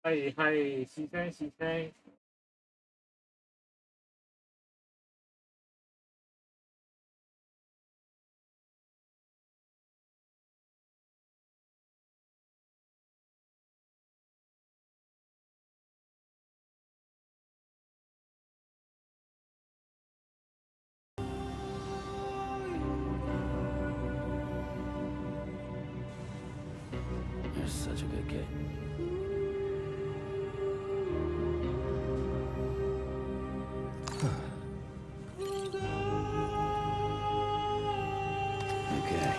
係試聲。You're such a good kid. Okay.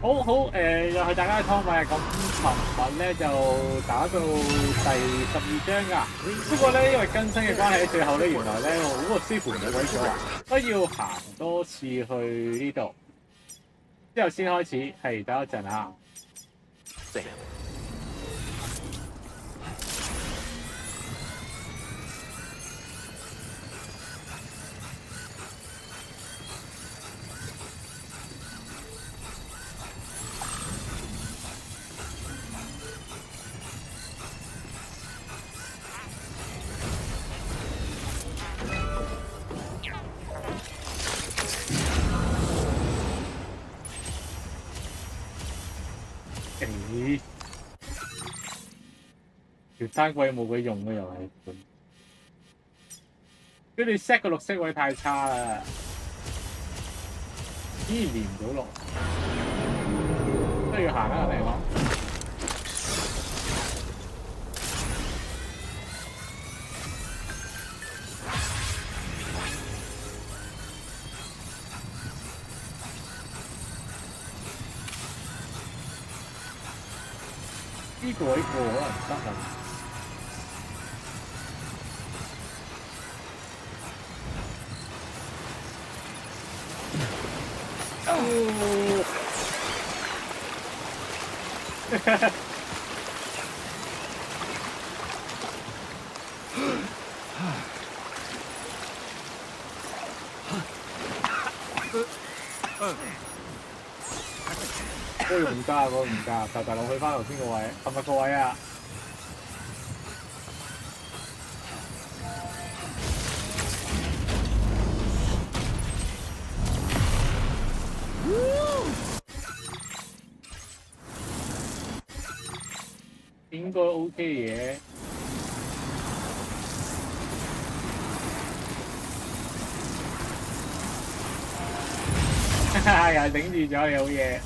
好，又係大家嘅湯米啊！咁尋日咧就打到第12章㗎，不過咧因為更新嘅關係，最後咧原來咧我嗰個師傅冇鬼咗啊，都要行多次去呢度，之後先開始。係等一陣啊。條單鬼冇鬼用嘅又係，佢哋 set 個綠色位太差啦，依然連唔到落，都要行啦我哋講。呢個位過可能唔得啦。嗰個唔加，就大佬去翻頭先個位，琴日個位啊！應該 OK 嘅。又頂住咗，有嘢。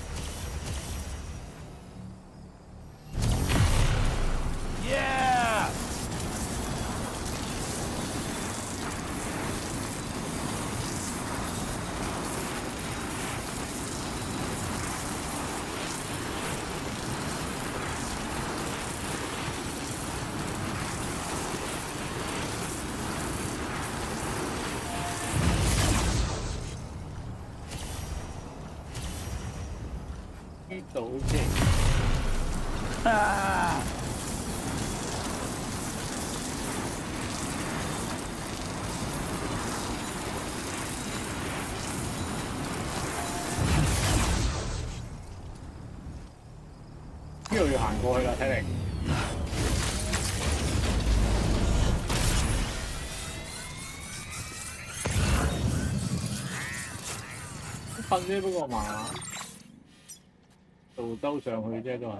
呢度 OK。呢度要行過去啦，睇嚟。瞓啫，不過嘛。兜上去啫，都係。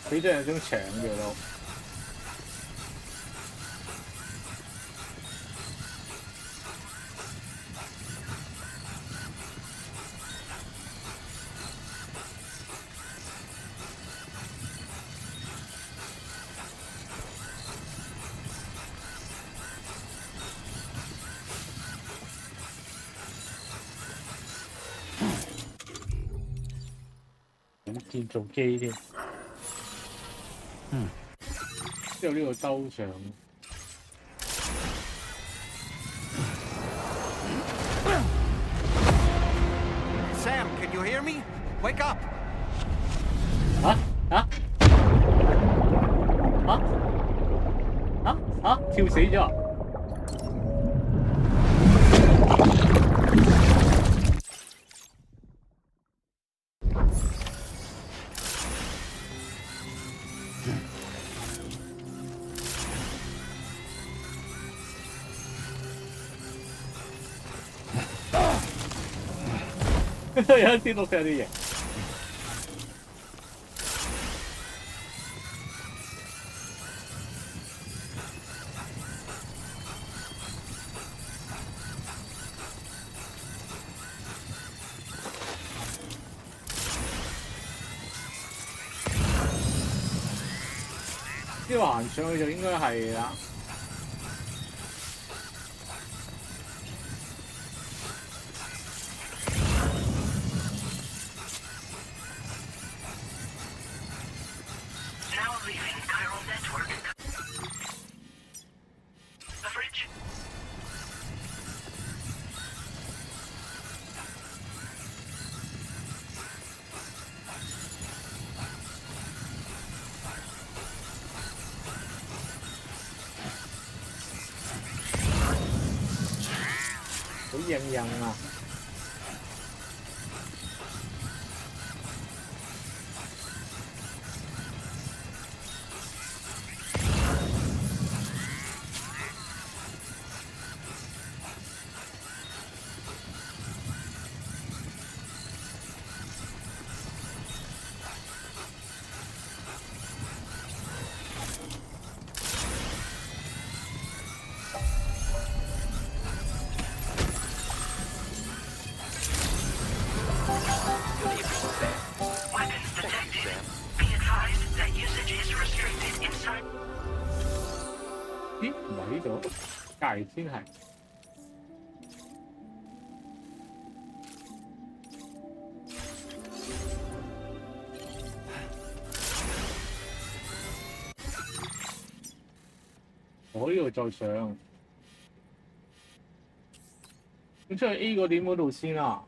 佢真係想搶嘅咯。見做機添。之後呢個州長。Sam, can you hear me? Wake up! 跳死咗！有一啲綠色有啲嘢。呢個行上去就應該係啦。好硬硬啊！咦？唔係呢度，隔離先係。我呢度再上，咁出去 A 個點嗰度先啦。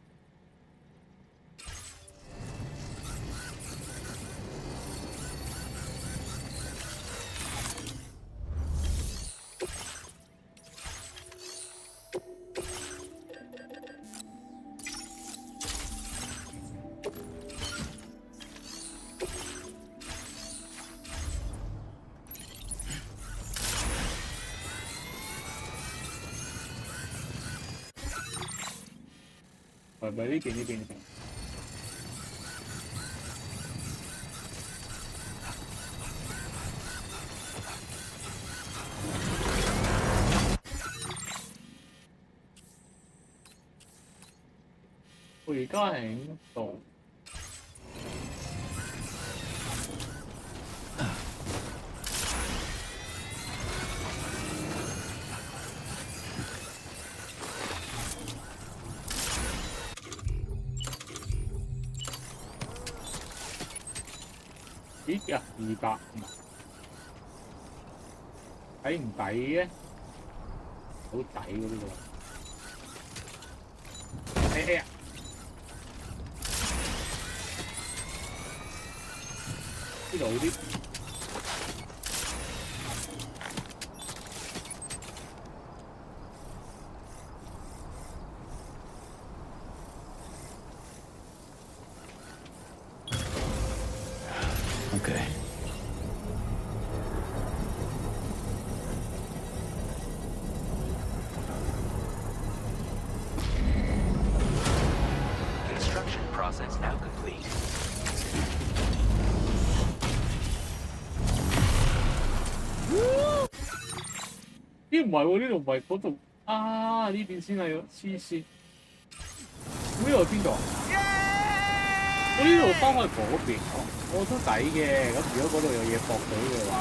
唔係呢邊呢邊。我而家喺度。咦呀，200，抵唔抵嘅？好抵喎呢個。哎呀！呢度好啲。Okay. Construction process now complete. 咦唔係喎，呢度唔係嗰度啊，呢邊先係黐線。呢度邊度啊？我呢度翻去嗰邊，我都抵嘅。咁如果嗰度有嘢駁到嘅話，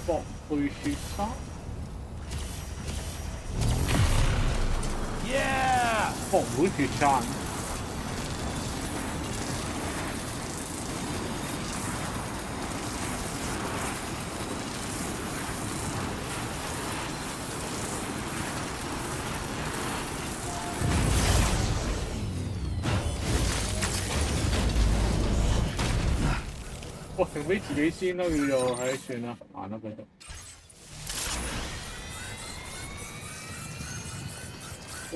駁去打。Yeah! 放會決戰。哇！停俾自己先啦，叫做係算啦，行啦繼續。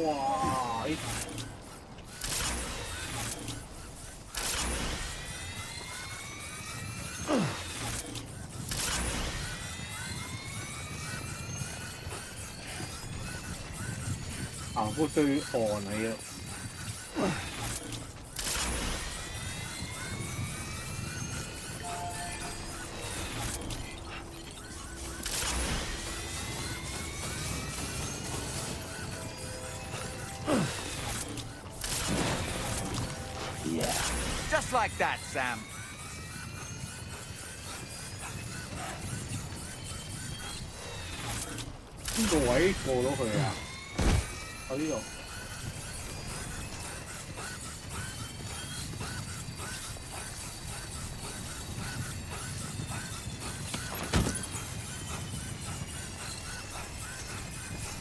哇！行過對岸嚟嘅。Just like that, Sam. 邊個位過到去啊？我呢度。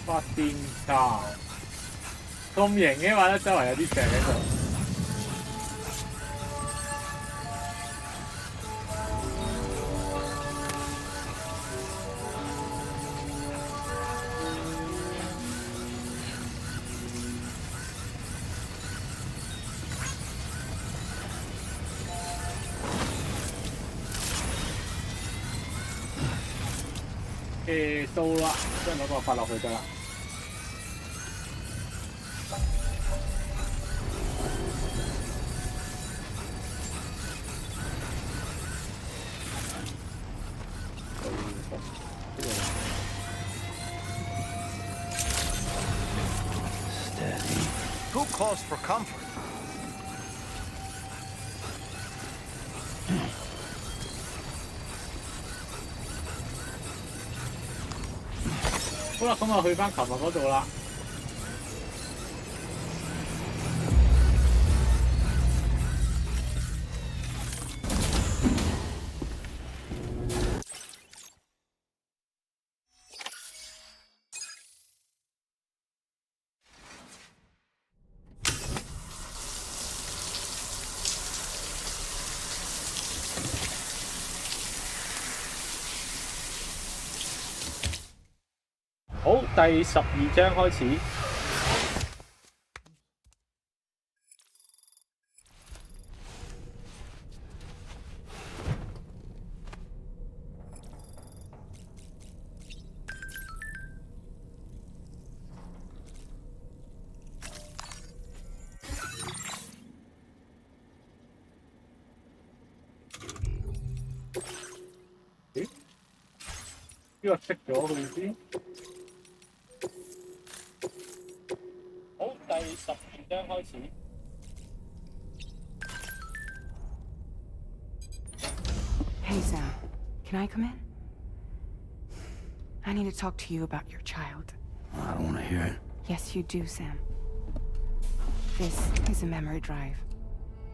發電站咁型嘅話咧，周圍有啲石喺度。到啦，將嗰個發落去得啦。Who calls for comfort? 好啦，咁啊去翻琴日嗰度啦。好，第12章開始。咦？呢個熄咗佢先。好，第12章開始。Hey, Sam. Can I come in? I need to talk to you about your child. I don't want to hear it. Yes, you do, Sam. This is a memory drive.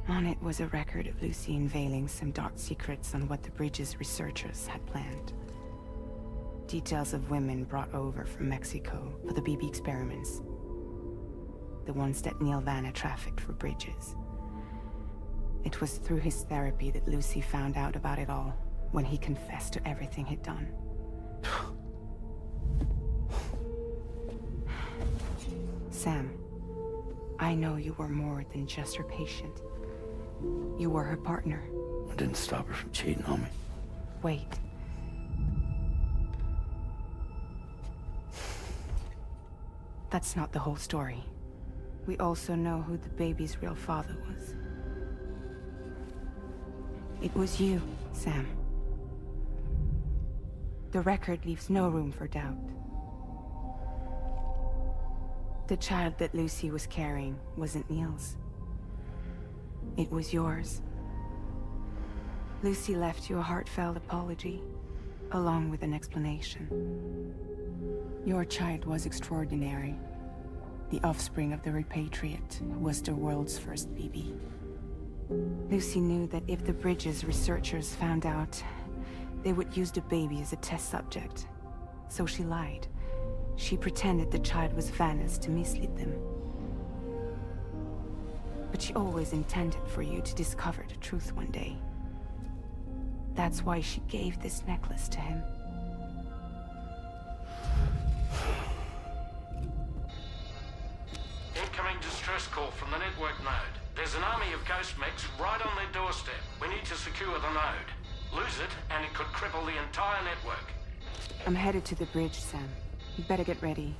On it was a record of Lucy unveiling some dark secrets on what the Bridges researchers had planned. Details of women brought over from Mexico for the BB experiments. The ones that Neil Vanna trafficked for Bridges. It was through his therapy that Lucy found out about it all when he confessed to everything he'd done. Sam, I know you were more than just her patient. You were her partner. I didn't stop her from cheating on me. Wait. That's not the whole story. We also know who the baby's real father was. It was you, Sam. The record leaves no room for doubt. The child that Lucy was carrying wasn't Neil's. It was yours. Lucy left you a heartfelt apology. along with an explanation. Your child was extraordinary. The offspring of the repatriate who was the world's first BB. Lucy knew that if the Bridges researchers found out, they would use the baby as a test subject. So she lied. She pretended the child was Vanna's to mislead them. But she always intended for you to discover the truth one day. That's why she gave this necklace to him. Incoming distress call from the network node. There's an army of ghost mechs right on their doorstep. We need to secure the node. Lose it, and it could cripple the entire network. I'm headed to the bridge, Sam. You better get ready.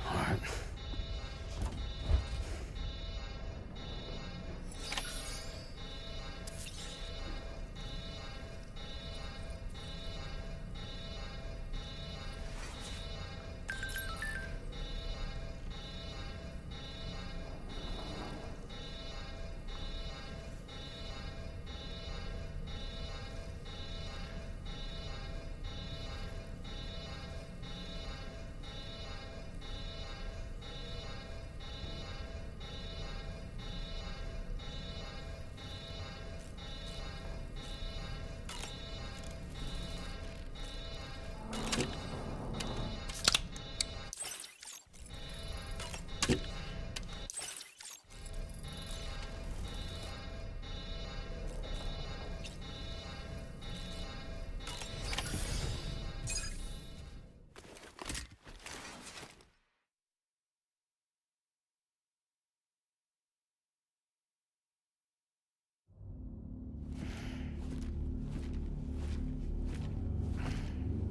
All right.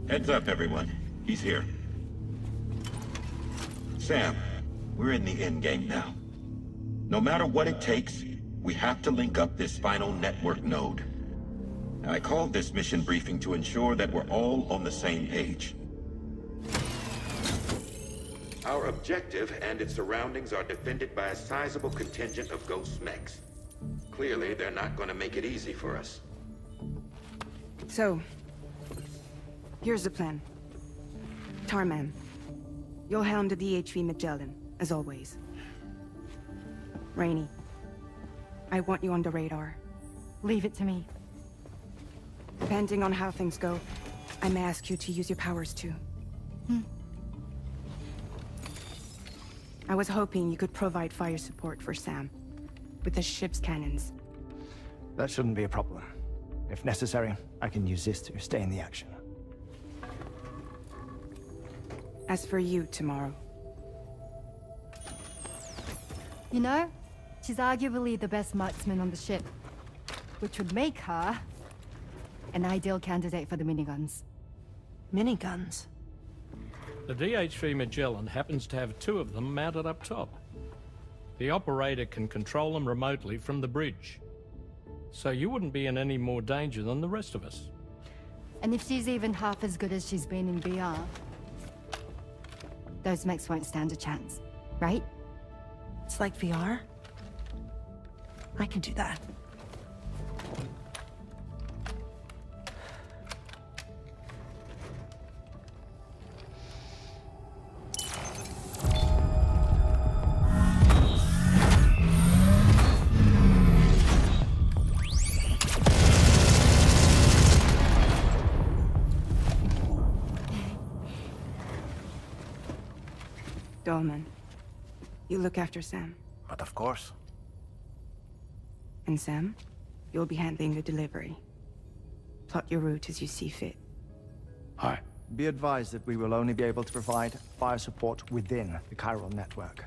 Heads up, everyone. He's here. Sam, we're in the endgame now. No matter what it takes, we have to link up this final network node. I called this mission briefing to ensure that we're all on the same page. Our objective and its surroundings are defended by a sizable contingent of ghost mechs. Clearly, they're not going to make it easy for us. So, here's the plan. Tarman, you'll helm the DHV Magellan, as always. Rainey, I want you on the radar. Leave it to me. Depending on how things go, I may ask you to use your powers too. I was hoping you could provide fire support for Sam, with the ship's cannons. That shouldn't be a problem. If necessary, I can use this to stay in the action. As for you, tomorrow. You know, she's arguably the best marksman on the ship, which would make her an ideal candidate for the miniguns. Miniguns? The DHV Magellan happens to have 2 of them mounted up top. The operator can control them remotely from the bridge. So you wouldn't be in any more danger than the rest of us. And if she's even half as good as she's been in VR, those mechs won't stand a chance, right? It's like VR? I can do that. Dolman, you look after Sam. But of course. And Sam, you'll be handling the delivery. Plot your route as you see fit. All right. Be advised that we will only be able to provide fire support within the chiral network.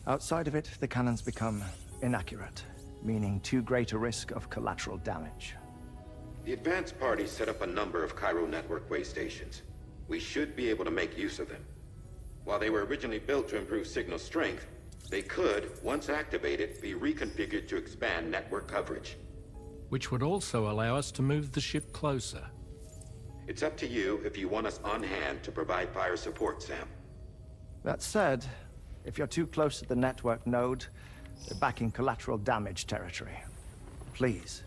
Outside of it, the cannons become inaccurate, meaning too great a risk of collateral damage. The advanced party set up a number of chiral network way stations. We should be able to make use of them. While they were originally built to improve signal strength, they could, once activated, be reconfigured to expand network coverage. Which would also allow us to move the ship closer. It's up to you if you want us on hand to provide fire support, Sam. That said, if you're too close to the network node, they're back in collateral damage territory. Please,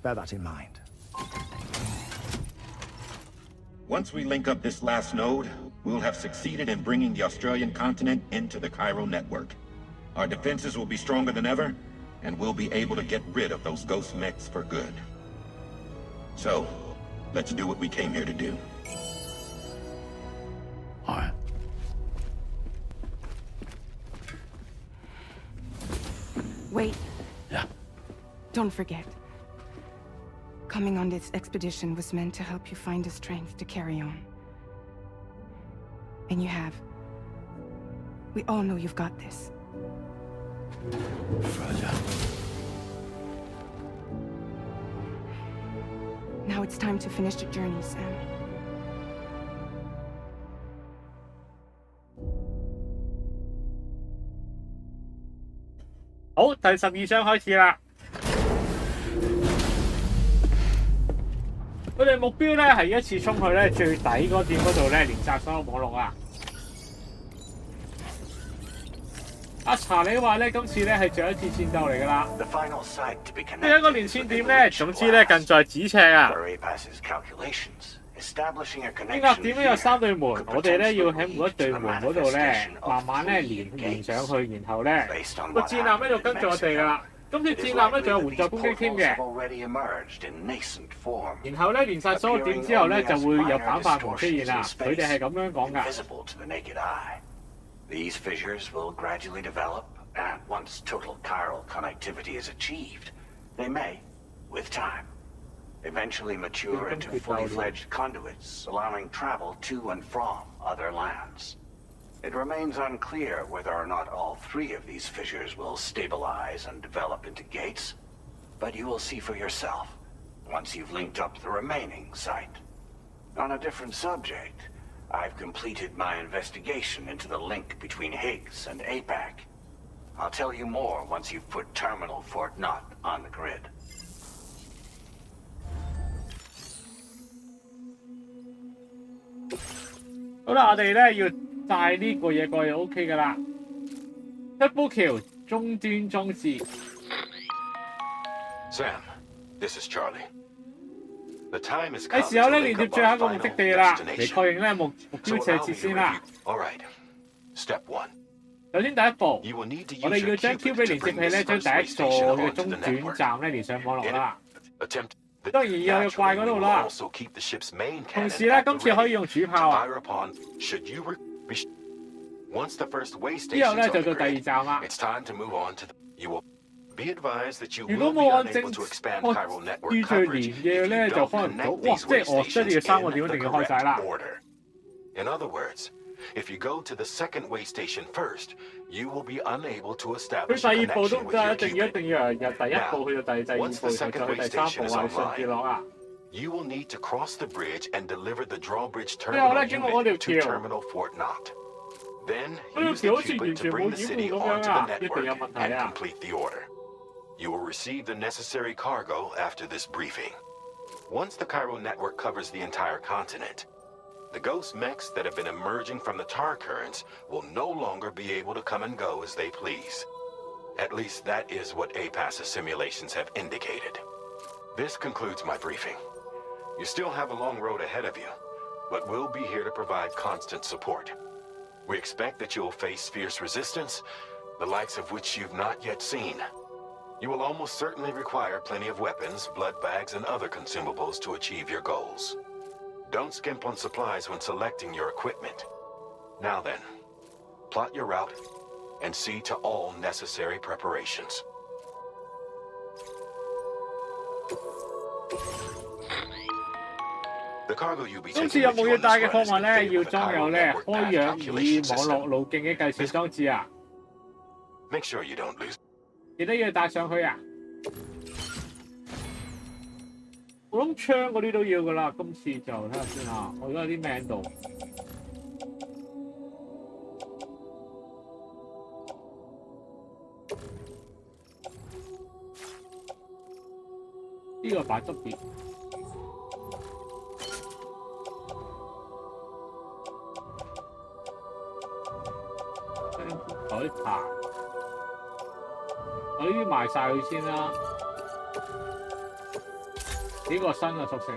bear that in mind. Once we link up this last node, we'll have succeeded in bringing the Australian continent into the Cairo network. Our defenses will be stronger than ever, and we'll be able to get rid of those ghost mechs for good. So, let's do what we came here to do. All right. Wait. Yeah. Don't forget. Coming on this expedition was meant to help you find the strength to carry on. And you have. We all know you've got this. Fragile. Now it's time to finish the journey, Sam. 好，第12章開始啦。佢哋目標咧係一次衝去咧最底嗰點嗰度咧連殺所有網絡啊！阿查理話咧今次咧係最後一次戰鬥嚟㗎啦。最後一個連線點咧，總之咧近在咫尺啊！呢個點咧有3對門，我哋咧要喺每一對門嗰度咧慢慢咧連上去，然後咧個戰艦咧就跟住我哋㗎啦。今次戰艦咧仲有援助攻擊添嘅，然後咧連晒所有點之後咧就會有反派門出現啦。佢哋係咁樣講㗎。These fissures will gradually develop, and once total chiral connectivity is achieved, they may, with time, eventually mature into fully fledged conduits, allowing travel to and from other lands. It remains unclear whether or not all 3 of these fissures will stabilize and develop into gates, but you will see for yourself once you've linked up the remaining site. On a different subject, I've completed my investigation into the link between Higgs and APAC. I'll tell you more once you've put Terminal Fort Knot on the grid. 好啦，我哋咧要帶呢個嘢過去 OK 㗎啦。一步橋終端裝置。Sam, this is Charlie. The time is 係時候咧連接最後一個目的地啦，嚟確認咧目標設置先啦。All right. Step 1. 首先第一步，我哋要將 Q 比連接器咧將第一座嘅中轉站咧連上網絡啦。當然要有怪嗰度啦。同時咧，今次可以用主炮啊。之後咧就到第2站啦。如果冇按正依序連嘅咧，就開唔到。哇！即係我將你嘅3個點一定要開晒啦。If you go to the second way station first, you will be unable to 佢 establish 第 a 2步都 connection 唔 with 得， your 一定要由第1步去到第2步，再去第3步或順跌落啊。You will need to cross the bridge and deliver the Drawbridge 最後 terminal 咧經過嗰條 unit to 橋， Terminal Fort Knot. Then 嗰條 use 橋 the 好似 Cupid 完 to 全 bring 冇 the 掩 city 護咁 onto 樣 the 啊，一定 network 有問題 and 啊！ complete the order. You will receive the necessary cargo after this briefing. Once the Cairo network covers the entire continent, the ghost mechs that have been emerging from the tar currents will no longer be able to come and go as they please. At least that is what APAS's simulations have indicated. This concludes my briefing. You still have a long road ahead of you, but we'll be here to provide constant support. We expect that you'll face fierce resistance, the likes of which you've not yet seen. You will almost certainly require plenty of weapons, blood bags, and other consumables to achieve your goals. Don't skimp on supplies when selecting your equipment. Now then, plot your route and see to all necessary preparations. 今次有冇要帶嘅貨物咧，要裝有咧開氧以網絡路徑嘅計算裝置啊！ Make sure you don't lose. 記得要帶上去啊！我諗槍嗰啲都要噶啦，今次就睇下先啊！我而家有啲咩喺度？呢個擺側邊。海爬，我呢啲賣晒佢先啦。幾個新嘅屬性。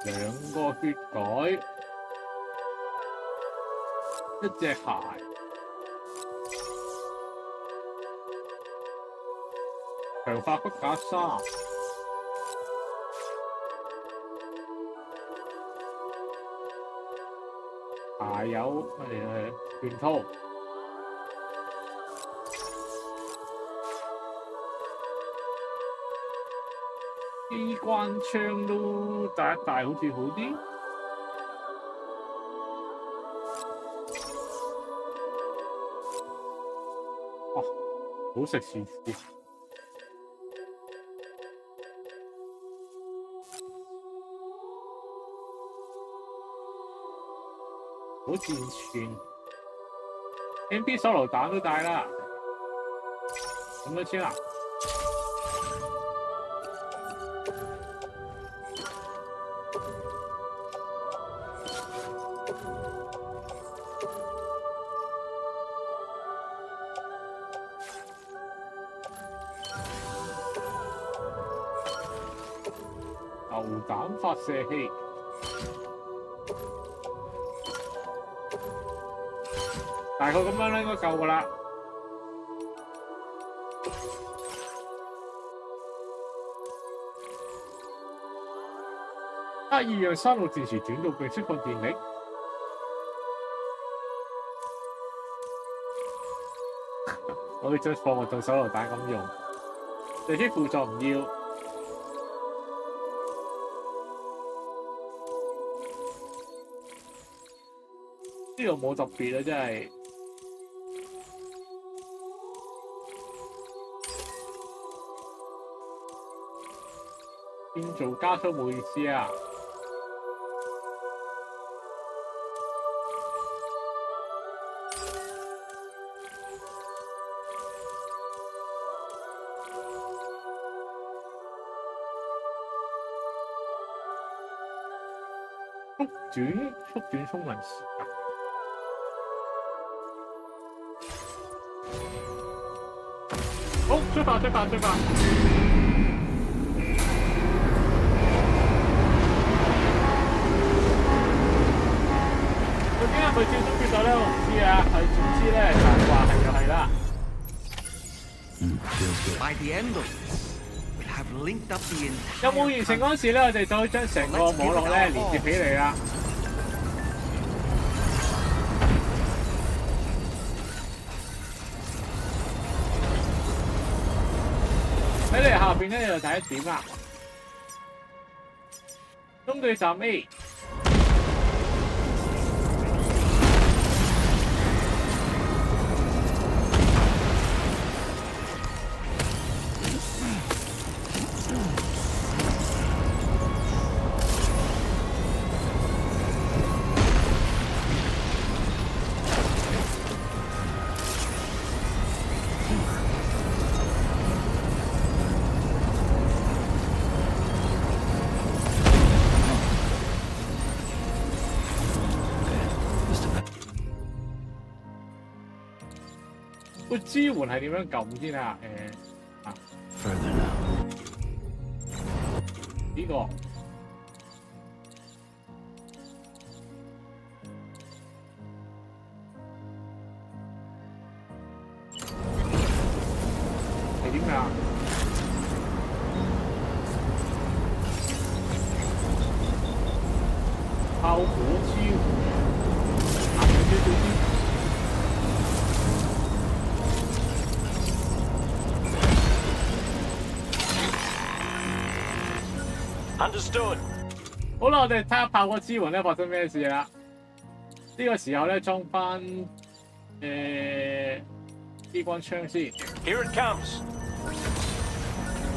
2個血改，一隻鞋，長髮骨架衫，鞋有拳套。機關槍都帶一帶好似好啲。哦，好食豉豉。好戰串 ，MP 手榴彈都帶啦。咁多錢啊？牛膽發射器，大概咁樣咧，應該夠噶啦。刻意讓3號戰士轉到並釋放電力，我哋將放活動手榴彈咁用，地基輔助唔要。呢度冇特別啊，真係變做加速冇意思啊！縮短充能時間。好，出發！究竟係咪最終決鬥咧？我唔知啊。總之咧就話係就係啦。By the end of this, we'll have linked up the entire. 有冇完成嗰時咧，我哋就可以將成個網絡咧連接起嚟啦。喺你下邊咧就睇一點啦。中隊站 A。個支援係點樣撳先啊？呢個係點㗎？炮火支援，Understood。好啦，我哋睇下炮火支援咧發生咩事啦。呢個時候咧裝翻機關槍先。Here it comes。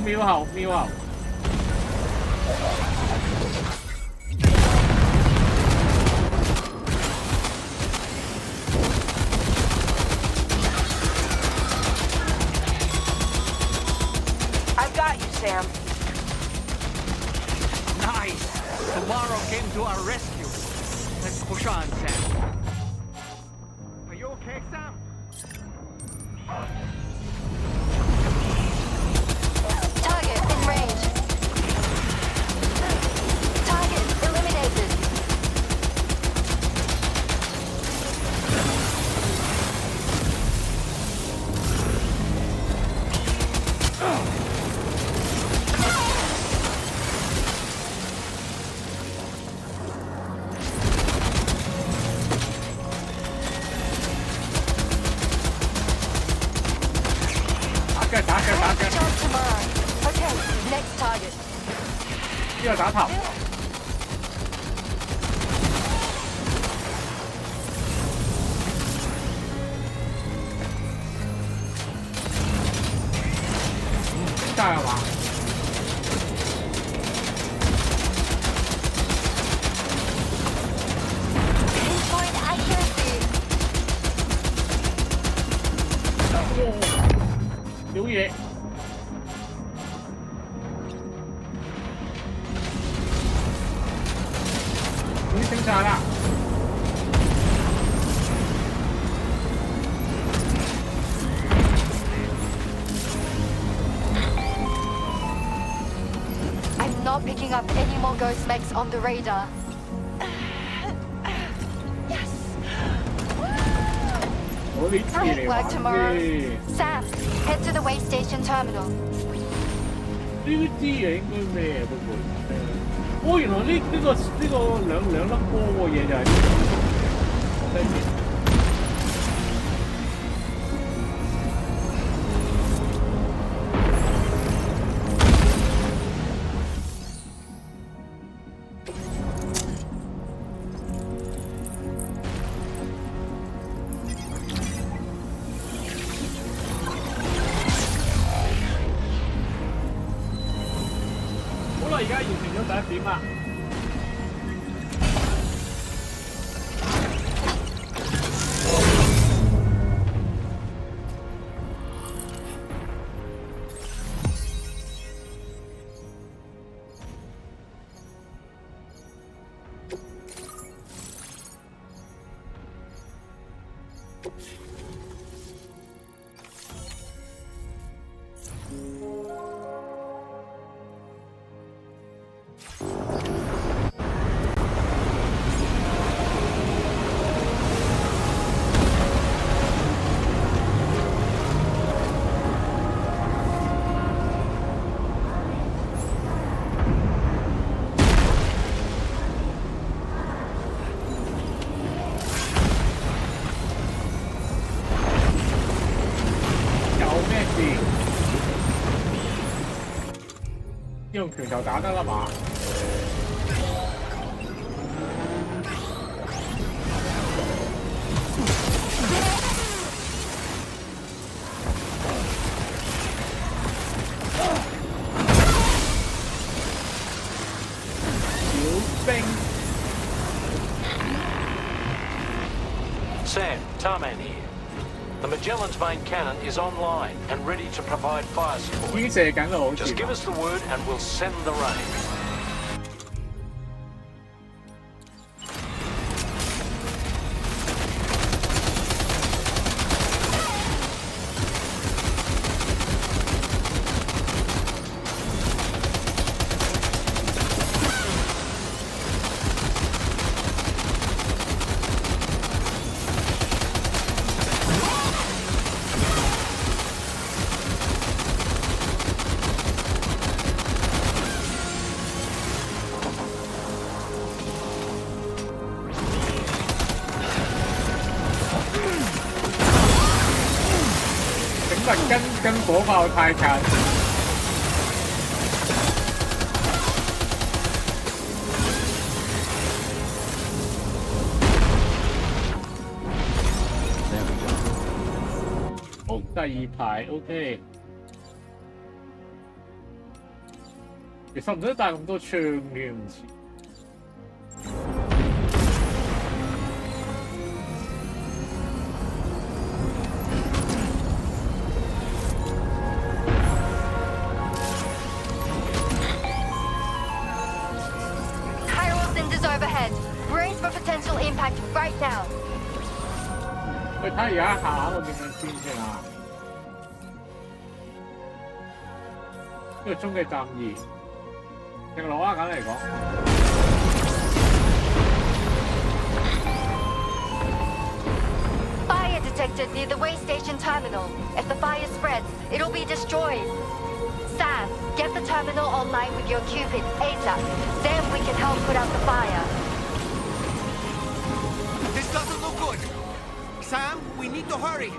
秒後。I've got you, Sam. Nice! Tomorrow came to our rescue. Let's push on, Sam. Are you okay, Sam? Target in range. Target eliminated. 呢個打頭。真係嘛？屌嘢！已經整晒啦。I'm not picking up any more ghost mechs on the radar. Great work tomorrow. Sam, head to the way station terminal. 呢啲嘢應該咩不過？哦，原來呢個兩粒波嘅嘢就係呢個。而家完成咗第一點啦。用拳頭打得啦嘛？小兵 Sam, Tarman here. The Magellan's main cannon is online and ready to provide fire support. 已經射緊啦，好似。 Just give us the word and we'll send the rain. 跟火炮太近。好，第二排 OK。其實唔使帶咁多槍嘅唔似。去睇而家下個點樣先啊！呢個終極戰役，正路啊，簡單嚟講。Fire detected near the way station terminal. If the fire spreads, it'll be destroyed. Sam, get the terminal online with your Cupid ASAP. Then we can help put out the fire. This doesn't look good. Sam, we need to hurry.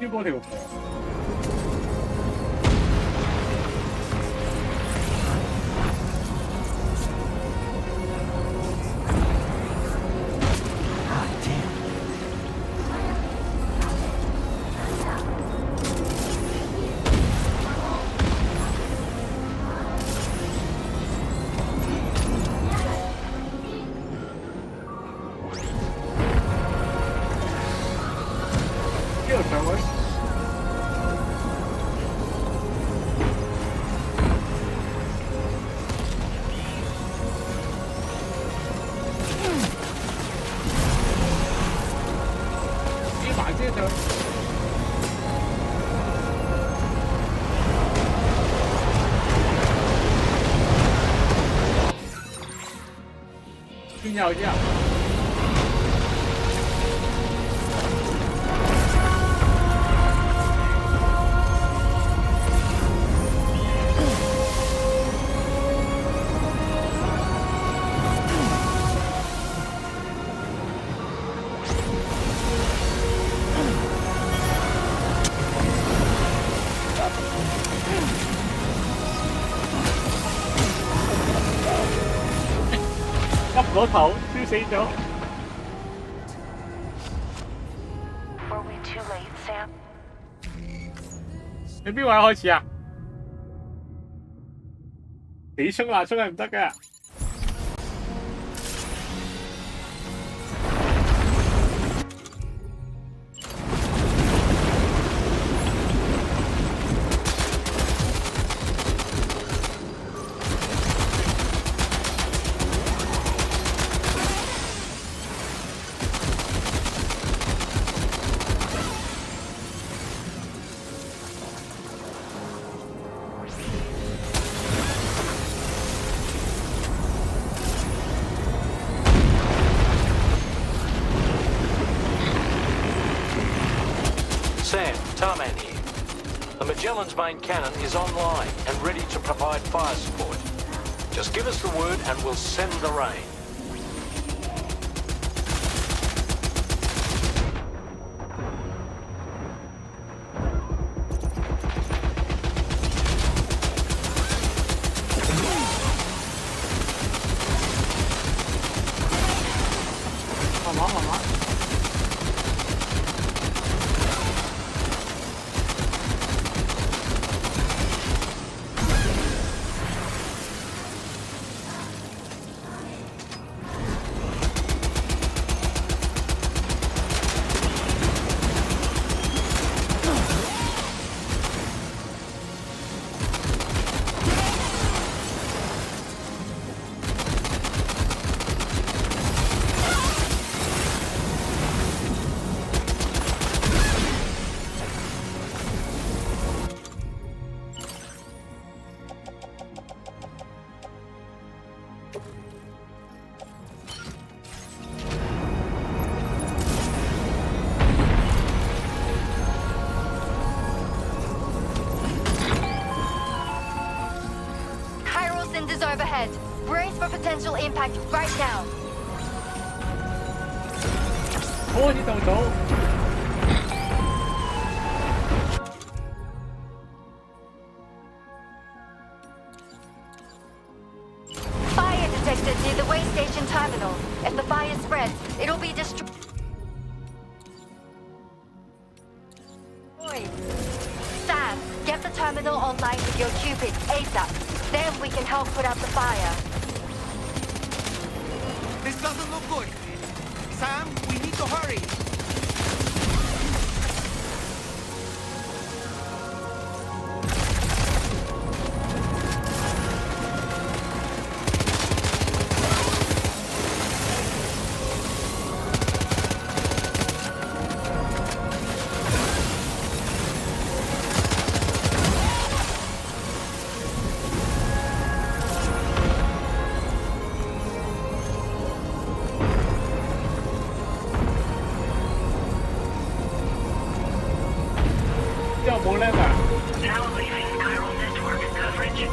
超過條河。邊有啲人？攞頭燒死咗。Were we too late, Sam? 你邊位開始啊？你衝啦，衝係唔得㗎。Sam, Tarman here. The Magellan's main cannon is online and ready to provide fire support. Just give us the word and we'll send the rain. Overhead. Brace for potential impact right now. 開始動到。Fire detected near the way station terminal. If the fire spreads, it'll be destroyed. Sam, get the terminal online with your Cupid ASAP. Then we can help put out the fire. This doesn't look good. Sam, we need to hurry. Now leaving chiral network coverage.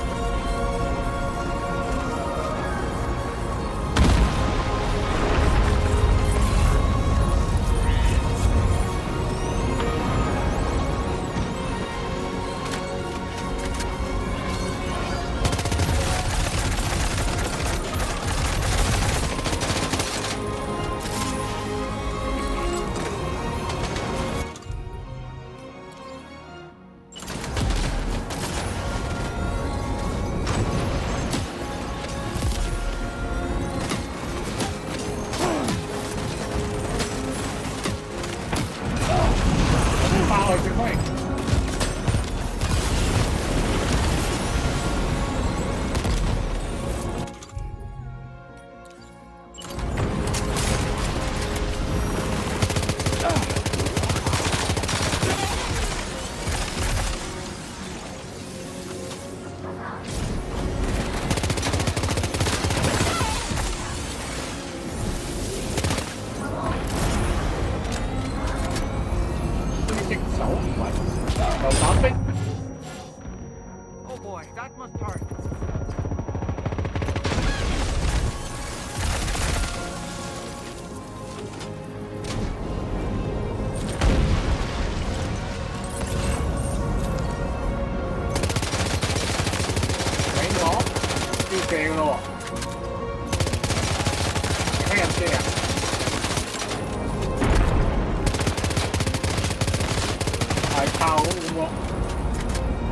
過，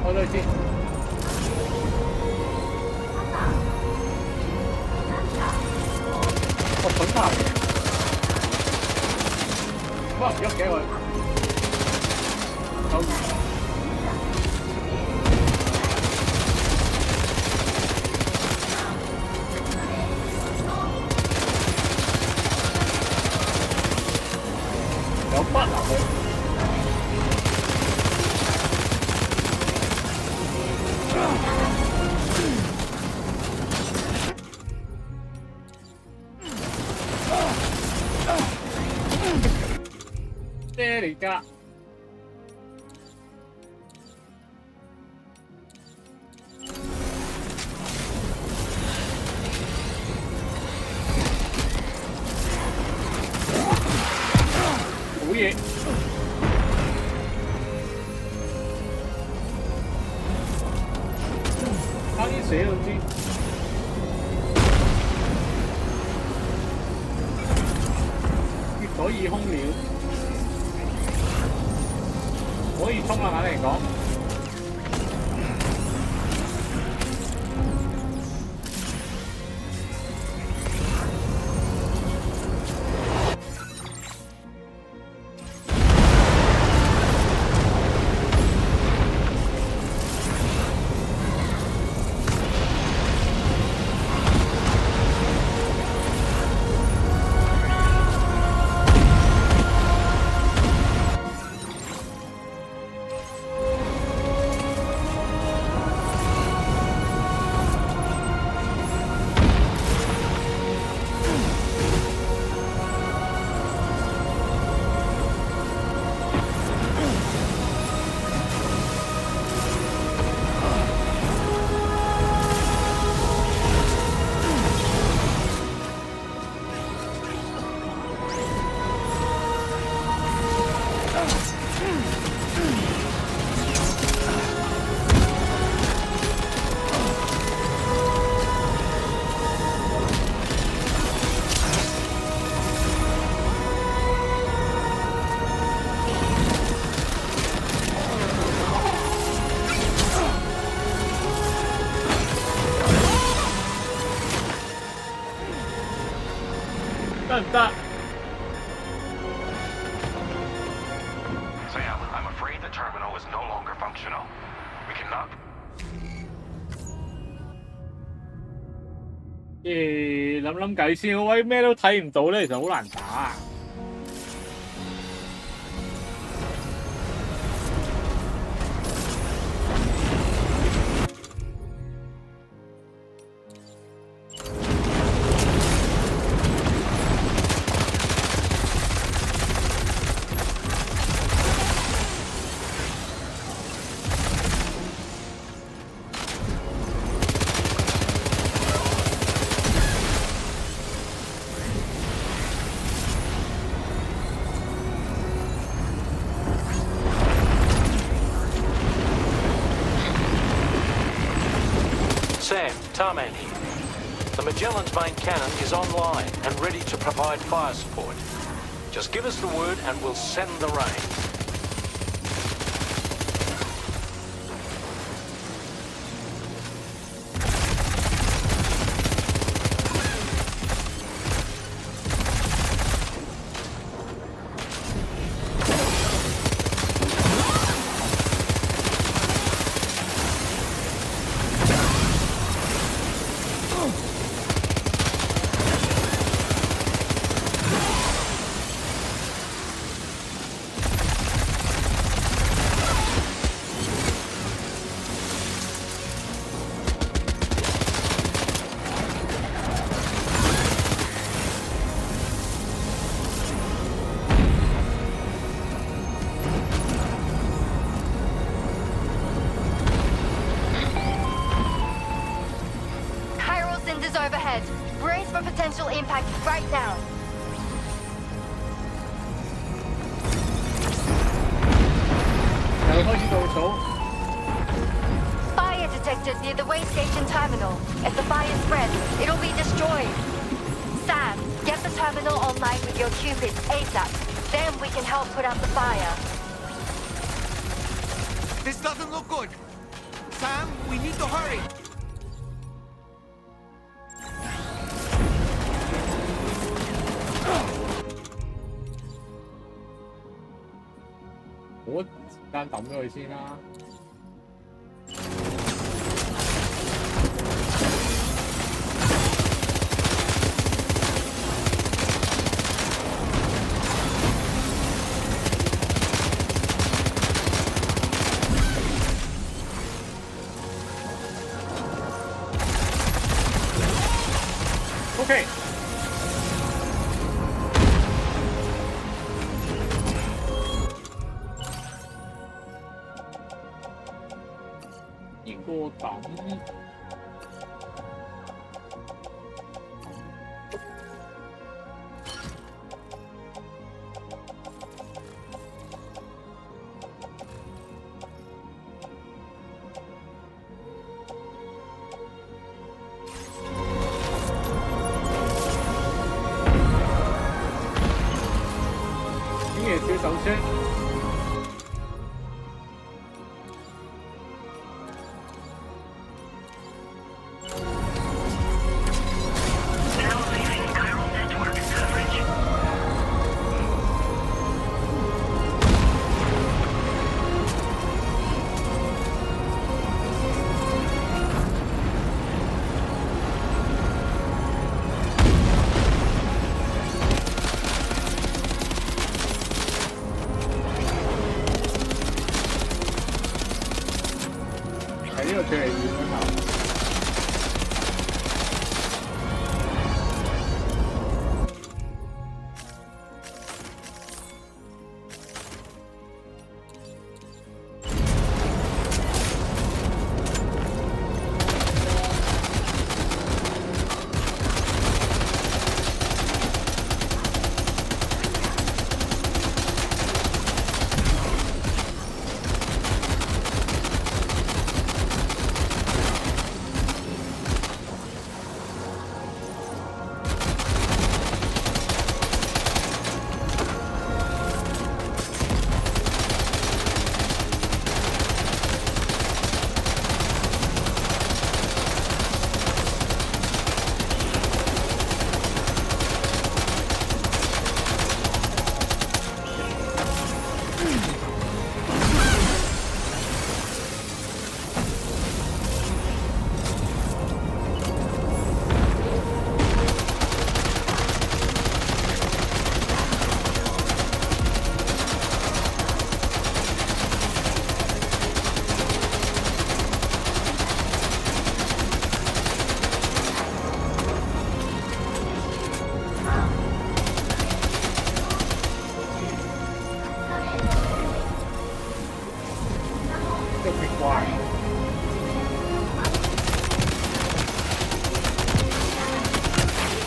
開咗先。我蠢下嘅，哇唔喐嘅佢，好。有筆啊佢。咩嚟㗎？好嘢！差啲死都知。血水已空了。可以衝啊！簡嚟講，得唔得？ Sam, I'm afraid the terminal is no longer functional. We cannot. 諗計先，喂，咩都睇唔到咧，其實好難打。Sam, Tarman here. The Magellan's main cannon is online and ready to provide fire support. Just give us the word and we'll send the rain. overhead. Brace for potential impact right now. Fire detected near the way station terminal. As the fire spreads, it'll be destroyed. Sam, get the terminal online with your Cupids ASAP. Then we can help put out the fire. This doesn't look good. Sam, we need to hurry. 我時間抌咗佢先啦。OK。呢個抌。小手槍。呢個最係遠嗰頭。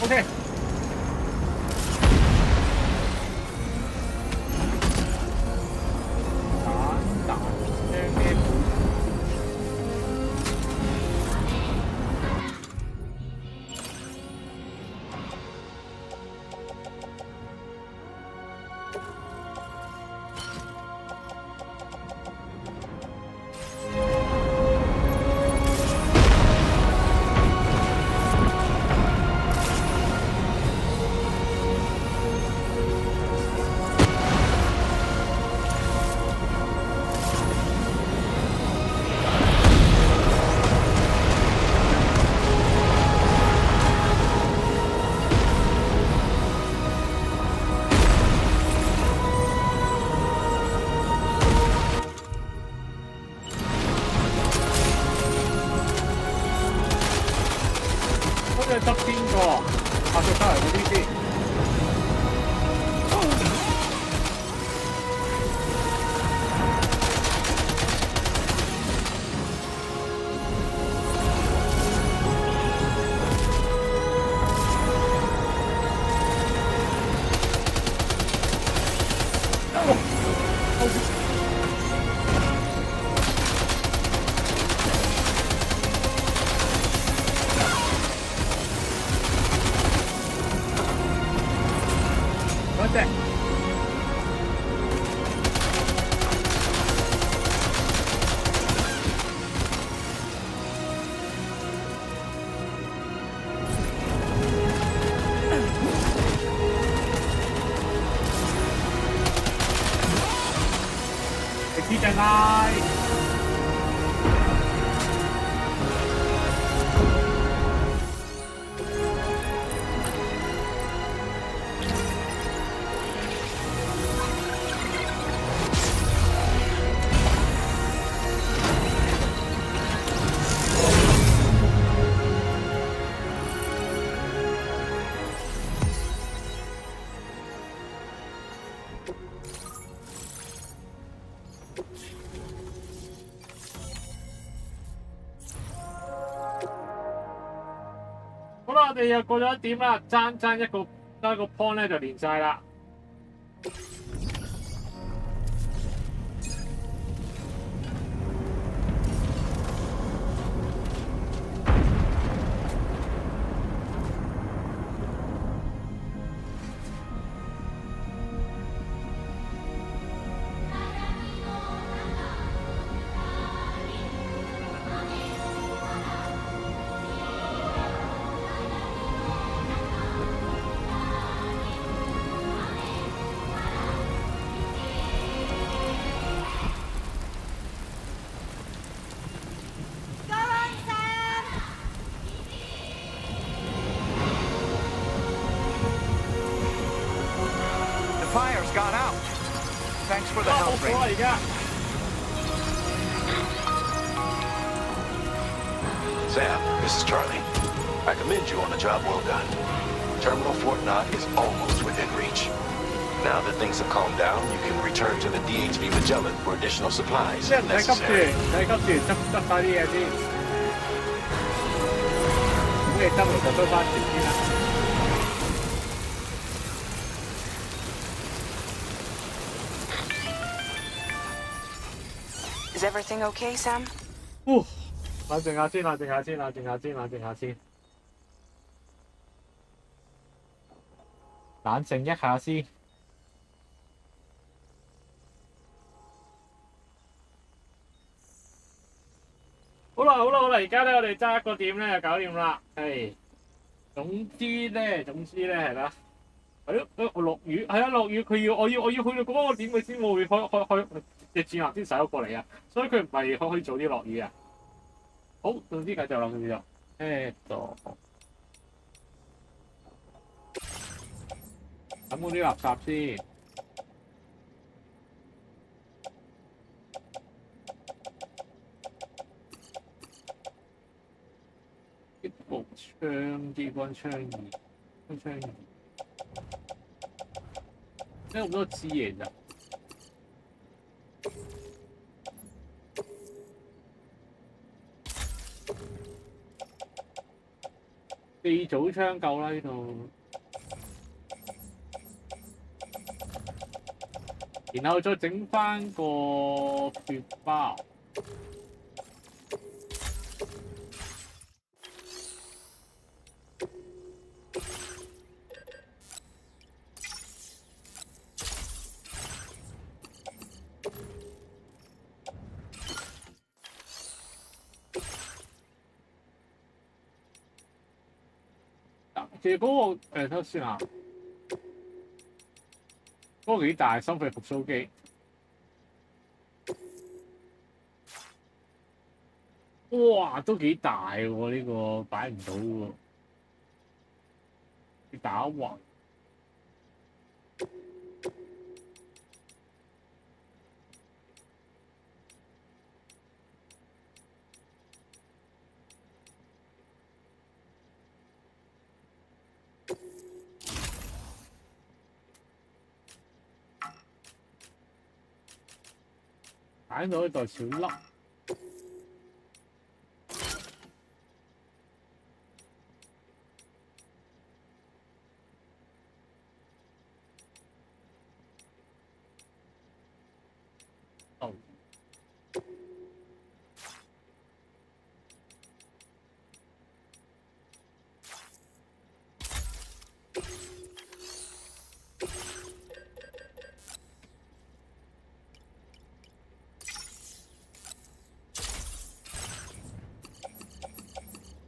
OK。打咩？執邊個拍咗出嚟嗰啲先。指定啦。好啦，我哋又過咗一點啦，爭一個 point 咧就連晒啦。Fire's gone out. Thanks for the help, Ray. Sam, this is Charlie. I commend you on a job well done. Terminal Fort Knott is almost within reach. Now that things have calmed down, you can return to the DHV Magellan for additional supplies if necessary. 你急住執晒啲嘢先，咁你執完就收翻船先啦。Is everything okay, Sam? 冷靜下先，冷靜下先，冷靜下先，冷靜下先，冷靜一下先。好啦，而家咧我哋揸一個點咧就搞掂啦。係，總之咧係啦。我落雨，係啊落雨，我要去到嗰個點佢先會開隻戰艦先駛咗過嚟啊，所以佢唔係可以早啲落雨啊。好，總之繼續啦，繼續。抌嗰啲垃圾先。一部槍，機關槍2，咩咁多支嘢咋？4組槍夠啦呢度，然後再整翻個血包。其實嗰個睇下先啊，嗰個幾大，心肺復甦機。哇，都幾大喎！呢個擺唔到喎，要打橫。擺到一袋小粒。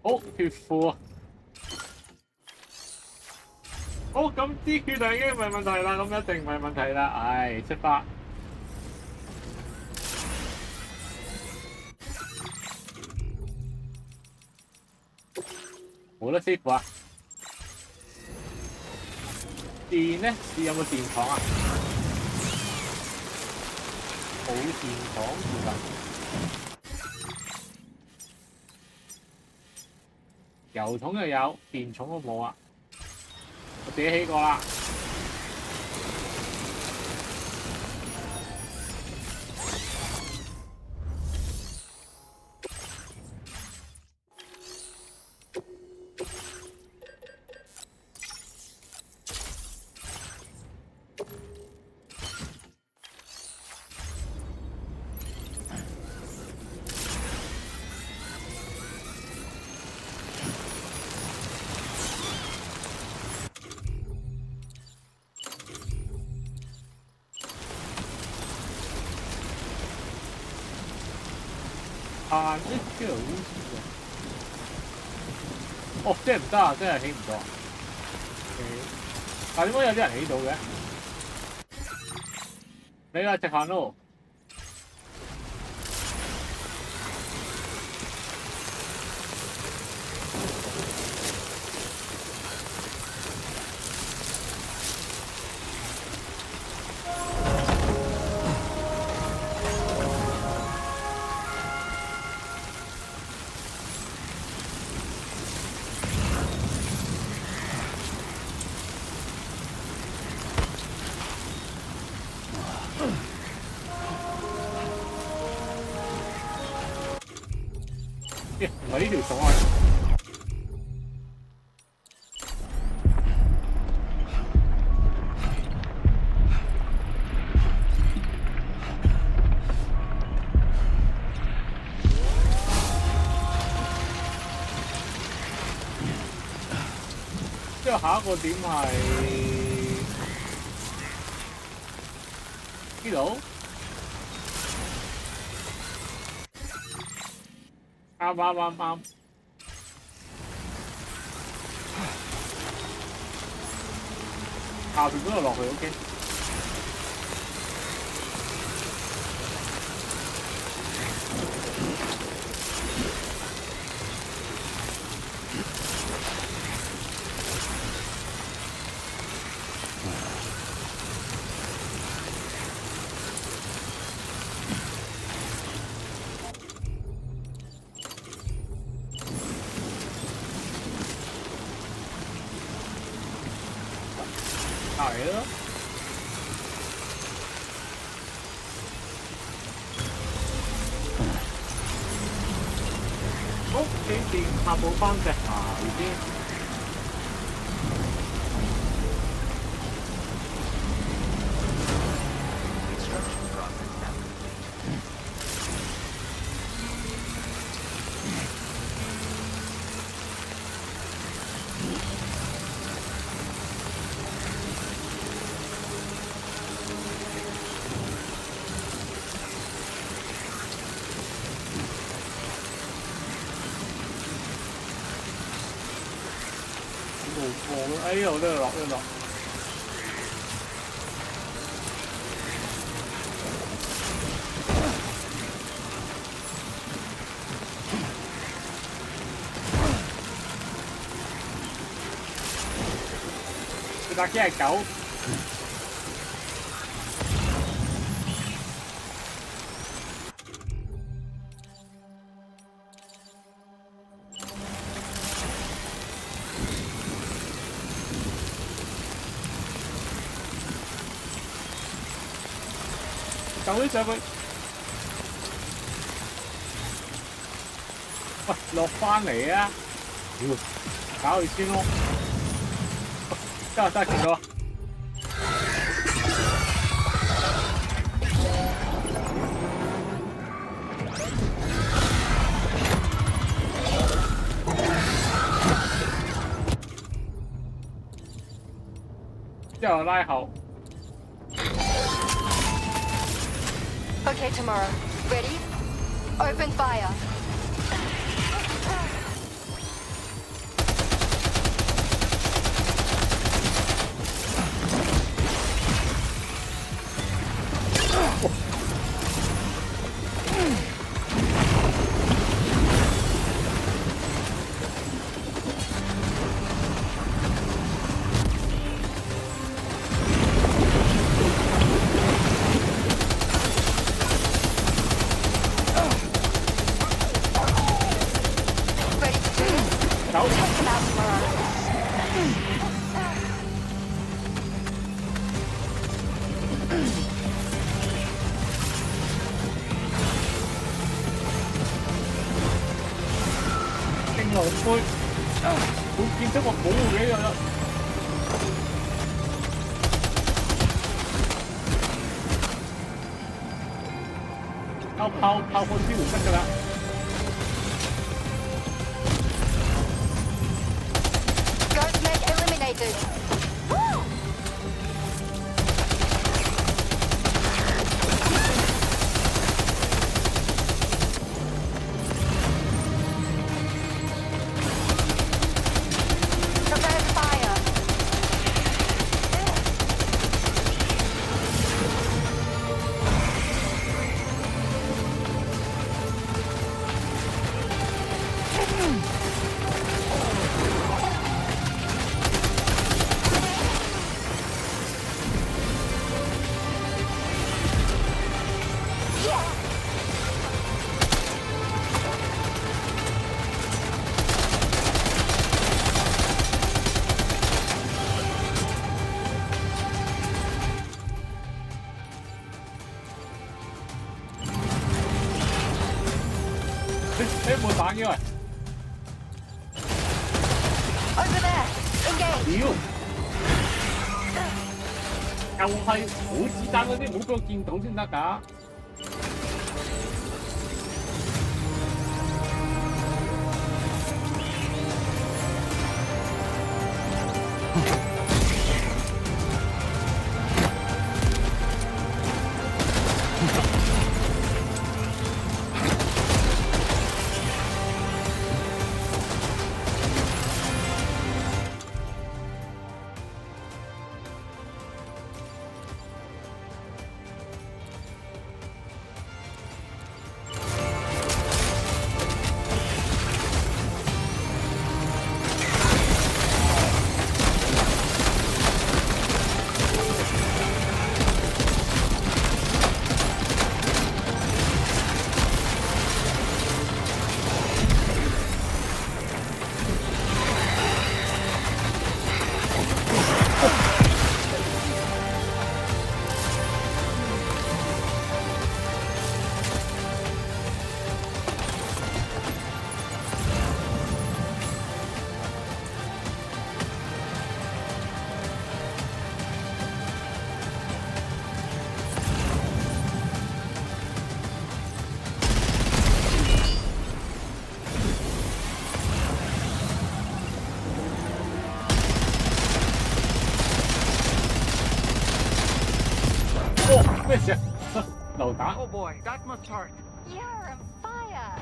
好，血庫啊！好，咁啲血量已經唔係問題啦，咁一定唔係問題啦。唉，出發！冇得 save 啊！電咧，電有冇電廠啊？冇電廠附近。油桶又有，電桶都冇啊！我自己起過啦。呢個好似喎，哦，真係唔得啊！真係起唔到啊！但係點解有啲人起到嘅？你話直行咯。唔係呢條蟲啊！之後下一個點係呢度。啱。下邊嗰度落去 OK。係咯。好，幾電下補翻隻鞋先。哎呦，呢度落。呢架機係狗。救啲上去！喂，落翻嚟啊！屌，搞佢先咯！得見到啊！之後拉後。Okay, Tomorrow. Ready? Open fire. 杯，會見到個保護嘅樣啦。炮火支援得㗎啦。Guardsmen eliminated. Woo! Prepare to fire. 你冇反嘅喂。Over there. Engage. 屌，又係冇子彈嗰啲，唔好俾我見到先得㗎。咩事啊？流彈。Oh boy, that must hurt. You're on fire.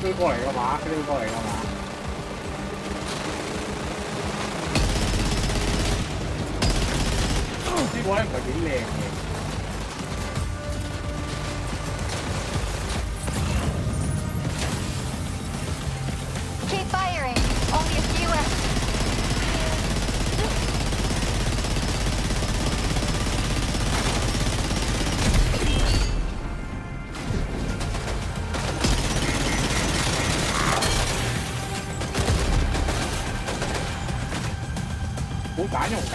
佢過嚟㗎嘛？佢哋會過嚟㗎嘛？呢個咧唔係幾靚嘅。Keep firing. Only a few left. 冇彈用㗎。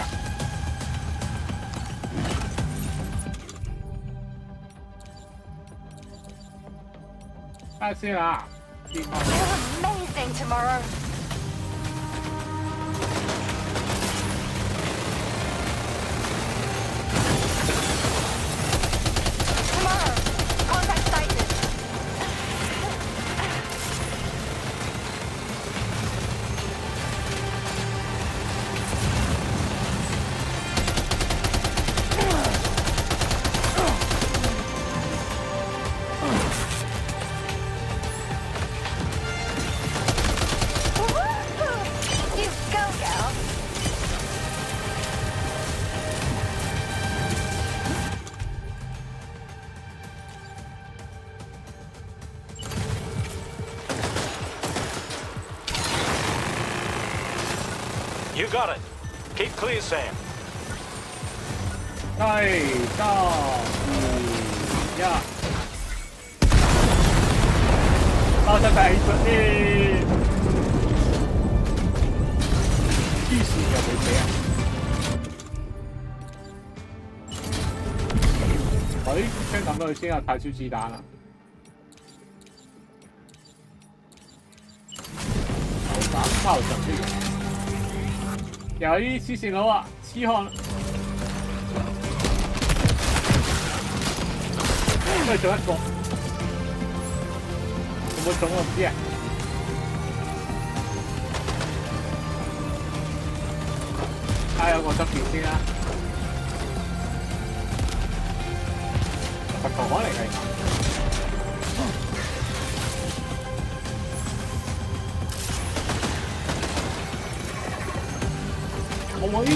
睇下先啦，見翻。You're amazing tomorrow. Tomorrow. Contact sighted. You got it. Keep clear, Sam. 3、2、1。爆炸第一啲黐線嘅會死啊！佢。槍抌咗佢先啊！太少子彈啦。打炮上啲嘅，又係啲黐線佬啊！痴漢，都係做一個，有冇中我唔知啊！睇下有個執件先啦，佛頭海嚟嘅。我冇呢啲。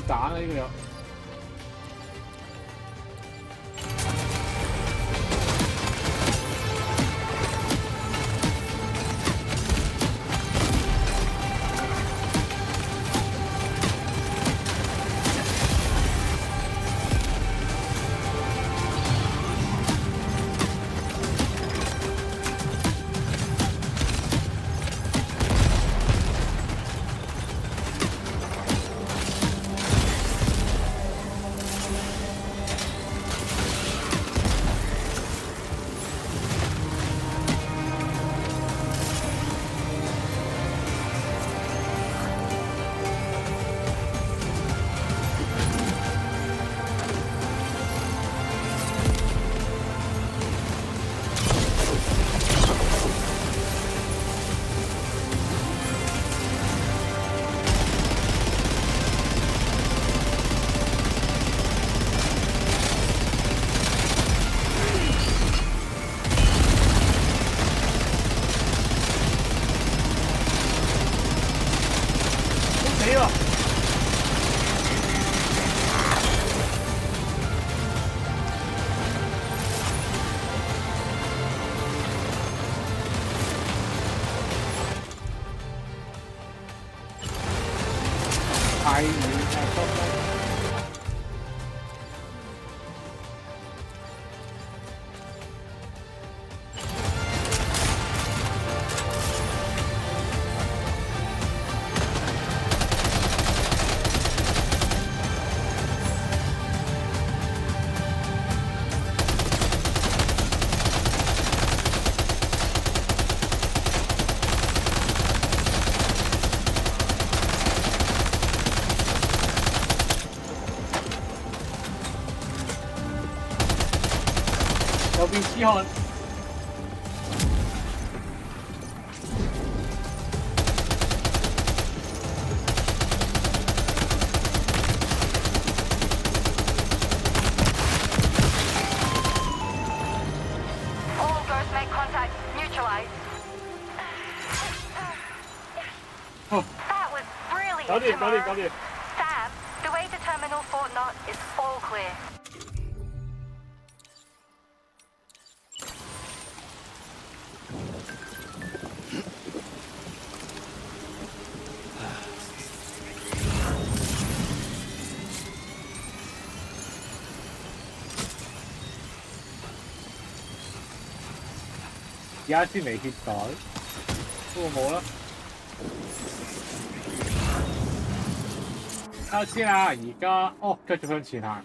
打呢個有。太遠啦，右邊痴漢。All Ghost make contact. Neutralize. That was brilliant. 搞掂，搞掂，搞掂。 Sam, the way to Terminal Fort Knot is all clear. 而家先嚟協袋，不過冇啦。睇下先啊，而家繼續向前行。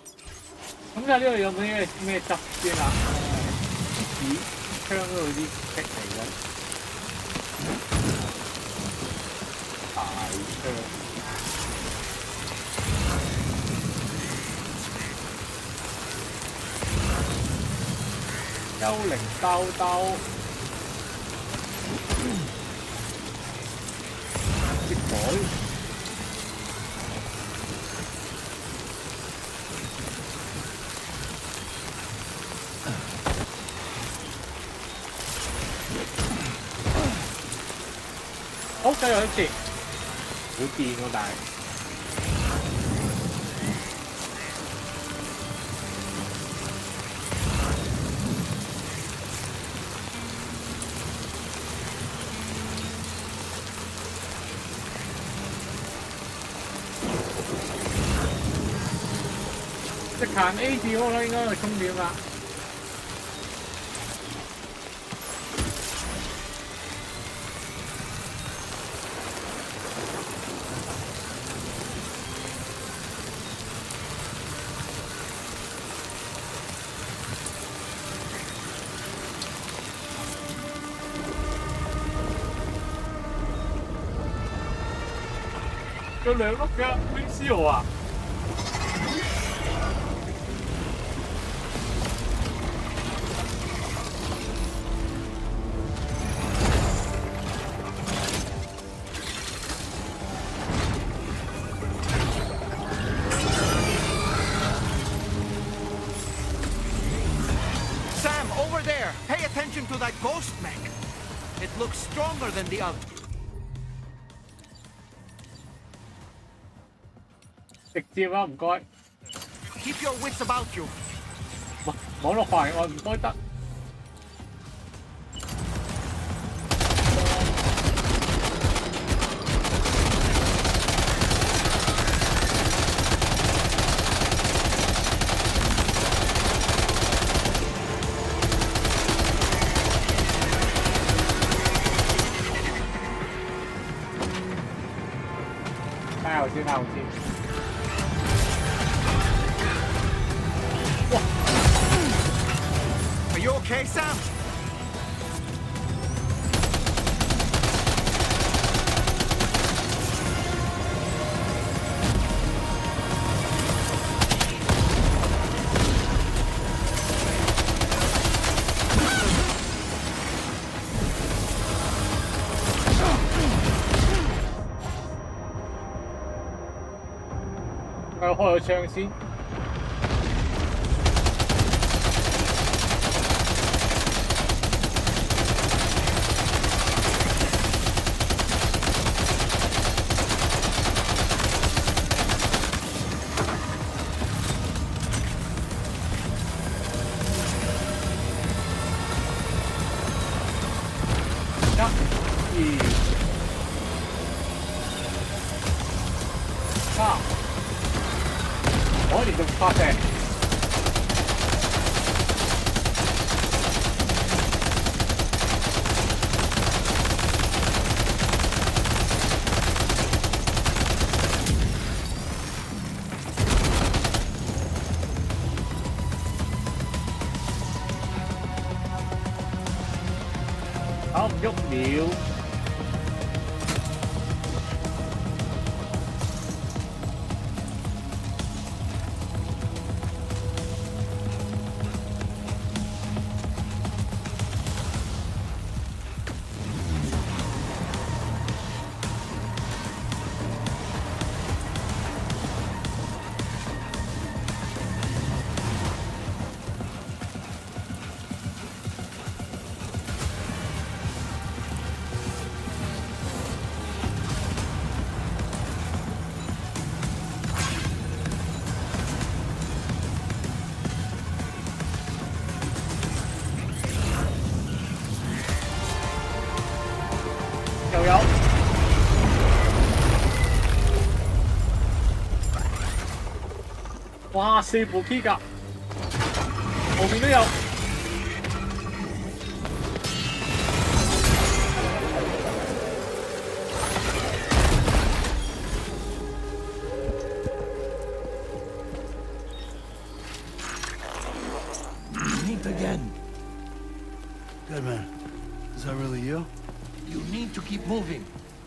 咁睇下呢度有冇咩執先啊？咦，槍嗰度啲棘嚟嘅，大槍。幽靈兜兜。 接袋，好，繼續一次，好電喎，但係。 All 即係行 A 字嗰個啦，應該係終點啦。有兩粒嘅 Windshield 啊！Sam, over there! Pay attention to that ghost mech! It looks stronger than the other. 直接啊，唔該。Keep your wits about you. 網絡環我唔該得。睇後先，睇後先。Are you okay, Sam? 開咗槍先。我連續發射，跑唔喐了。又有，哇！4部 key 㗎，後面都有。Meet again. Good man. Is that really you? You need to keep moving.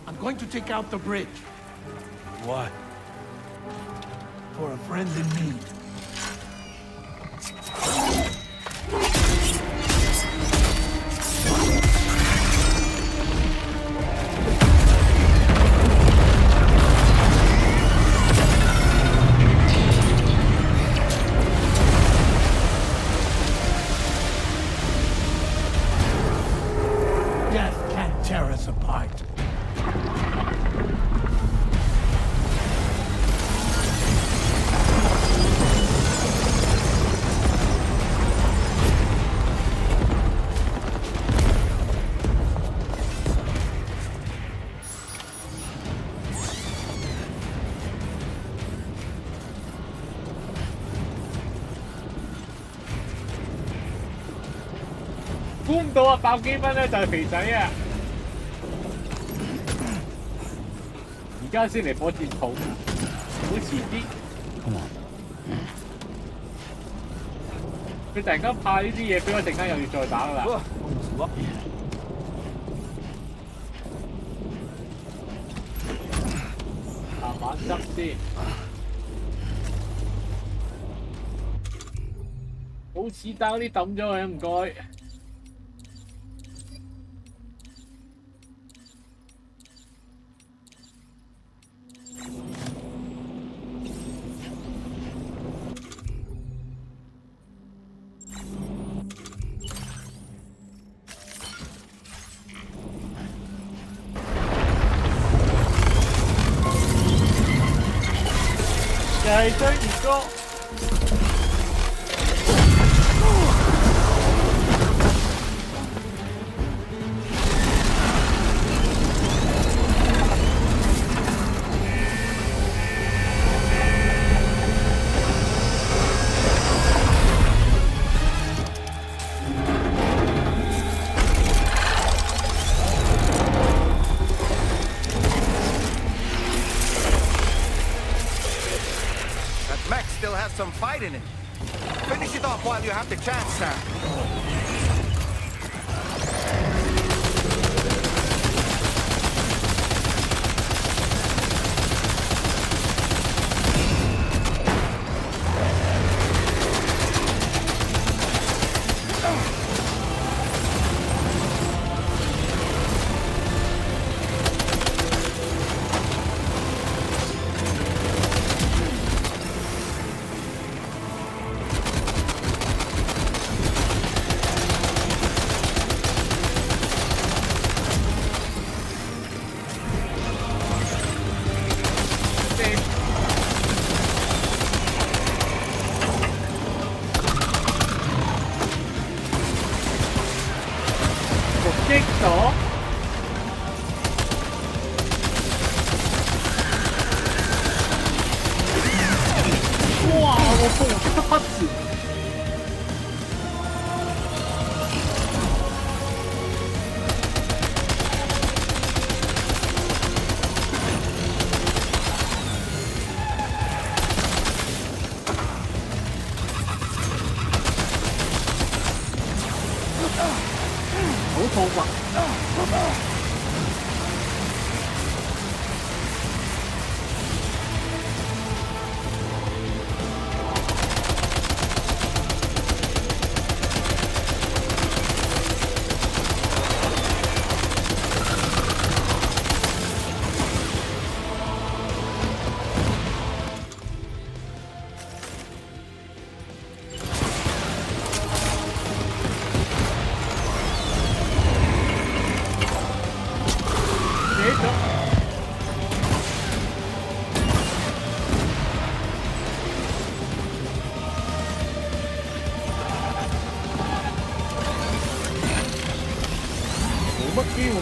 I'm going to take out the bridge. Why? For a friend in need. Death can't tear us apart. 估唔到啊，爆機分咧就係肥仔啊！而家先嚟火箭筒，好遲啲。佢突然間派呢啲嘢俾我，陣間又要再打啦。慢慢執先。好似爭啲抌咗佢，唔該。又係章魚哥。Some fight in it. Finish it off while you have the chance, Sam.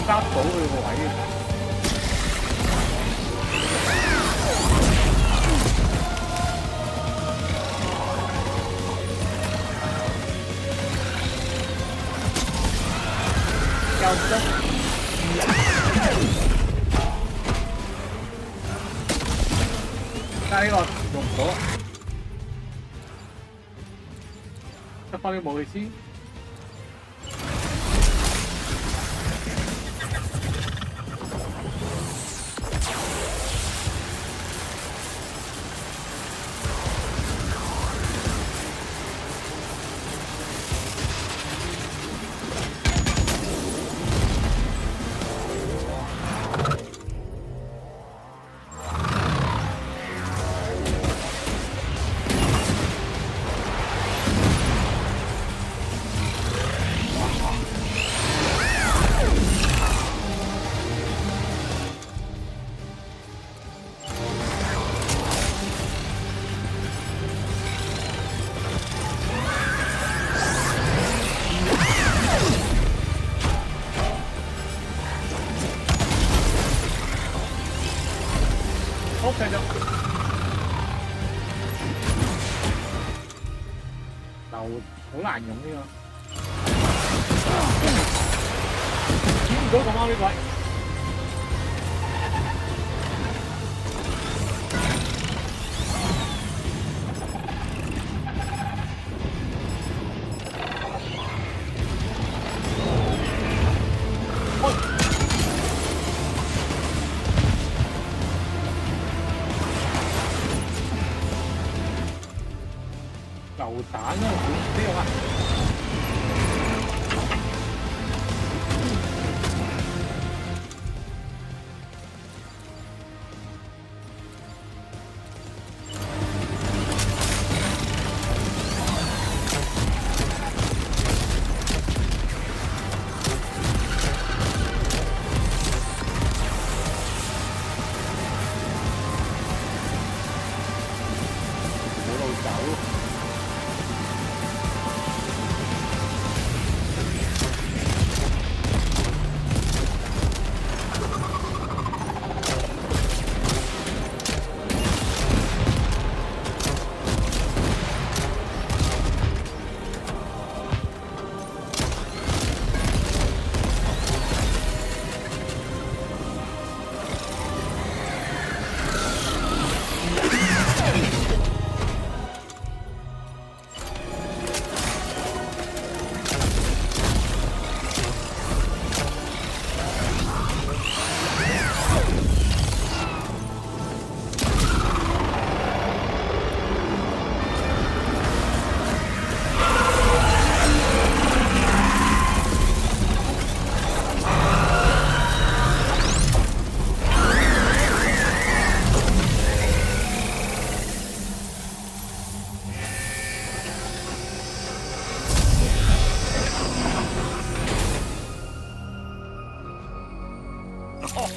揸到佢個位嘅。又得。但係呢個用唔到，執翻啲武器先。好難用呢個。見唔到個貓呢位。榴彈啊，好啲啊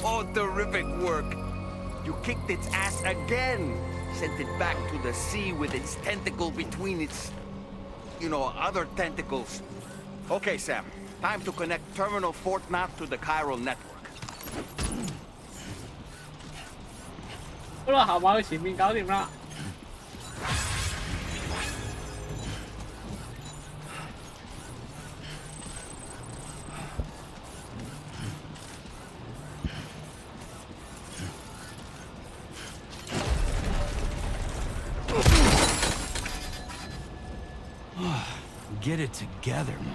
！Oh, terrific work. You kicked its ass again. Sent it back to the sea with its tentacle between its, other tentacles. Okay, Sam. Time to connect Terminal Fort Knot to the chiral network. 好啦，行埋去前面搞掂啦。Get it together, man.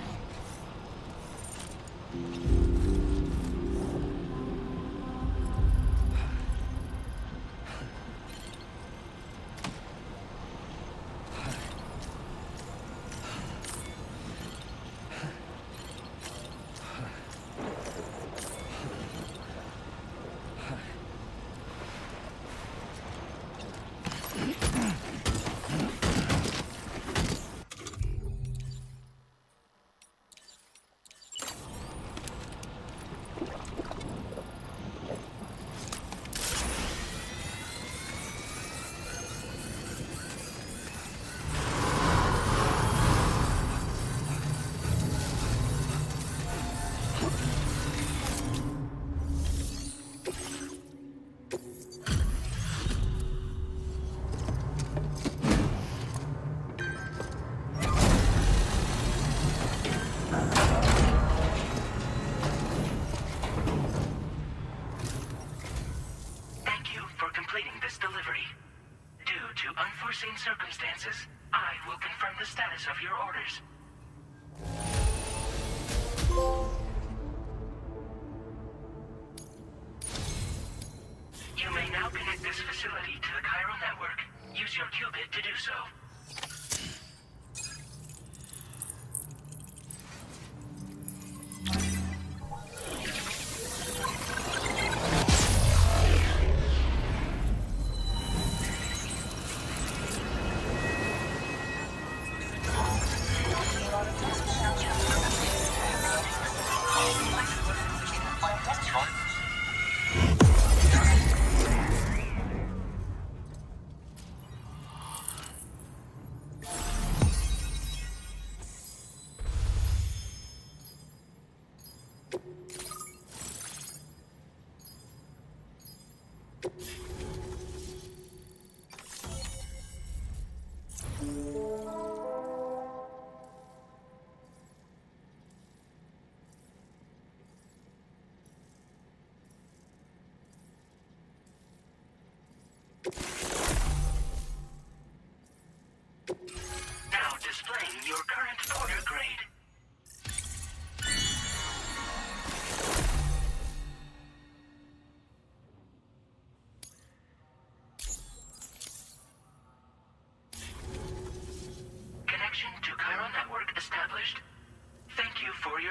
Circumstances, I will confirm the status of your orders. You may now connect this facility to the chiral network. Use your qubit to do so.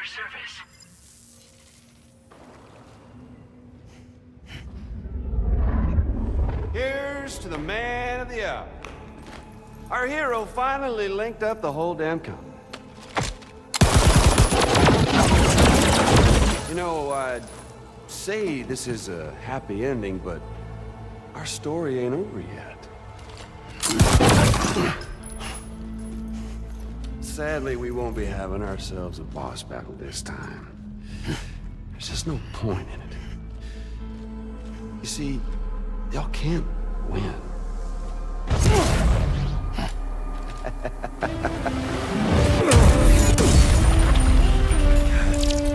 your service. Here's to the man of the hour. Our hero finally linked up the whole damn company. You know, I'd say this is a happy ending, but our story ain't over yet. Sadly, we won't be having ourselves a boss battle this time. There's just no point in it. You see, y'all can't win.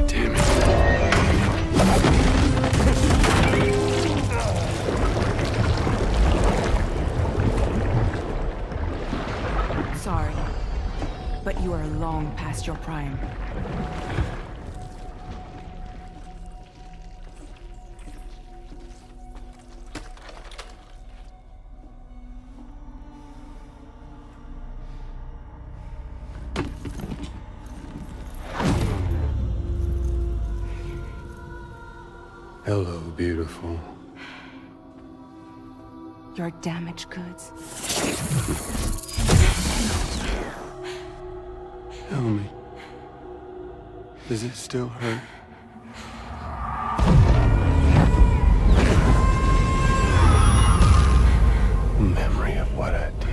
Damn it. Sorry, but you are long past your prime. Hello, beautiful. Your damaged goods. Tell me, does it still hurt? Memory of what I did.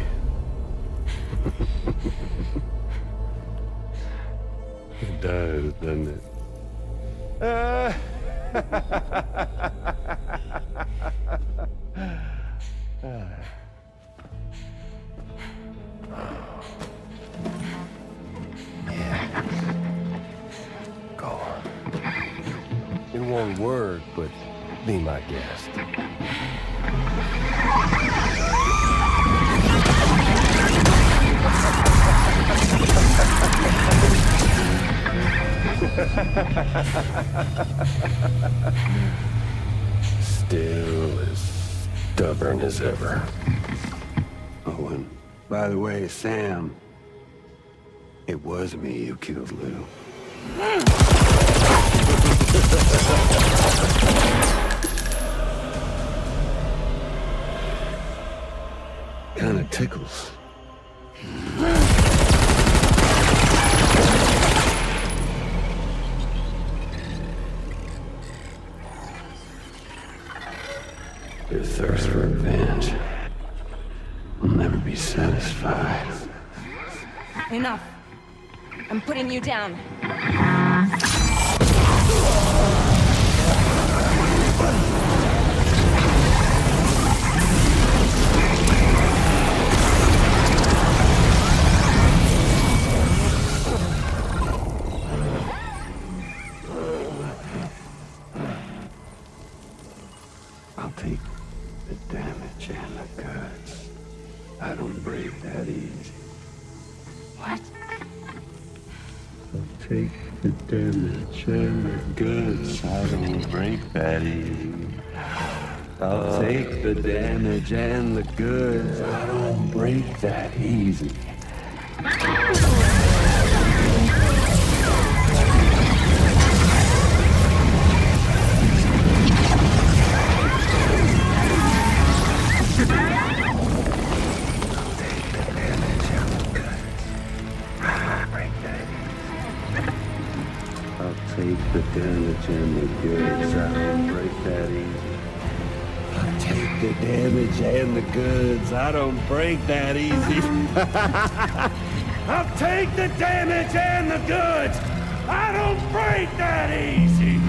It does, doesn't it? Go on. In one word, but be my guest. Still as stubborn as ever. Oh, and by the way, Sam, it was me who killed Lou. Kinda tickles. Your thirst for revenge will never be satisfied. Enough. I'm putting you down. I'll take the damage and the guts. I don't break that easy. What? I'll take the damage and the guts. I don't break that easy. I'll take the damage and the goods. I don't break that easy. Take the damage and the goods. I don't break that easy. I'll take the damage and the goods. I don't break that easy. I'll take the damage and the goods. I don't break that easy.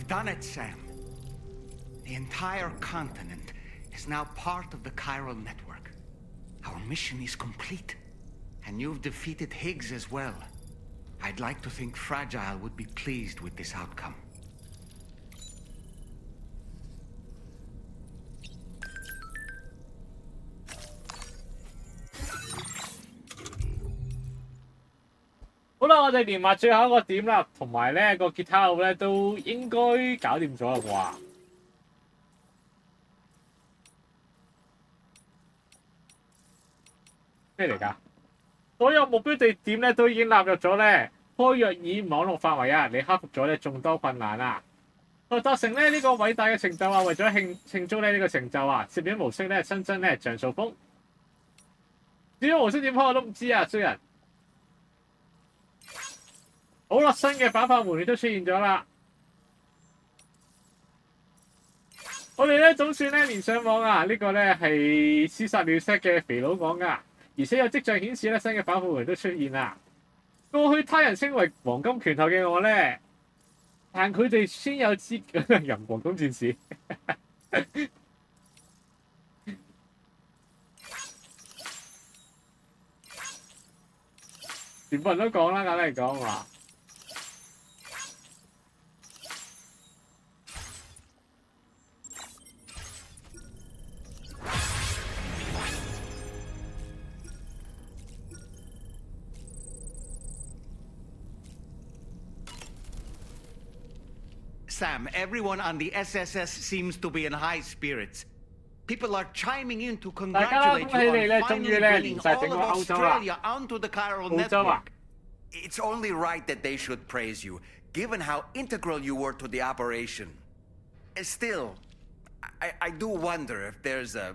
done it, Sam. The entire continent is now part of the chiral network. Our mission is complete. And you've defeated Higgs as well. I'd like to think Fragile would be pleased with this outcome. 好啦，我哋連埋最後一個點啦，同埋咧個吉他佬咧都應該搞掂咗啦啩？咩嚟㗎？所有目標地點咧都已經納入咗咧開約爾網絡範圍啊！你克服咗咧眾多困難啊！達成咧呢個偉大嘅成就啊！為咗慶祝咧呢個成就啊，攝影模式咧新增咧像素風。至於模式點開我都唔知啊，衰人。好啦，新嘅反派門亦都出現咗啦。我哋咧總算咧連上網啊！呢個咧係屍殺了 set 嘅肥佬講㗎，而且有跡象顯示咧新嘅反派門都出現啦。過去他人稱為黃金拳頭嘅我咧，但佢哋先有資格人黃金戰士。全部人都講啦，簡單嚟講話。Sam, everyone on the SSS seems to be in high spirits. People are chiming in to congratulate you on finally bringing all of Australia onto the chiral network. It's only right that they should praise you, given how integral you were to the operation. Still, I do wonder if there's a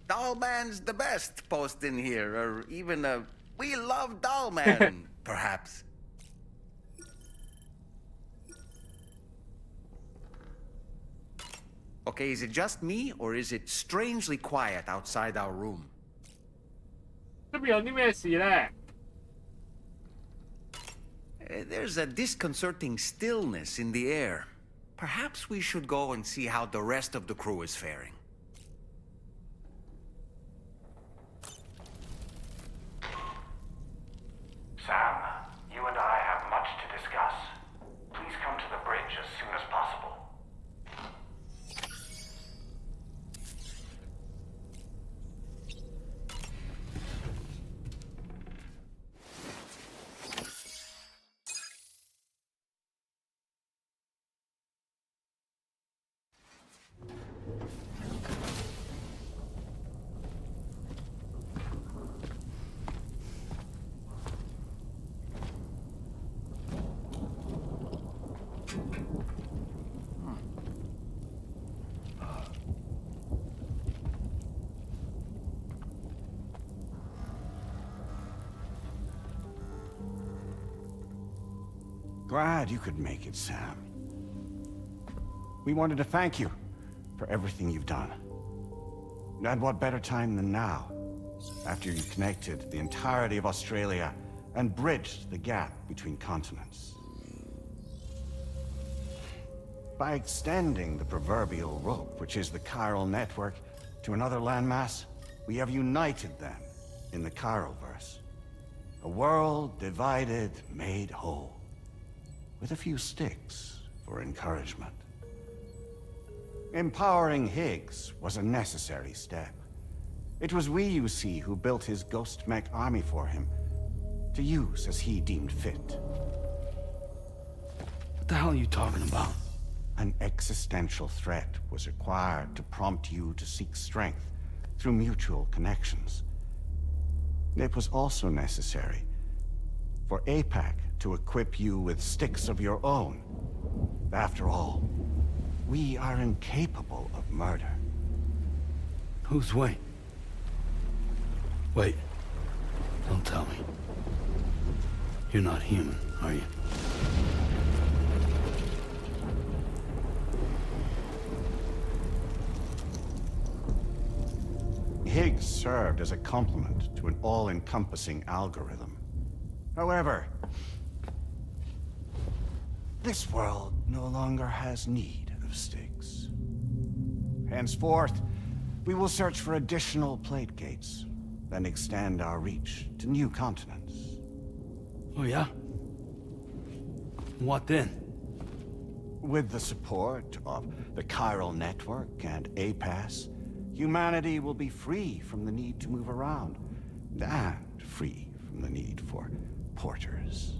Dollman's the best post in here, or even a We Love Dollman, perhaps. Okay, is it just me, or is it strangely quiet outside our room? 出邊有啲咩事咧？ There's a disconcerting stillness in the air. Perhaps we should go and see how the rest of the crew is faring. Sam, you and I have much to discuss. Please come to the bridge as soon as possible. Glad you could make it, Sam. We wanted to thank you for everything you've done. And what better time than now, after you connected the entirety of Australia and bridged the gap between continents. By extending the proverbial rope, which is the chiral network, to another landmass, we have united them in the Chiralverse. A world divided, made whole. With a few sticks for encouragement. Empowering Higgs was a necessary step. It was we, you see, who built his ghost mech army for him, to use as he deemed fit. What the hell are you talking about? An existential threat was required to prompt you to seek strength through mutual connections. It was also necessary for APAC to equip you with sticks of your own. After all, we are incapable of murder. Who's we? Wait. Don't tell me. You're not human, are you? Higgs served as a complement to an all-encompassing algorithm. However, This world no longer has need of sticks. Henceforth, we will search for additional plate gates, then extend our reach to new continents. Oh yeah? What then? With the support of the Chiral Network and APAS, humanity will be free from the need to move around, and free from the need for porters.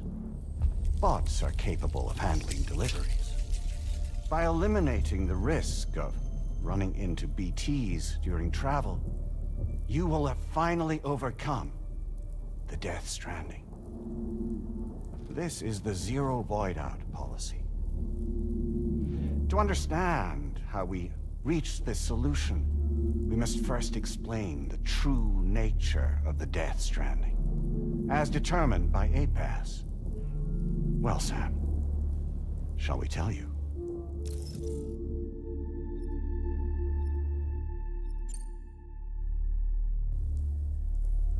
Bots are capable of handling deliveries. By eliminating the risk of running into BTs during travel, you will have finally overcome the Death Stranding. This is the Zero Void Out policy. To understand how we reached this solution, we must first explain the true nature of the Death Stranding, as determined by APAS. Well, Sam, shall we tell you?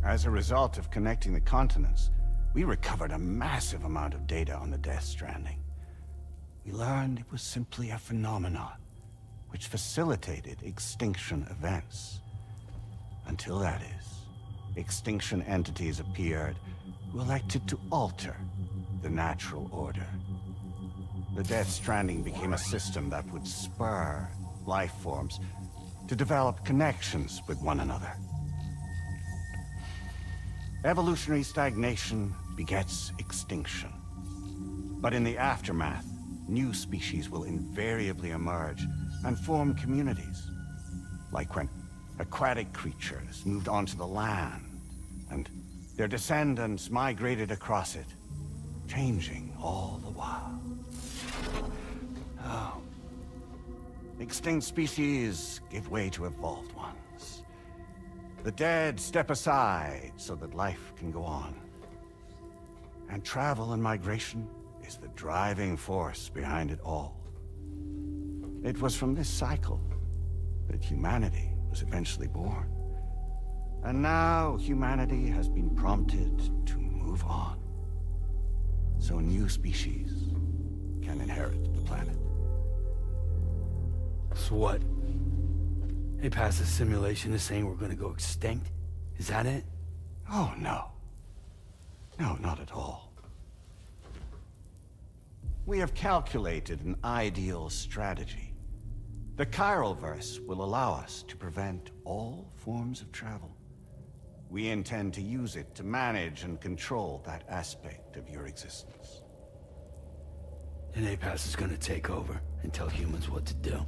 As a result of connecting the continents, we recovered a massive amount of data on the Death Stranding. We learned it was simply a phenomenon which facilitated extinction events. Until that is, extinction entities appeared who elected to alter the natural order. The Death Stranding became a system that would spur life forms to develop connections with one another. Evolutionary stagnation begets extinction. But in the aftermath, new species will invariably emerge and form communities. Like when aquatic creatures moved onto the land, and their descendants migrated across it, changing all the while. Oh. Extinct species give way to evolved ones. The dead step aside so that life can go on. And travel and migration is the driving force behind it all. It was from this cycle that humanity was eventually born. And now humanity has been prompted to move on, so new species can inherit the planet. So what? APAS' simulation is saying we're gonna go extinct? Is that it? Oh, no. No, not at all. We have calculated an ideal strategy. The Chiralverse will allow us to prevent all forms of travel. We intend to use it to manage and control that aspect of your existence. And APAS is gonna take over and tell humans what to do.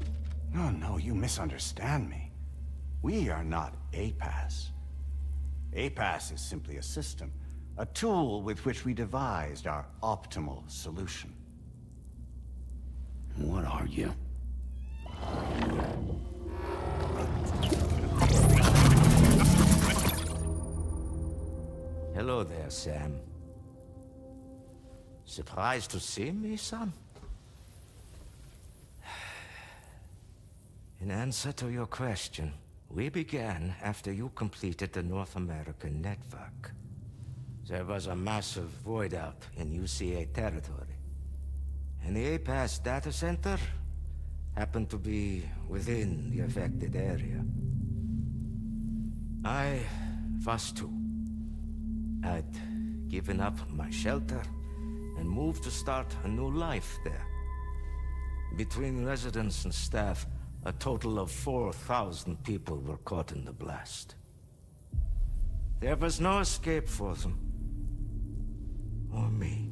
No, you misunderstand me. We are not APAS. APAS is simply a system, a tool with which we devised our optimal solution. What are you? Hello there, Sam. Surprised to see me, son? In answer to your question, we began after you completed the North American network. There was a massive void out in UCA territory, and the APAS data center happened to be within the affected area. I was too. I'd given up my shelter and moved to start a new life there. Between residents and staff, a total of 4,000 people were caught in the blast. There was no escape for them. Or me.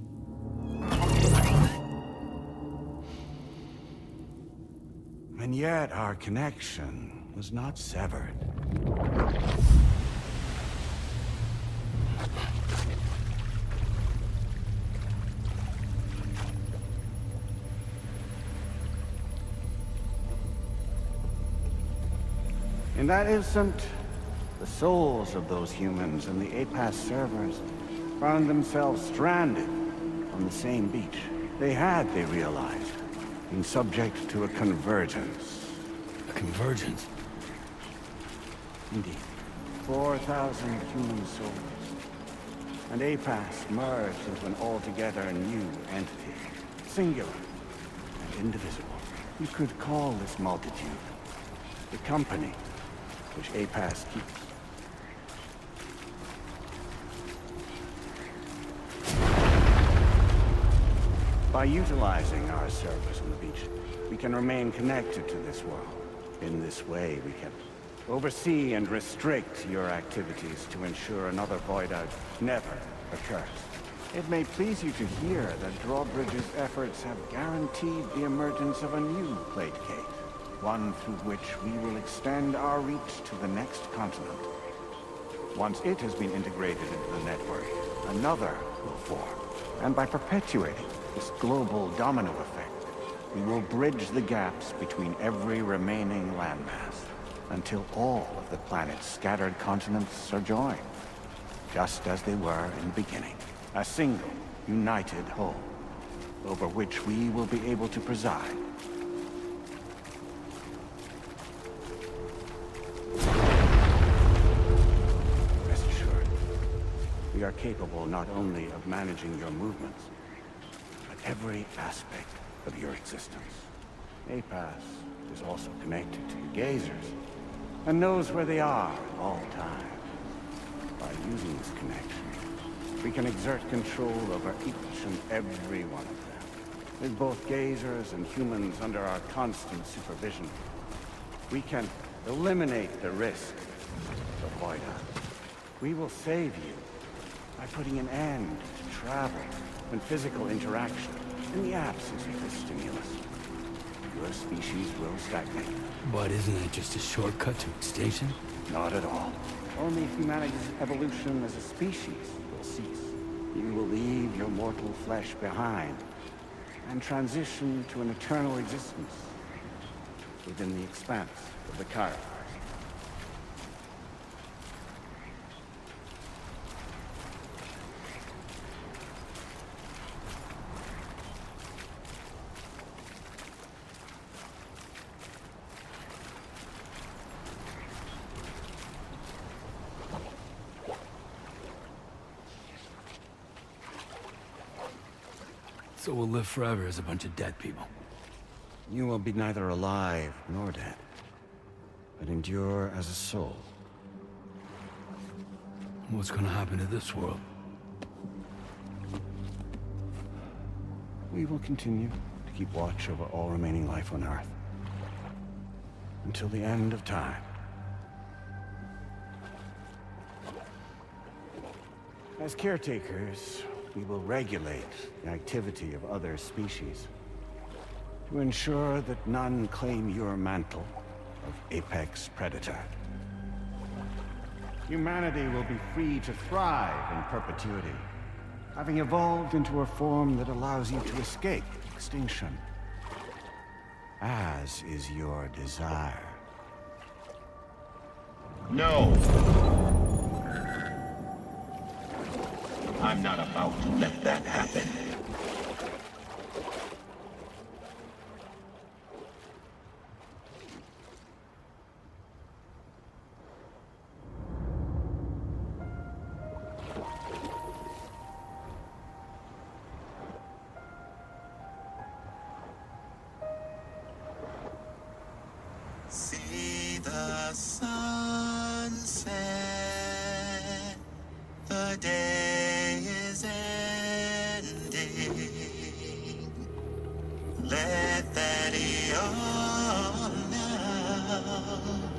And yet our connection was not severed. In that instant, the souls of those humans and the APAS servers found themselves stranded on the same beach. They realized, been subject to a convergence. A convergence? Indeed. 4,000 human souls. And APAS merged into an altogether new entity, singular and indivisible. You could call this multitude the company which Ps keeps. By utilizing our service on the beach, we can remain connected to this world. In this way, we can oversee and restrict your activities to ensure another void out never occurs. It may please you to hear that Drawbridge's efforts have guaranteed the emergence of a new plate gate, one through which we will extend our reach to the next continent. Once it has been integrated into the network, another will form. And by perpetuating this global domino effect, we will bridge the gaps between every remaining landmass until all of the planet's scattered continents are joined, just as they were in the beginning. A single, united whole, over which we will be able to preside. Rest assured, we are capable not only of managing your movements, but every aspect of your existence. Ps is also connected to the gazers, and knows where they are at all times. By using this connection, we can exert control over each and every one of them. With both gazers and humans under our constant supervision, we can eliminate the risk of void out. We will save you by putting an end to travel and physical interaction in the absence of this stimulus. Your species will stagnate. But isn't that just a shortcut to extinction? Not at all. Only humanity's evolution as a species will cease. You will leave your mortal flesh behind and transition to an eternal existence within the expanse of the Chiron. So we'll live forever as a bunch of dead people. You will be neither alive nor dead, but endure as a soul. What's gonna happen to this world? We will continue to keep watch over all remaining life on Earth until the end of time. As caretakers, we will regulate the activity of other species to ensure that none claim your mantle of apex predator. Humanity will be free to thrive in perpetuity, having evolved into a form that allows you to escape extinction, as is your desire. No! I'm not about to let that happen. See the sunset, the day is ending. Let that yawn now.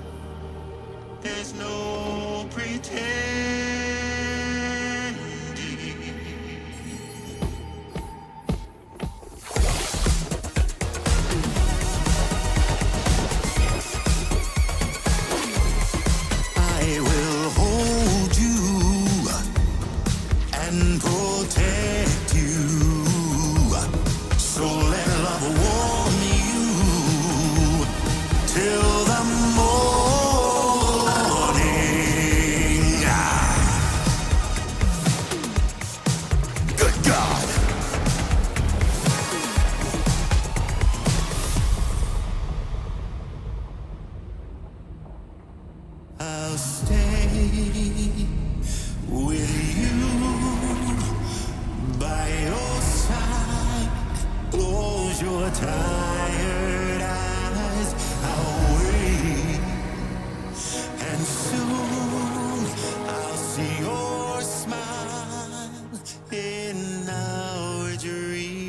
There's no pretending. I will hold you and protect you. So let love warm you till the morning. Good God. I'll stay with you by your side. close your tired eyes, I'll wait. And soon I'll see your smile in our dream.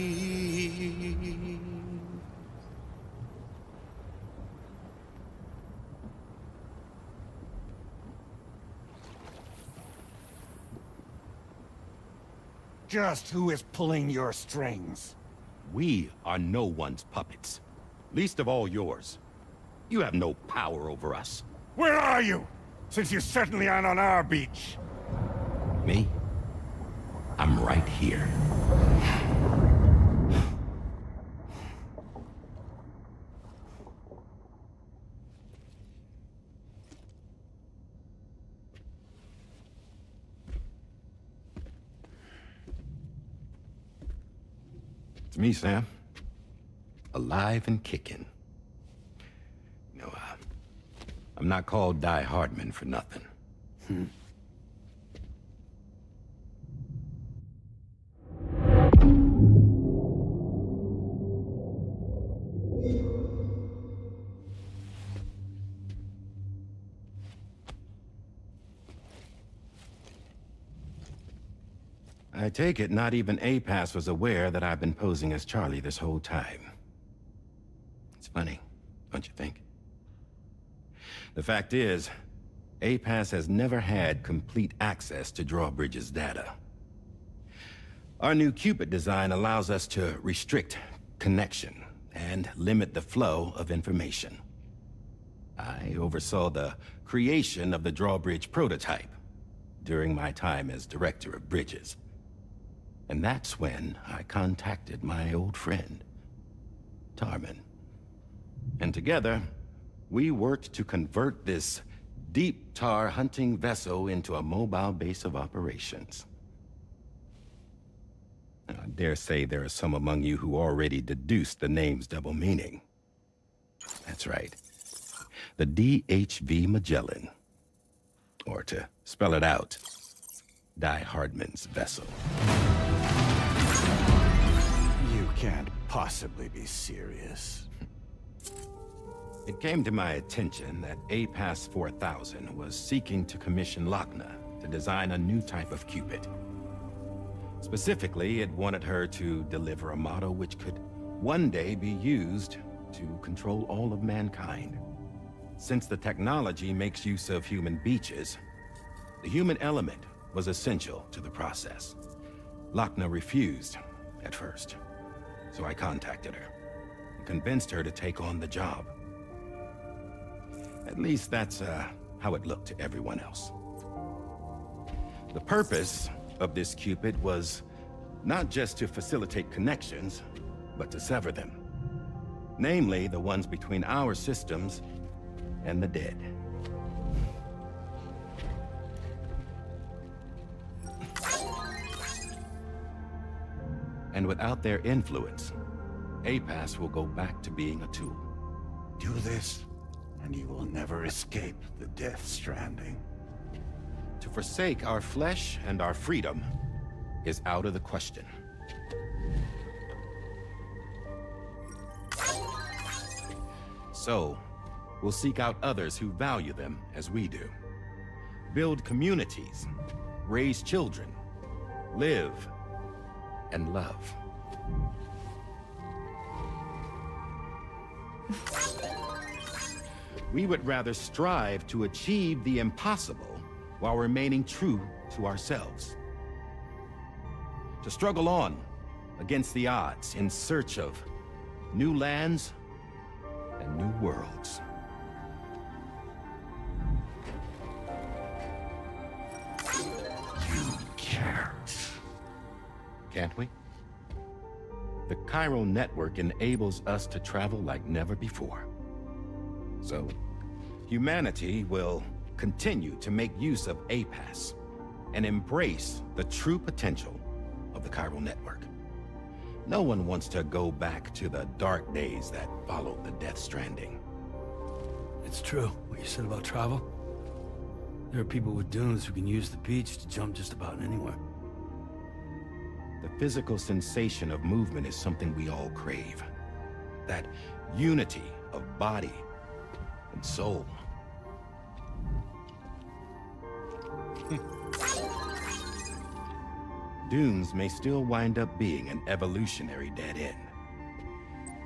Just who is pulling your strings? We are no one's puppets. Least of all yours. You have no power over us. Where are you? Since you certainly aren't on our beach. Me? I'm right here. It's me, Sam. Alive and kicking. No, I'm not called Die Hardman for nothing. I take it not even Ps was aware that I've been posing as Charlie this whole time. It's funny, don't you think? The fact is, Ps has never had complete access to Drawbridge's data. Our new Cupid design allows us to restrict connection and limit the flow of information. I oversaw the creation of the Drawbridge prototype during my time as director of bridges. And that's when I contacted my old friend, Tarman. And together, we worked to convert this deep tar hunting vessel into a mobile base of operations. I dare say there are some among you who already deduced the name's double meaning. That's right. The DHV Magellan. Or to spell it out, Die Hardman's vessel. You can't possibly be serious. It came to my attention that Ps 4000 was seeking to commission Lochna to design a new type of Cupid. Specifically, it wanted her to deliver a model which could one day be used to control all of mankind. Since the technology makes use of human beaches, the human element was essential to the process. Lochna refused at first, so I contacted her and convinced her to take on the job. At least that's how it looked to everyone else. The purpose of this Cupid was not just to facilitate connections, but to sever them. Namely, the ones between our systems and the dead. And without their influence, Ps will go back to being a tool. Do this, and you will never escape the Death Stranding. To forsake our flesh and our freedom is out of the question. So, we'll seek out others who value them as we do. Build communities, raise children, live, and love. We would rather strive to achieve the impossible while remaining true to ourselves. To struggle on against the odds in search of new lands and new worlds. You can't. Can't we? The chiral network enables us to travel like never before. So, humanity will continue to make use of Ps and embrace the true potential of the chiral network. No one wants to go back to the dark days that followed the Death Stranding. It's true, what you said about travel. There are people with dunes who can use the beach to jump just about anywhere. The physical sensation of movement is something we all crave. that unity of body and soul. Dunes may still wind up being an evolutionary dead end.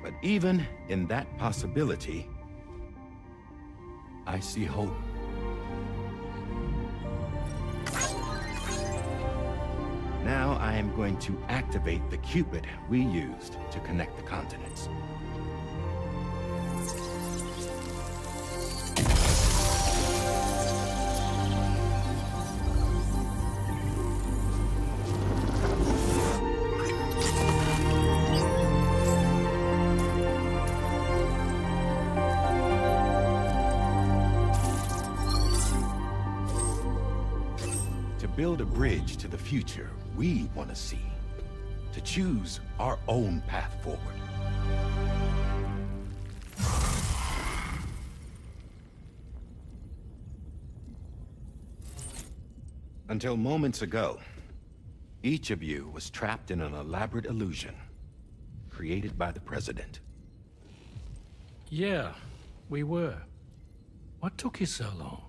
But even in that possibility, I see hope. Now I am going to activate the Cupid we used to connect the continents. Build a bridge to the future we want to see, to choose our own path forward. Until moments ago, each of you was trapped in an elaborate illusion created by the President. Yeah, we were. What took you so long?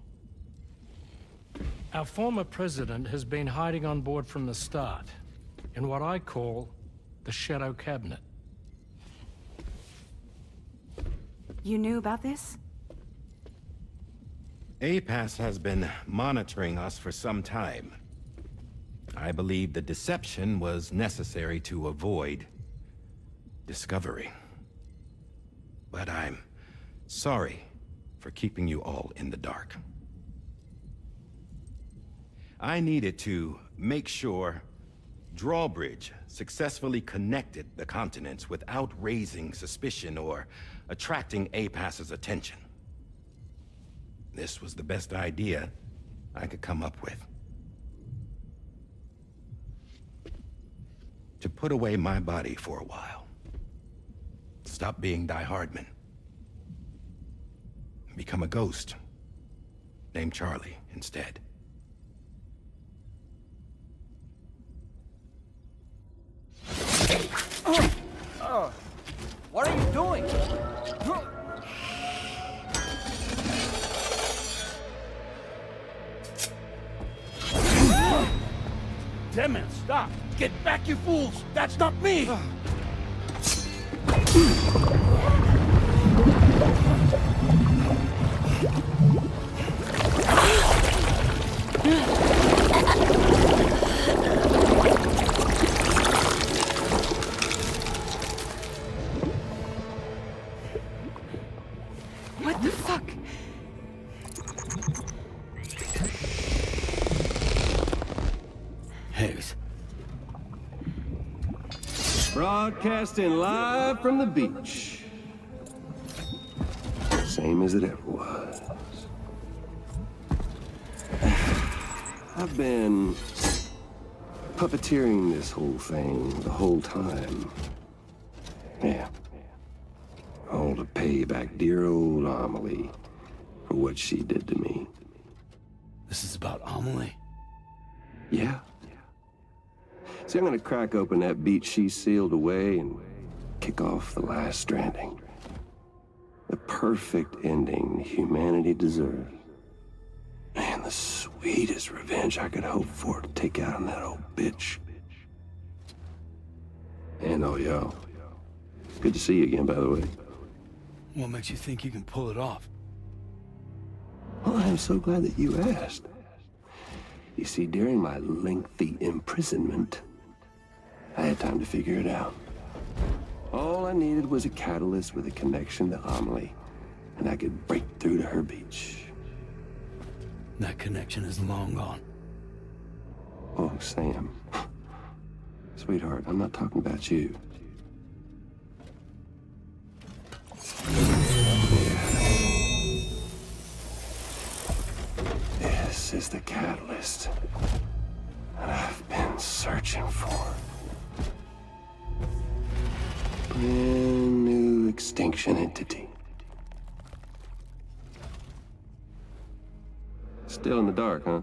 Our former president has been hiding on board from the start, in what I call the Shadow Cabinet. You knew about this? APAS has been monitoring us for some time. I believe the deception was necessary to avoid discovery. But I'm sorry for keeping you all in the dark. I needed to make sure Drawbridge successfully connected the continents without raising suspicion or attracting APAS's attention. This was the best idea I could come up with. To put away my body for a while. Stop being Die Hardman. Become a ghost. Named Charlie instead. What are you doing? Damn man, stop! Get back, you fools! That's not me! What the fuck? Higgs. Broadcasting live from the beach. Same as it ever was. I've been puppeteering this whole thing the whole time. Yeah. All to pay back dear old Amelie for what she did to me. This is about Amelie? Yeah. See, I'm gonna crack open that beach she sealed away and kick off the last stranding. The perfect ending humanity deserves. Man, the sweetest revenge I could hope for to take out on that old bitch. And all y'all. Good to see you again, by the way. What makes you think you can pull it off? Well, I'm so glad that you asked. You see, during my lengthy imprisonment, I had time to figure it out. All I needed was a catalyst with a connection to Amelie, and I could break through to her beach. That connection is long gone. Oh, Sam. Sweetheart, I'm not talking about you. This is the catalyst that I've been searching for. Brand new extinction entity. Still in the dark, huh?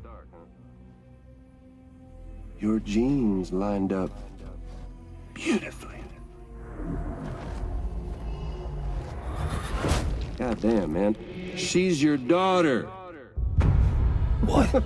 Your genes lined up beautifully. Goddamn, man. She's your daughter. What?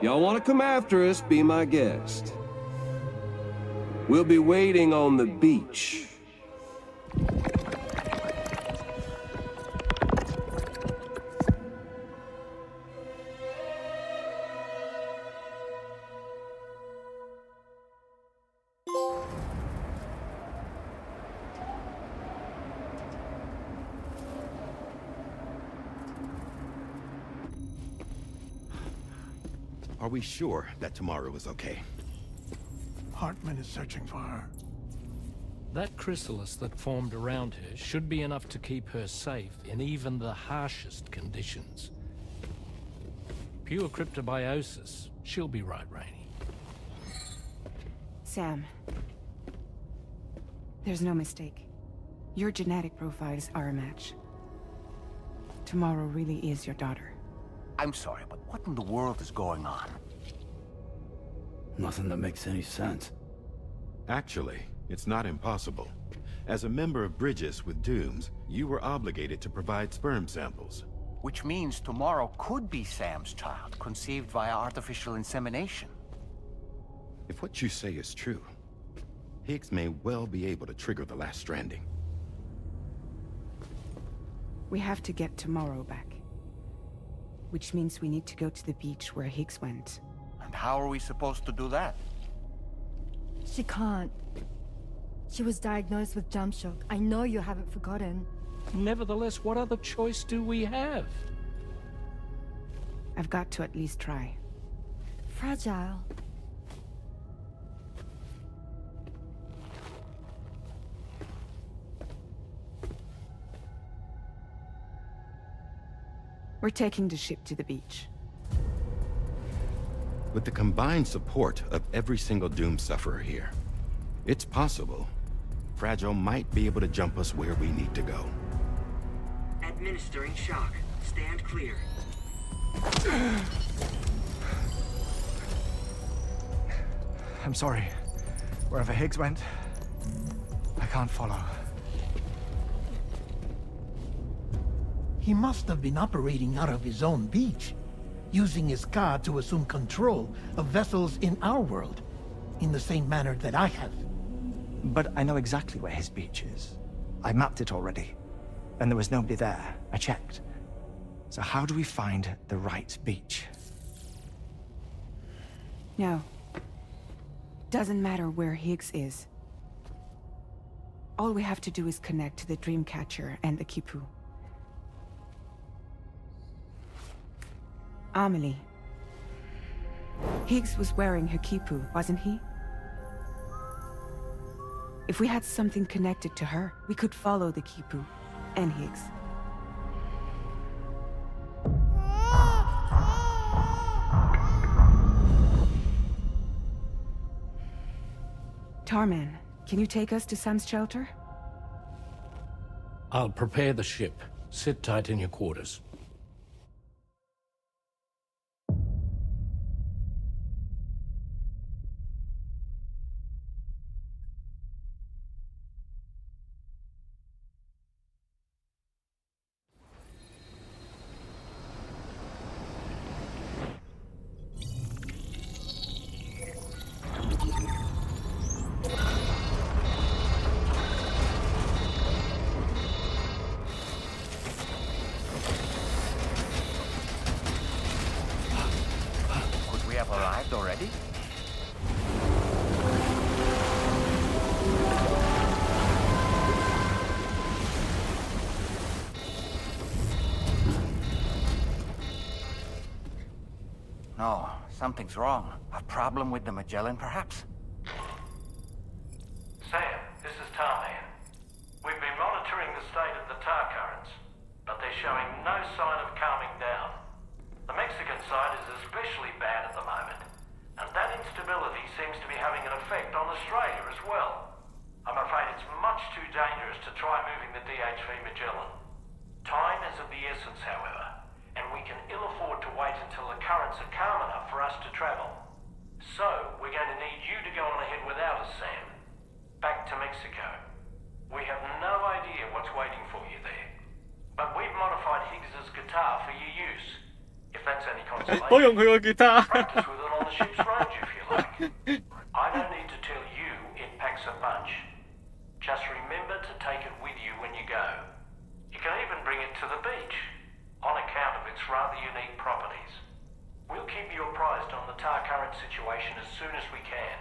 Y'all want to come after us, be my guest. We'll be waiting on the beach. Are we sure that tomorrow is okay? Hartman is searching for her. That chrysalis that formed around her should be enough to keep her safe in even the harshest conditions. Pure cryptobiosis. She'll be right, Rainey. Sam. There's no mistake. Your genetic profiles are a match. Tomorrow really is your daughter. I'm sorry, but what in the world is going on? Nothing that makes any sense. Actually, it's not impossible. As a member of Bridges with Dooms, you were obligated to provide sperm samples. Which means tomorrow could be Sam's child, conceived via artificial insemination. If what you say is true, Higgs may well be able to trigger the last stranding. We have to get tomorrow back. Which means we need to go to the beach where Higgs went. And how are we supposed to do that? She can't. She was diagnosed with jump shock. I know you haven't forgotten. Nevertheless, what other choice do we have? I've got to at least try. Fragile. We're taking the ship to the beach. With the combined support of every single Doom sufferer here, it's possible Fragile might be able to jump us where we need to go. Administering shock. Stand clear. I'm sorry. Wherever Higgs went, I can't follow. He must have been operating out of his own beach, using his car to assume control of vessels in our world, in the same manner that I have. But I know exactly where his beach is. I mapped it already, and there was nobody there. I checked. So how do we find the right beach? No. Doesn't matter where Higgs is. All we have to do is connect to the Dreamcatcher and the Kipu. Amelie. Higgs was wearing her Kipu, wasn't he? If we had something connected to her, we could follow the Kipu and Higgs. Tarman, can you take us to Sam's shelter? I'll prepare the ship. Sit tight in your quarters. Could we have arrived already? No, something's wrong. A problem with the Magellan, perhaps? Sam, this is Tarman. We've been monitoring the state of the tar currents, but they're showing no sign of calming down. The Mexican side is especially bad. Australia as well. I'm afraid it's much too dangerous to try moving the DH3 Magellan. Time is of the essence, however, and we can ill afford to wait until the currents are calm enough for us to travel. So, we're going to need you to go on ahead without us, Sam. Back to Mexico. We have no idea what's waiting for you there. But we've modified Higgs's guitar for your use. If that's any consolation. 我用佢個吉他。 Practice with it on the ship's range if you like. I don't need to tell you it packs a punch. Just remember to take it with you when you go. You can even bring it to the beach, on account of its rather unique properties. We'll keep you apprised on the tar current situation as soon as we can.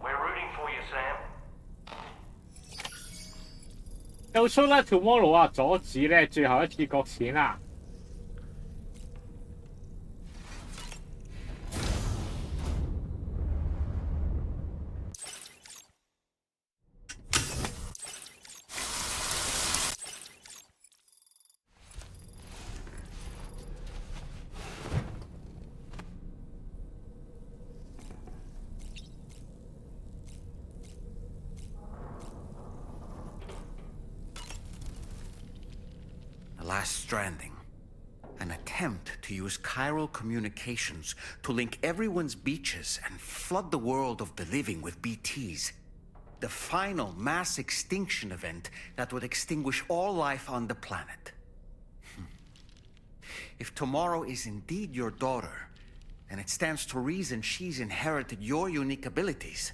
We're rooting for you, Sam. 又出啦 Tomorrow 啊，阻止咧最後一次擱淺啦。The Last Stranding. An attempt to use chiral communications to link everyone's beaches and flood the world of the living with BTs. The final mass extinction event that would extinguish all life on the planet. If Tomorrow is indeed your daughter, then it stands to reason she's inherited your unique abilities,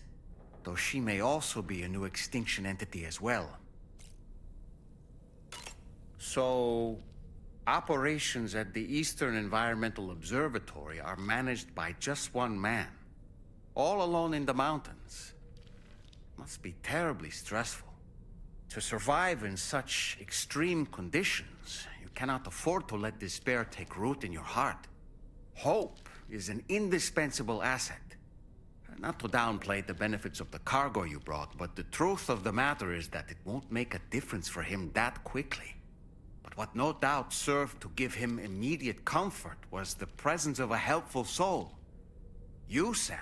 though she may also be a new extinction entity as well. So, operations at the Eastern Environmental Observatory are managed by just one man, all alone in the mountains. Must be terribly stressful. To survive in such extreme conditions, you cannot afford to let despair take root in your heart. Hope is an indispensable asset. Not to downplay the benefits of the cargo you brought, but the truth of the matter is that it won't make a difference for him that quickly. But what no doubt served to give him immediate comfort was the presence of a helpful soul. You, Sam.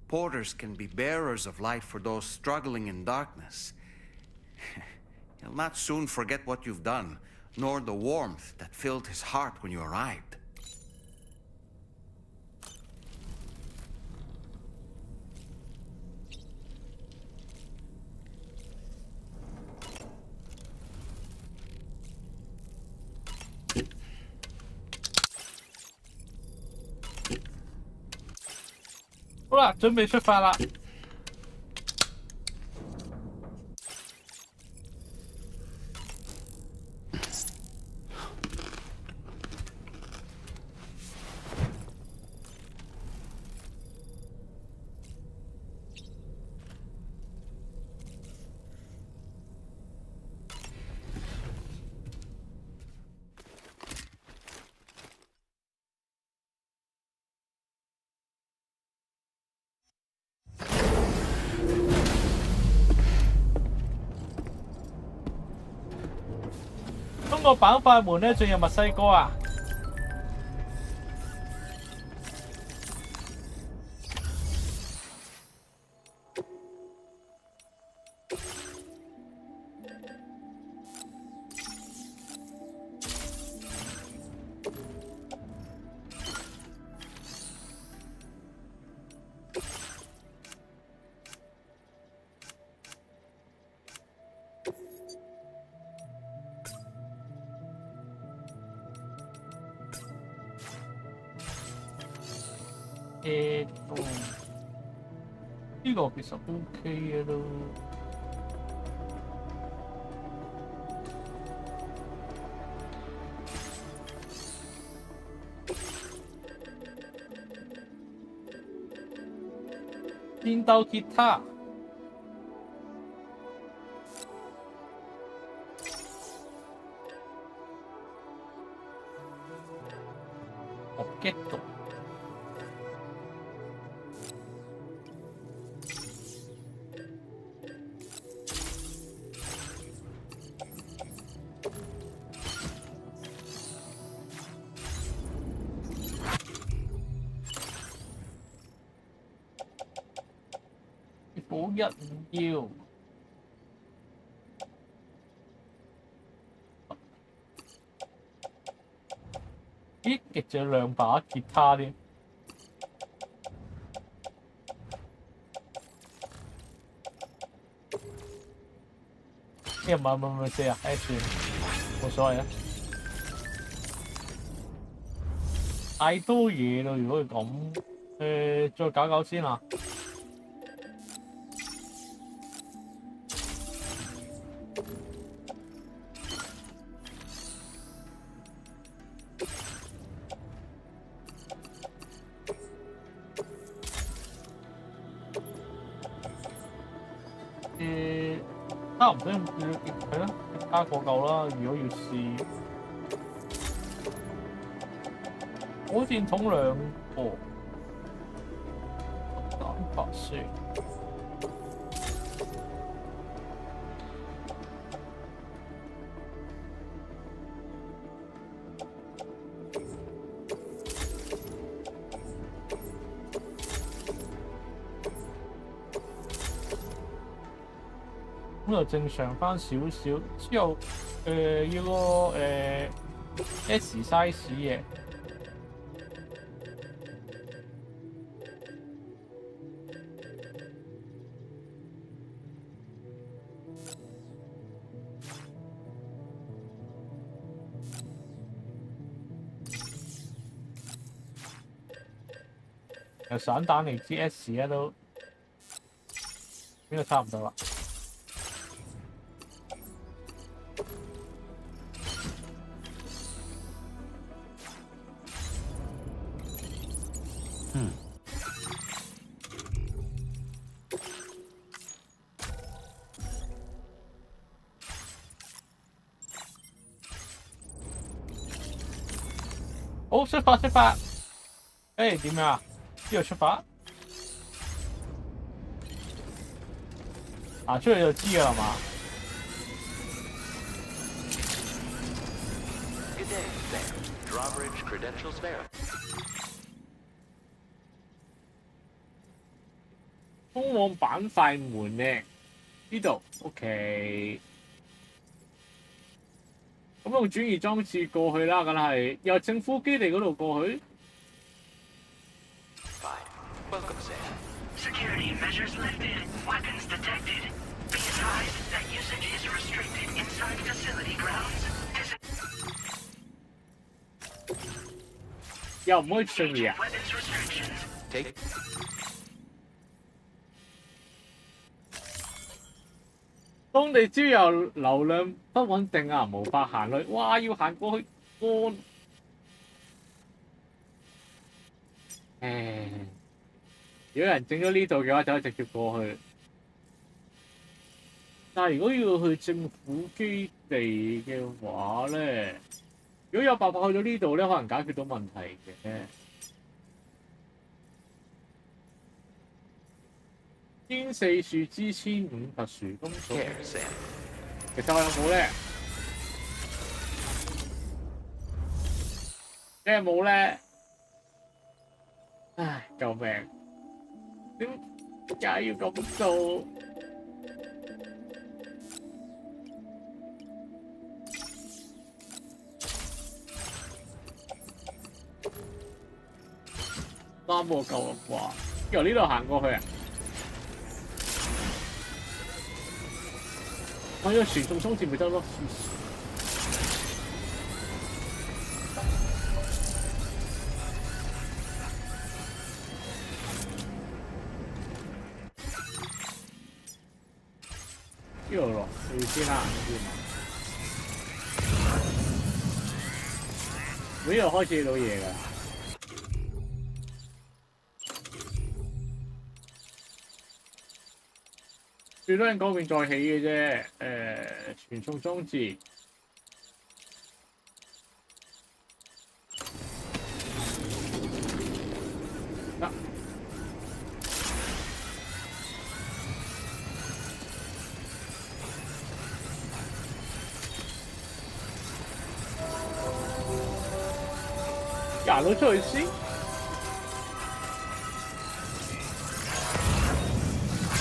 Porters can be bearers of light for those struggling in darkness. He'll not soon forget what you've done, nor the warmth that filled his heart when you arrived.好啦，準備出發啦！通過板塊門咧，進入墨西哥啊！呢個其實 OK 嘅咯。電鬥吉他。Objeto。保一唔要。咦，亦仲有2把吉他添。唔係死啊！算，冇所謂啦。太多嘢咯，如果係咁，再搞搞先啦。差唔多係啦，加個夠啦。如果要試，火箭筒2個，蛋白酸。咁就正常翻少少，之後要個S size 嘅，由散彈嚟支 S 咧都應該差唔多啦。好，出發！點樣啊？呢度出發？行出去就知㗎啦嘛。Good day, Sam. Drawbridge credentials verified. 通往板塊門呢？呢度 OK。咁用轉移裝置過去啦，梗係由政府基地嗰度過去。Welcome, Sam. Security measures lifted. Weapons detected. Be advised that usage is restricted inside facility grounds. 又唔可以進入啊？ Weapons restrictions. Take. 當地朝油流量不穩定啊，無法行去。哇！要行過去乾。如果有人整咗呢度嘅話，就可以直接過去。但係如果要去政府基地嘅話咧，如果有辦法去到呢度咧，可能解決到問題嘅。天4樹枝15特殊工種，其實我有冇咧？你有冇咧？唉，救命！點解要咁做？3個夠啦啩？由呢度行過去啊？我要傳送裝置咪得咯。呢度落去先啦，呢度開始到嘢㗎。最多人嗰邊再起嘅啫，傳送裝置。得。行到出去先。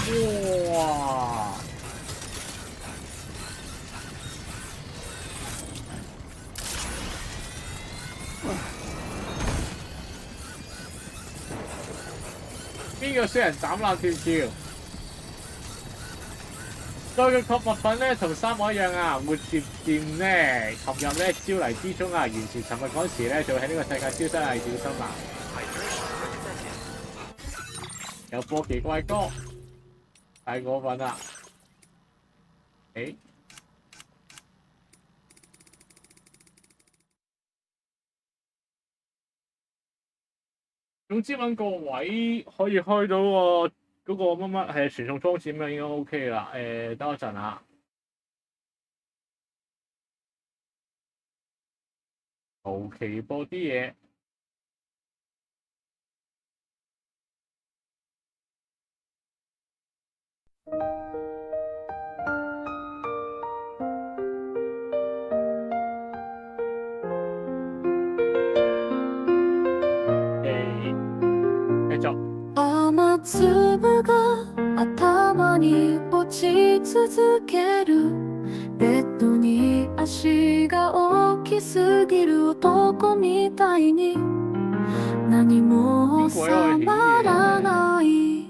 哇！哇！邊個衰人斬爛跳跳？對嘅礦物品咧同三個一樣啊，會漸漸咧陷入咧焦泥之中啊，完全尋日嗰時咧就喺呢個世界消失啊，小心啊！有科技怪哥，太過分啦！總之揾個位可以開到嗰個乜乜係傳送裝置咁樣應該 OK 啦。等我陣啊，求其播啲嘢。雨粒が頭に落ち続けるベッドに足が大きすぎる男みたいに何も収まらない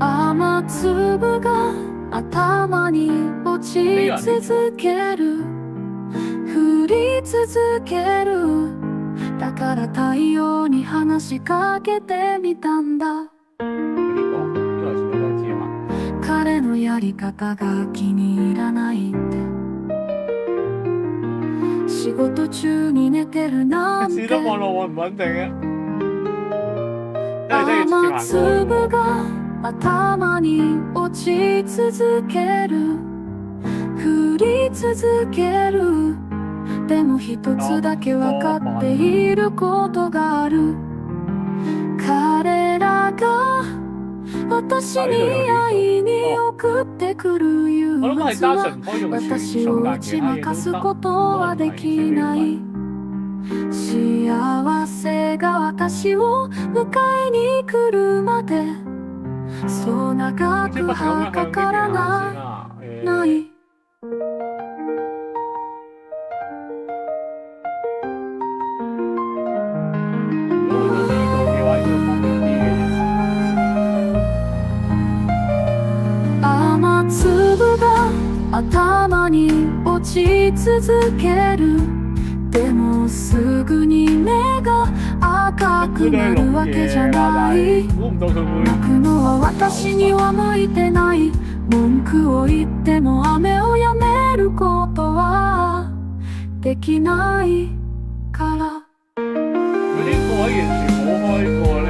雨粒が頭に落ち続ける降り続けるだから太陽に話しかけてみたんだ彼のやり方が気に入らないって仕事中に寝てるなんて雨粒が頭に落ち続ける降り続けるでも一つだけ分かっていることがある彼らが私に会いに送ってくる憂鬱は私を打ち負かすことはできない幸せが私を迎えに来るまでそう長くはかからない雨粒が頭に落ち続けるでもすぐに目が赤くなるわけじゃない泣くのは私には向いてない文句を言っても雨をやめることはできないから佢呢個位完全冇開過咧。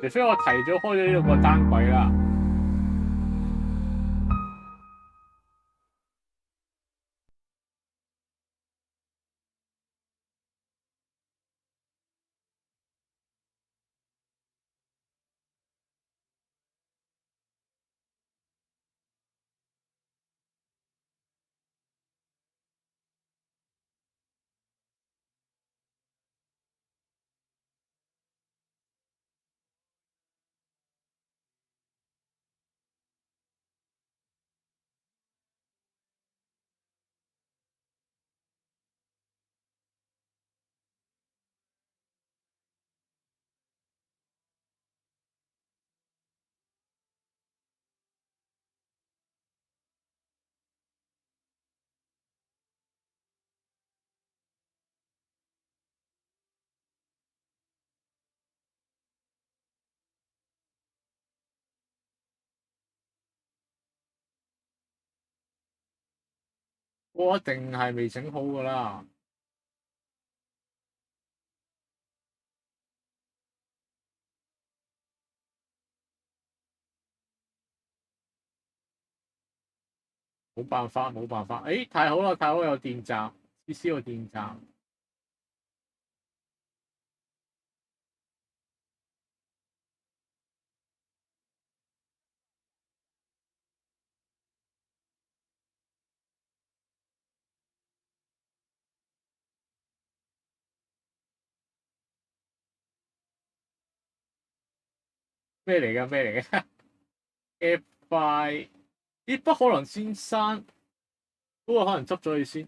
除非我提早開咗呢個單軌啦。我一定係未整好㗎啦。冇辦法，冇辦法。誒，太好啦，太好有電站，CC 有電站。咩嚟㗎？P5，咦？不可能先生嗰個可能執咗佢先，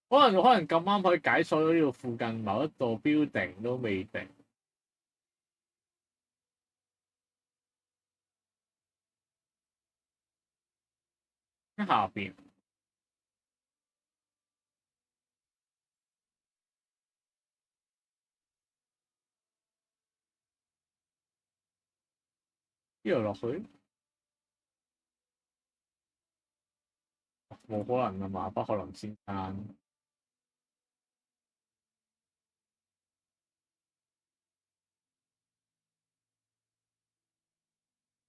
可能咁啱可以解鎖咗呢度附近某一座 building 都未定。喺下邊。呢度落去冇可能㗎嘛，不可能先生。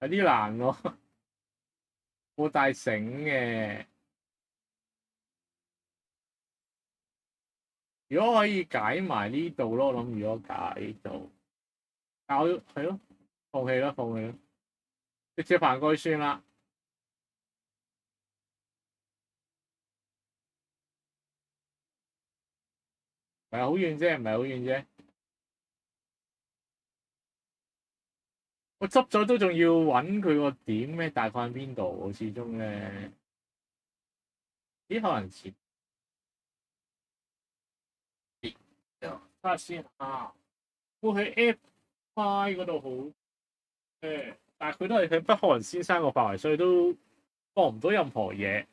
有啲難喎，冇帶繩嘅。如果可以解埋呢度咯，我諗如果解呢度，但係係咯，放棄啦。直接行過去算啦。唔係好遠啫。我執咗都仲要揾佢個點咩？大概喺邊度？始終咧，咦？可能似睇下先啊。我喺 P5嗰度好但係佢都係喺北韓先生個範圍，所以都放唔到任何嘢。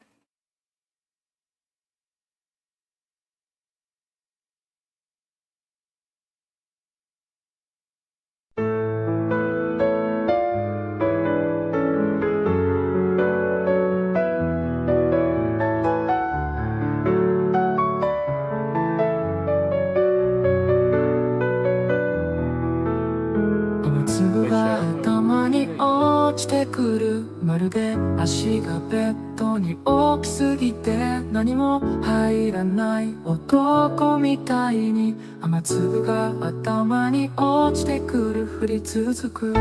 まるで足がベッドに大きすぎて何も入らない男みたいに雨粒が頭に落ちてくる降り続く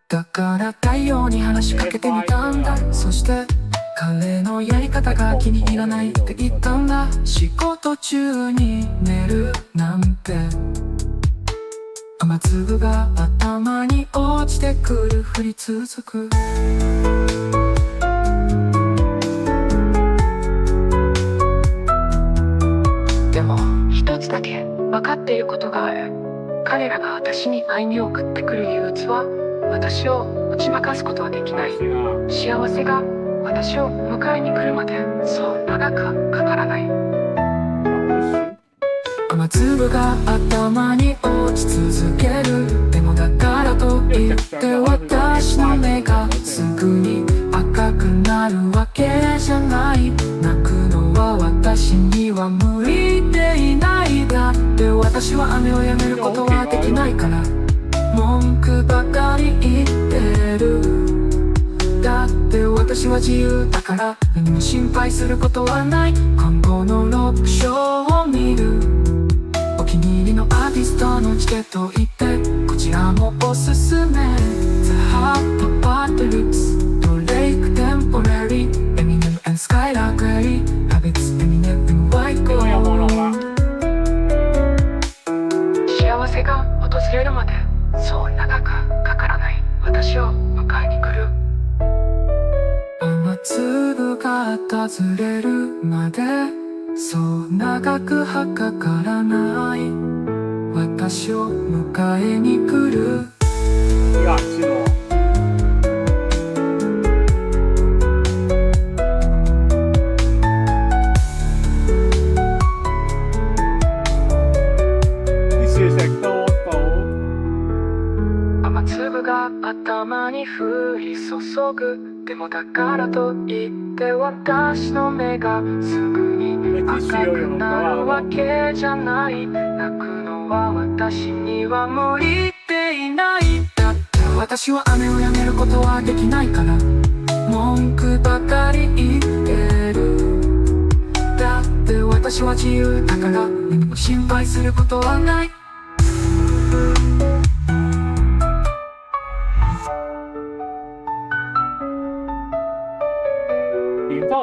だから太陽に話しかけてみたんだ。そして彼のやり方が気に入らないって言ったんだ。仕事中に寝るなんて雨粒が頭に落ちてくる降り続くでも一つだけ分かっていることがある。彼らが私に会いに送ってくる憂鬱は私を打ち負かすことはできない。幸せが私を迎えに来るまでそう長くかからない。雨粒が頭に落ち続ける。でもだからといって私の目がすぐに赤くなるわけじゃない。泣くのは私には向いていない。だって私は雨をやめることはできないから文句ばかり言ってる。だって私は自由だから何も心配することはない。今後の6章を見る。お気に入りのアーティストのチケットを言ってこちらもおすすめ。 The Heart of the Roots Drake Temporary Eminem and Skylar Grey Habits Eminem and White Gold 幸せが訪れるまでそう長くかからない私を迎えに来る。雨粒が訪れるまでそう長くはかからない私を迎えに来る。頭に降り注ぐ。でもだからといって私の目がすぐに赤くなるわけじゃない。泣くのは私には向いていない。だって私は雨をやめることはできないから文句ばかり言ってる。だって私は自由だから何も心配することはない。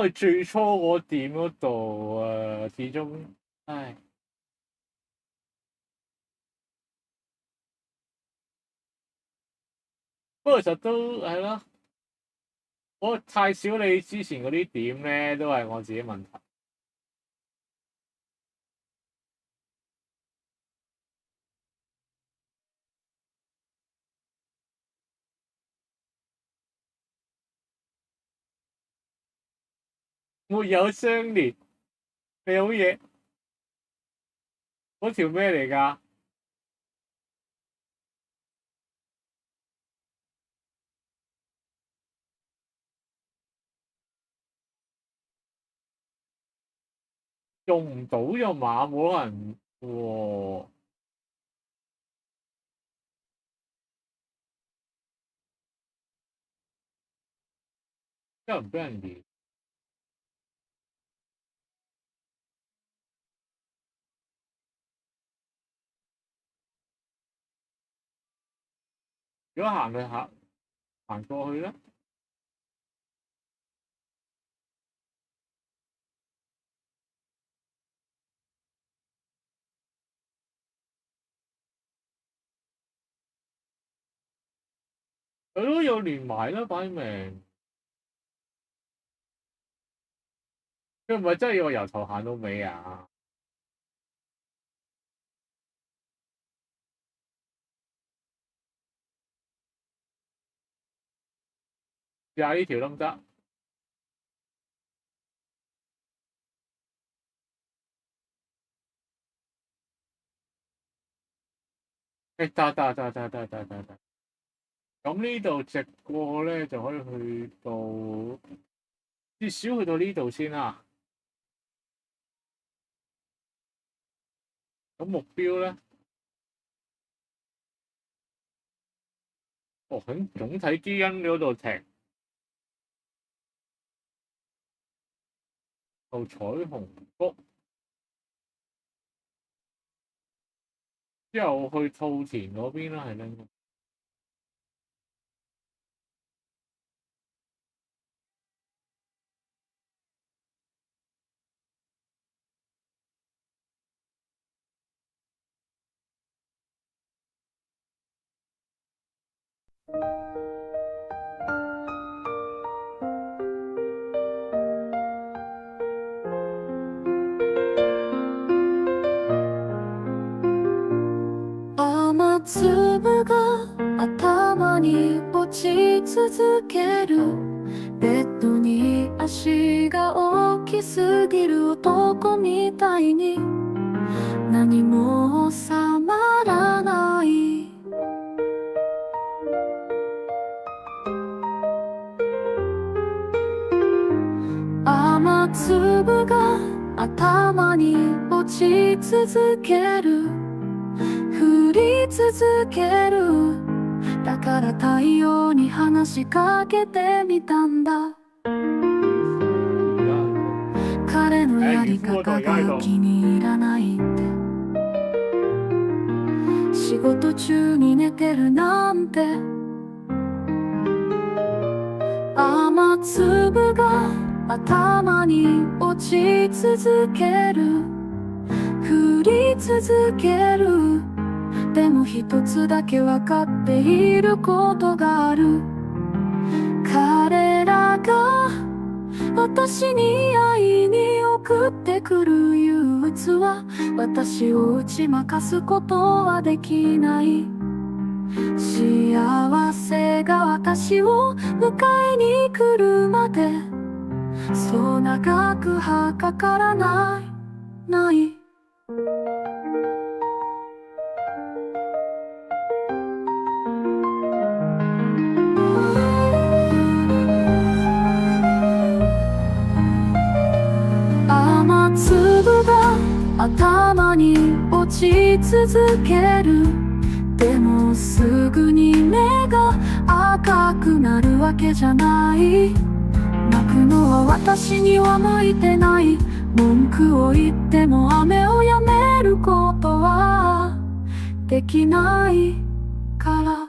去最初嗰點嗰度啊，始終唉。不過其實都係咯，我太少你之前嗰啲點咧，都係我自己問題。沒有相連，你好嘢，嗰條咩嚟㗎？用唔到就馬冇可能喎。真係唔俾人連。如果行過去咧？佢都有連埋啦，擺明。佢唔係真係要我由頭行到尾啊？試下呢條得唔得？得。咁呢度直過咧就可以去到，至少去到呢度先啦。咁目標咧？喺總體基因嗰度停。到彩虹谷。之後去兔田嗰邊啦，係啦。雨粒が頭に落ち続けるベッドに足が大きすぎる男みたいに何も収まらない雨粒が頭に落ち続ける降り続けるだから太陽に話しかけてみたんだ彼のやり方が気に入らないって仕事中に寝てるなんて雨粒が頭に落ち続ける降り続けるでも一つだけ分かっていることがある彼らが私に会いに送ってくる憂鬱は私を打ち負かすことはできない幸せが私を迎えに来るまでそう長くはかからない雨粒が頭に落ち続けるでもすぐに目が赤くなるわけじゃない泣くのは私には向いてない文句を言っても雨をやめることはできないから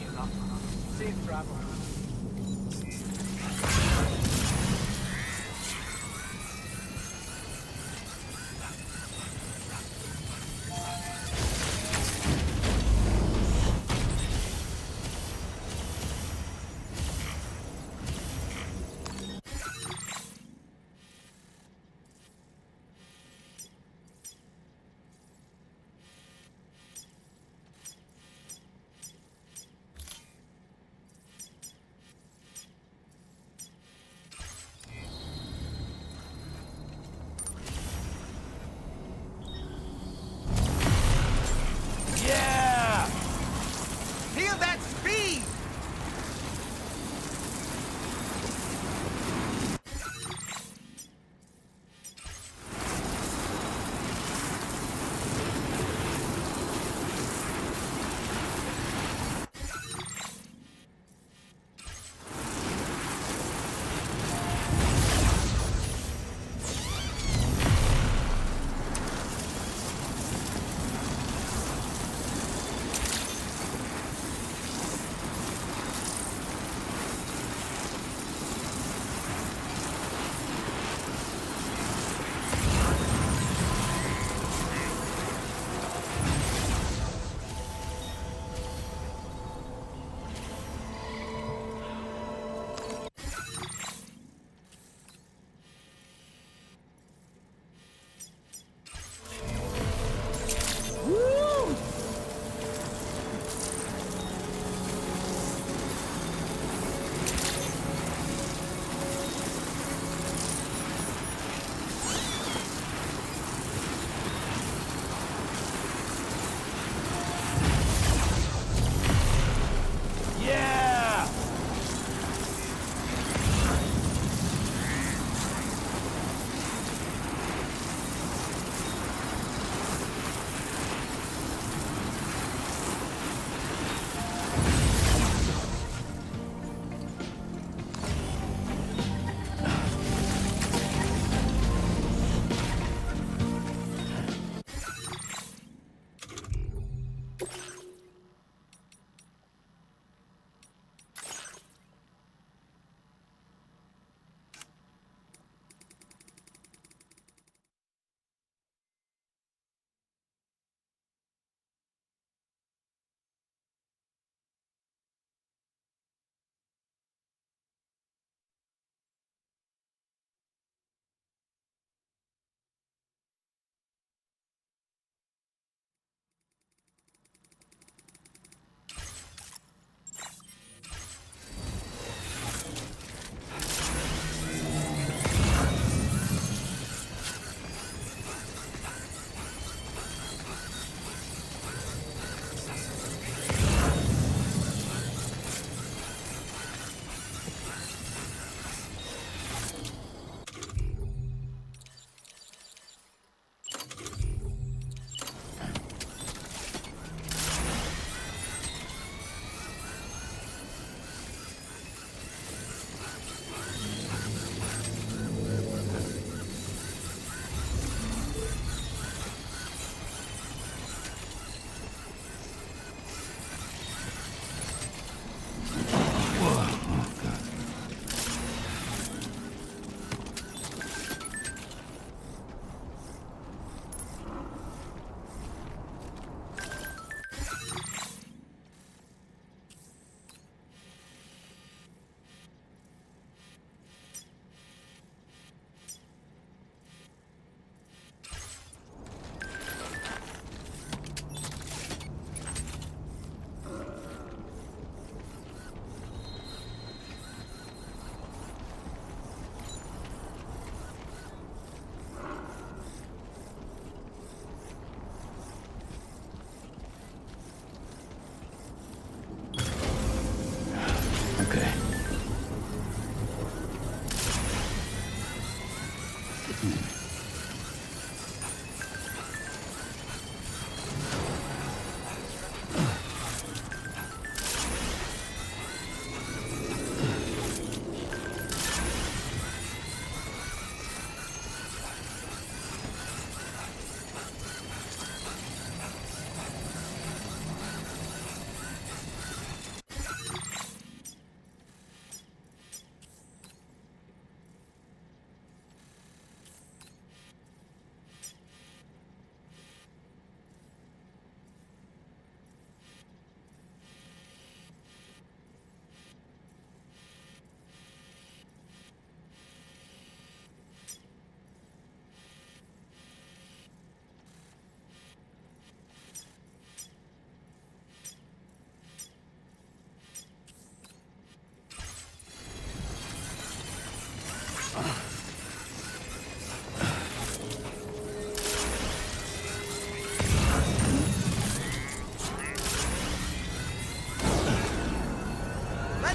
言啦，Safe travel。Feel that speed!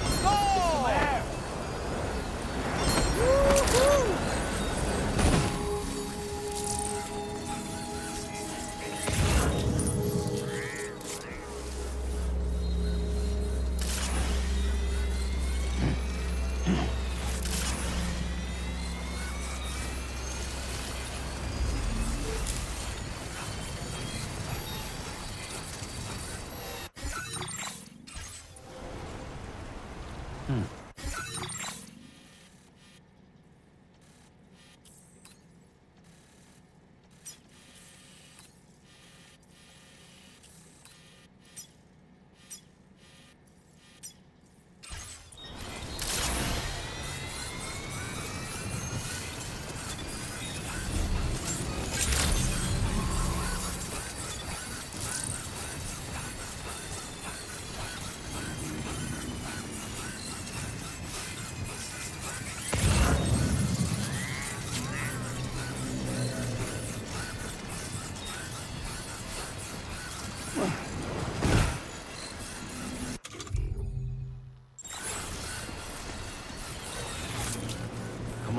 Let's go!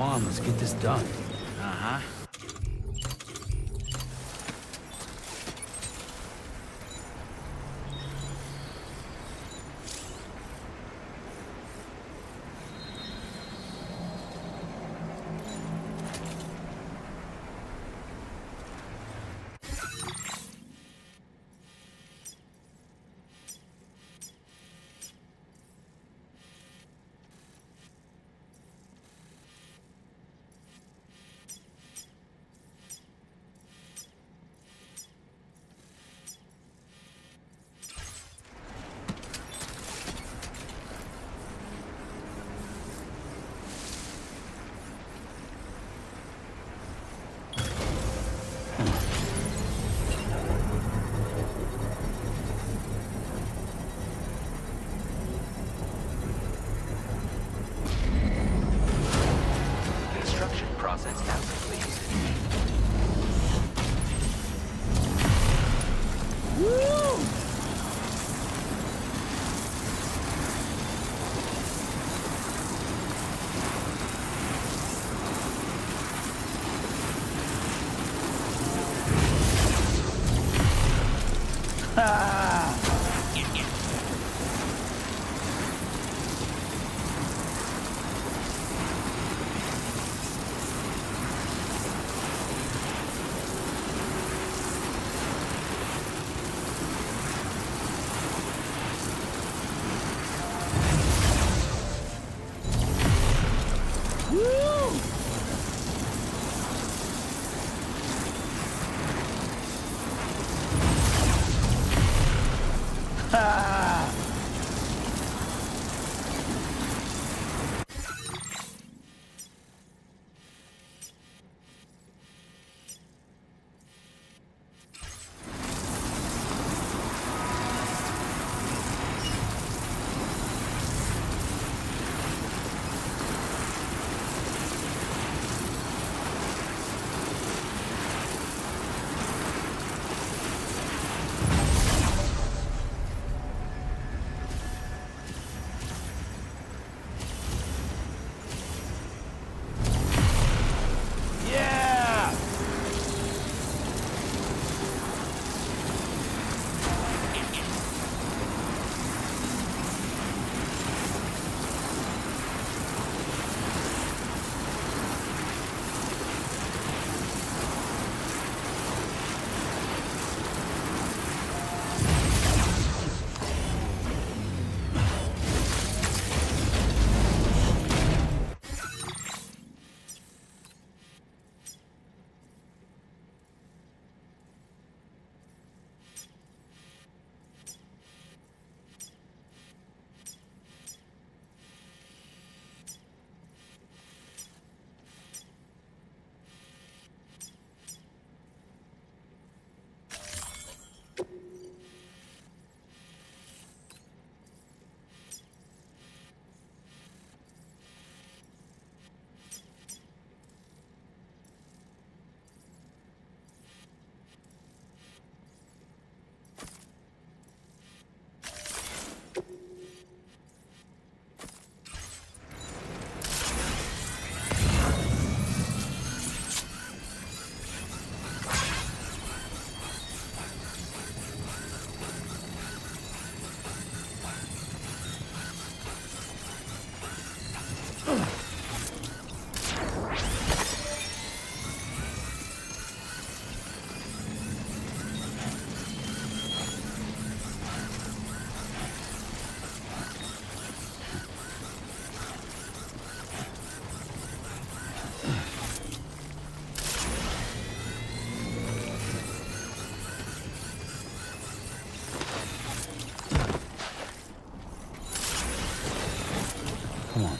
Come on, let's get this done. Uh-huh. Come on.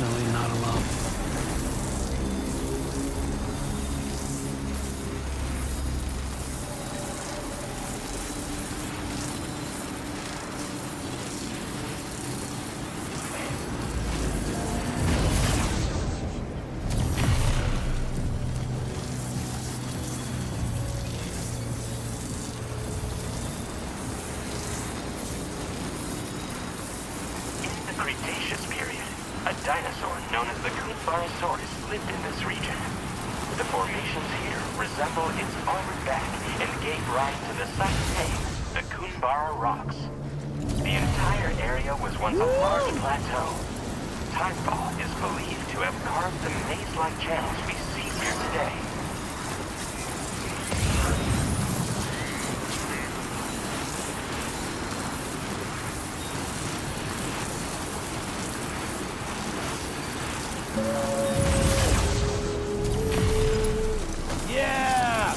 Definitely not alone. Cretaceous period, a dinosaur known as the Kumbarasaurus lived in this region. The formations here resemble its armored back and gave rise to the site's name, the Kumbara Rocks. The entire area was once a large plateau. Timefall is believed to have carved the maze-like channels we see here today. Yeah!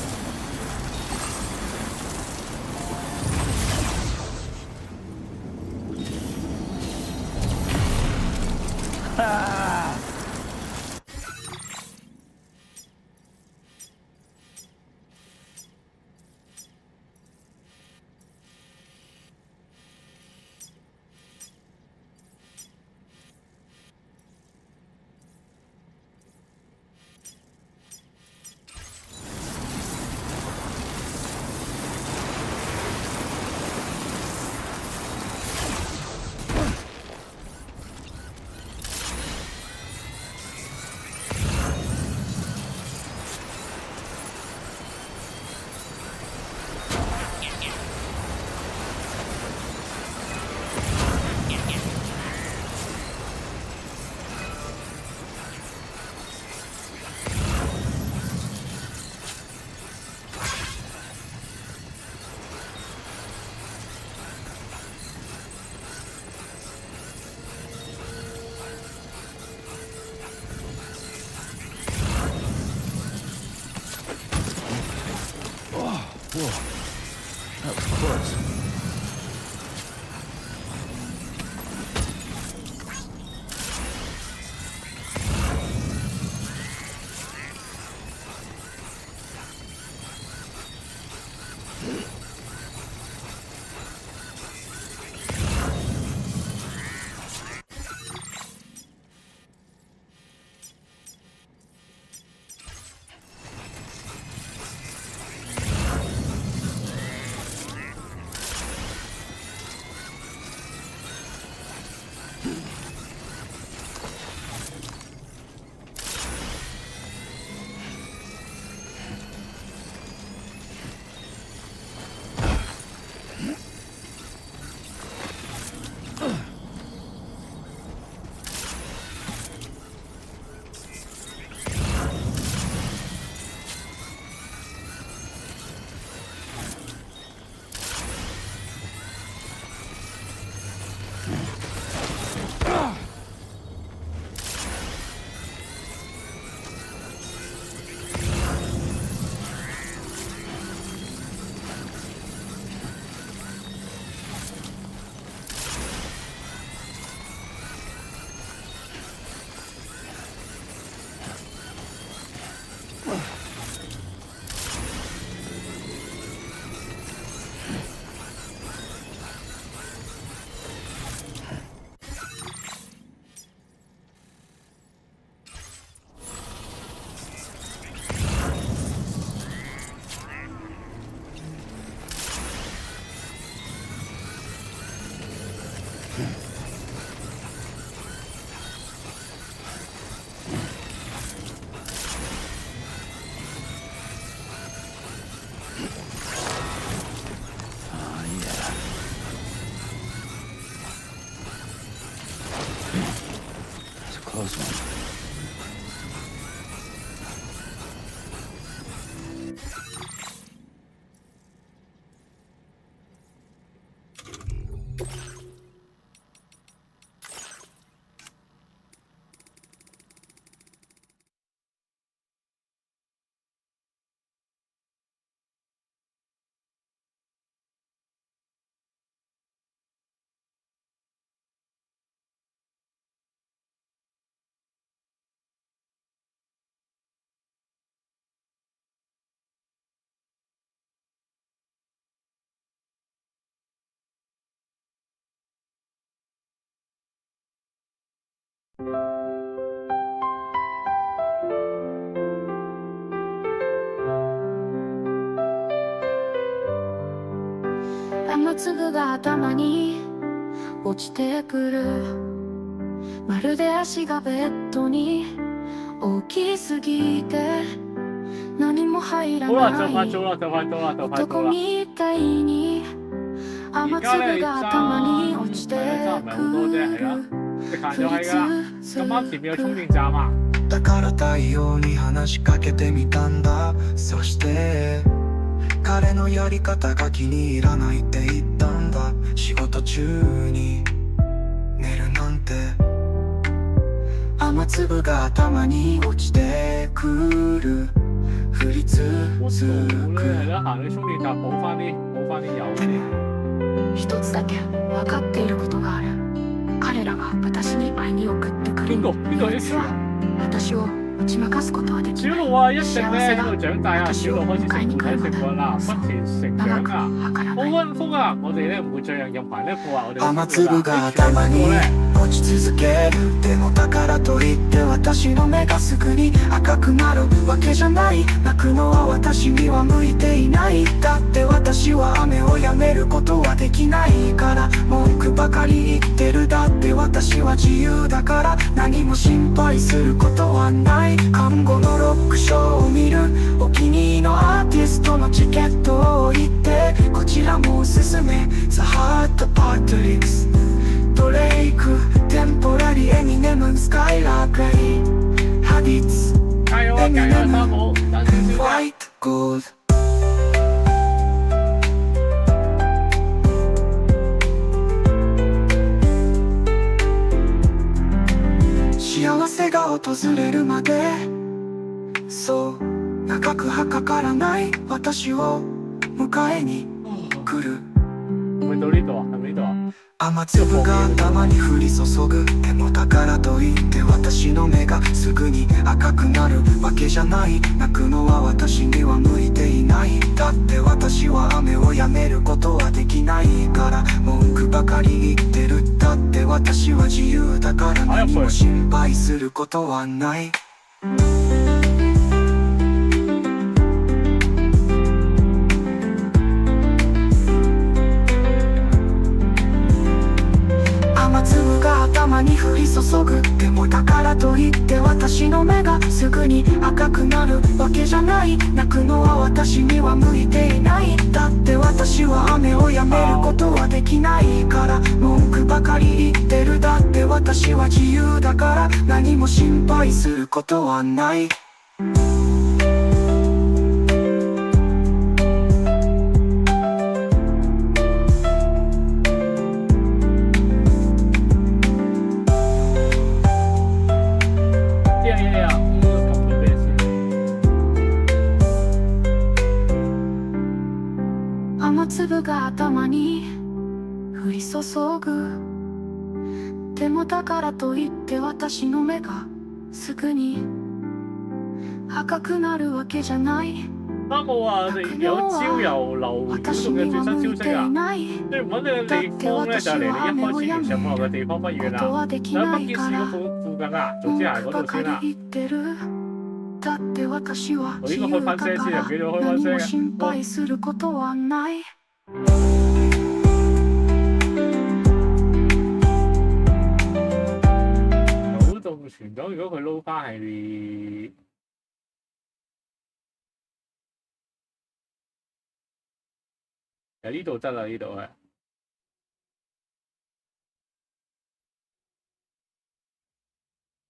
Whoa. That was close. 雨粒が頭に落ちてくるまるで足がベッドに大きすぎて何も入らない男みたいに雨粒が頭に落ちてくる降り続くだから太陽に話しかけてみたんだ。そして彼のやり方が気に入らないって言ったんだ。仕事中に寝るなんて雨粒が頭に落ちてくる降り続く。一つだけ分かっていることがある。彼らが私に会いに送ってくる秘密は私を打ち負かすことはできない。幸せが私を迎えに来るのだ。そう長く計らない。雨粒が頭に落ち続ける。でもだからといって私の目がすぐに赤くなるわけじゃない。泣くのは私には向いていない。だって私は雨をやめることはできないから文句ばかり言ってる。だって私は自由だから何も心配することはない。看護のロックショーを見る。お気に入りのアーティストのチケットを置いてこちらもおすすめ The Heart Patricks ドレイクテンポラリエミネムスカイラーグレイハディッツエミネムホワイトゴール幸せが訪れるまでそう長くはかからない私を迎えに来る。雨粒が頭に降り注ぐ。でもだからといって私の目がすぐに赤くなるわけじゃない。泣くのは私には向いていない。だって私は雨をやめることはできないから文句ばかり言ってる。だって私は自由だから何も心配することはない。雨粒が頭に降り注ぐ。でもだからといって私の目がすぐに赤くなるわけじゃない。泣くのは私には向いていない。だって私は雨をやめることはできないから文句ばかり言ってる。だって私は自由だから何も心配することはない。雨粒が頭に降り注ぐ。でもだからといって私の目がすぐに赤くなるわけじゃない。三冇話有朝遊樓如果仲嘅最新消息啊，最唔穩定嘅地方咧就係離你一開始聯上網絡嘅地方不遠啦，喺北結市嗰附近啊，總之係嗰度先啦。我應該開翻聲先，唔記得開翻聲嘅。腦洞船長如果佢撈翻係呢度得啦，呢度係。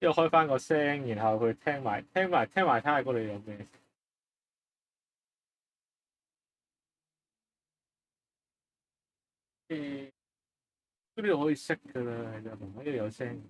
之後開翻個聲，然後佢聽埋睇下嗰度有咩。呢度可以熄㗎啦，其實唔喺呢度有聲。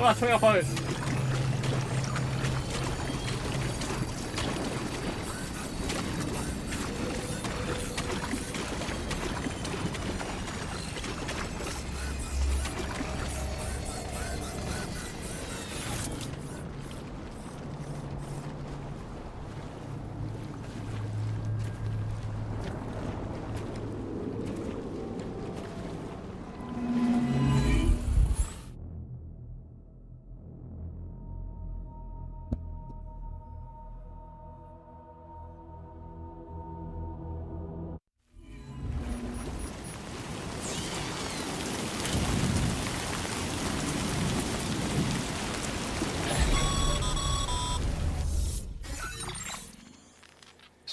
好啦，衝入去。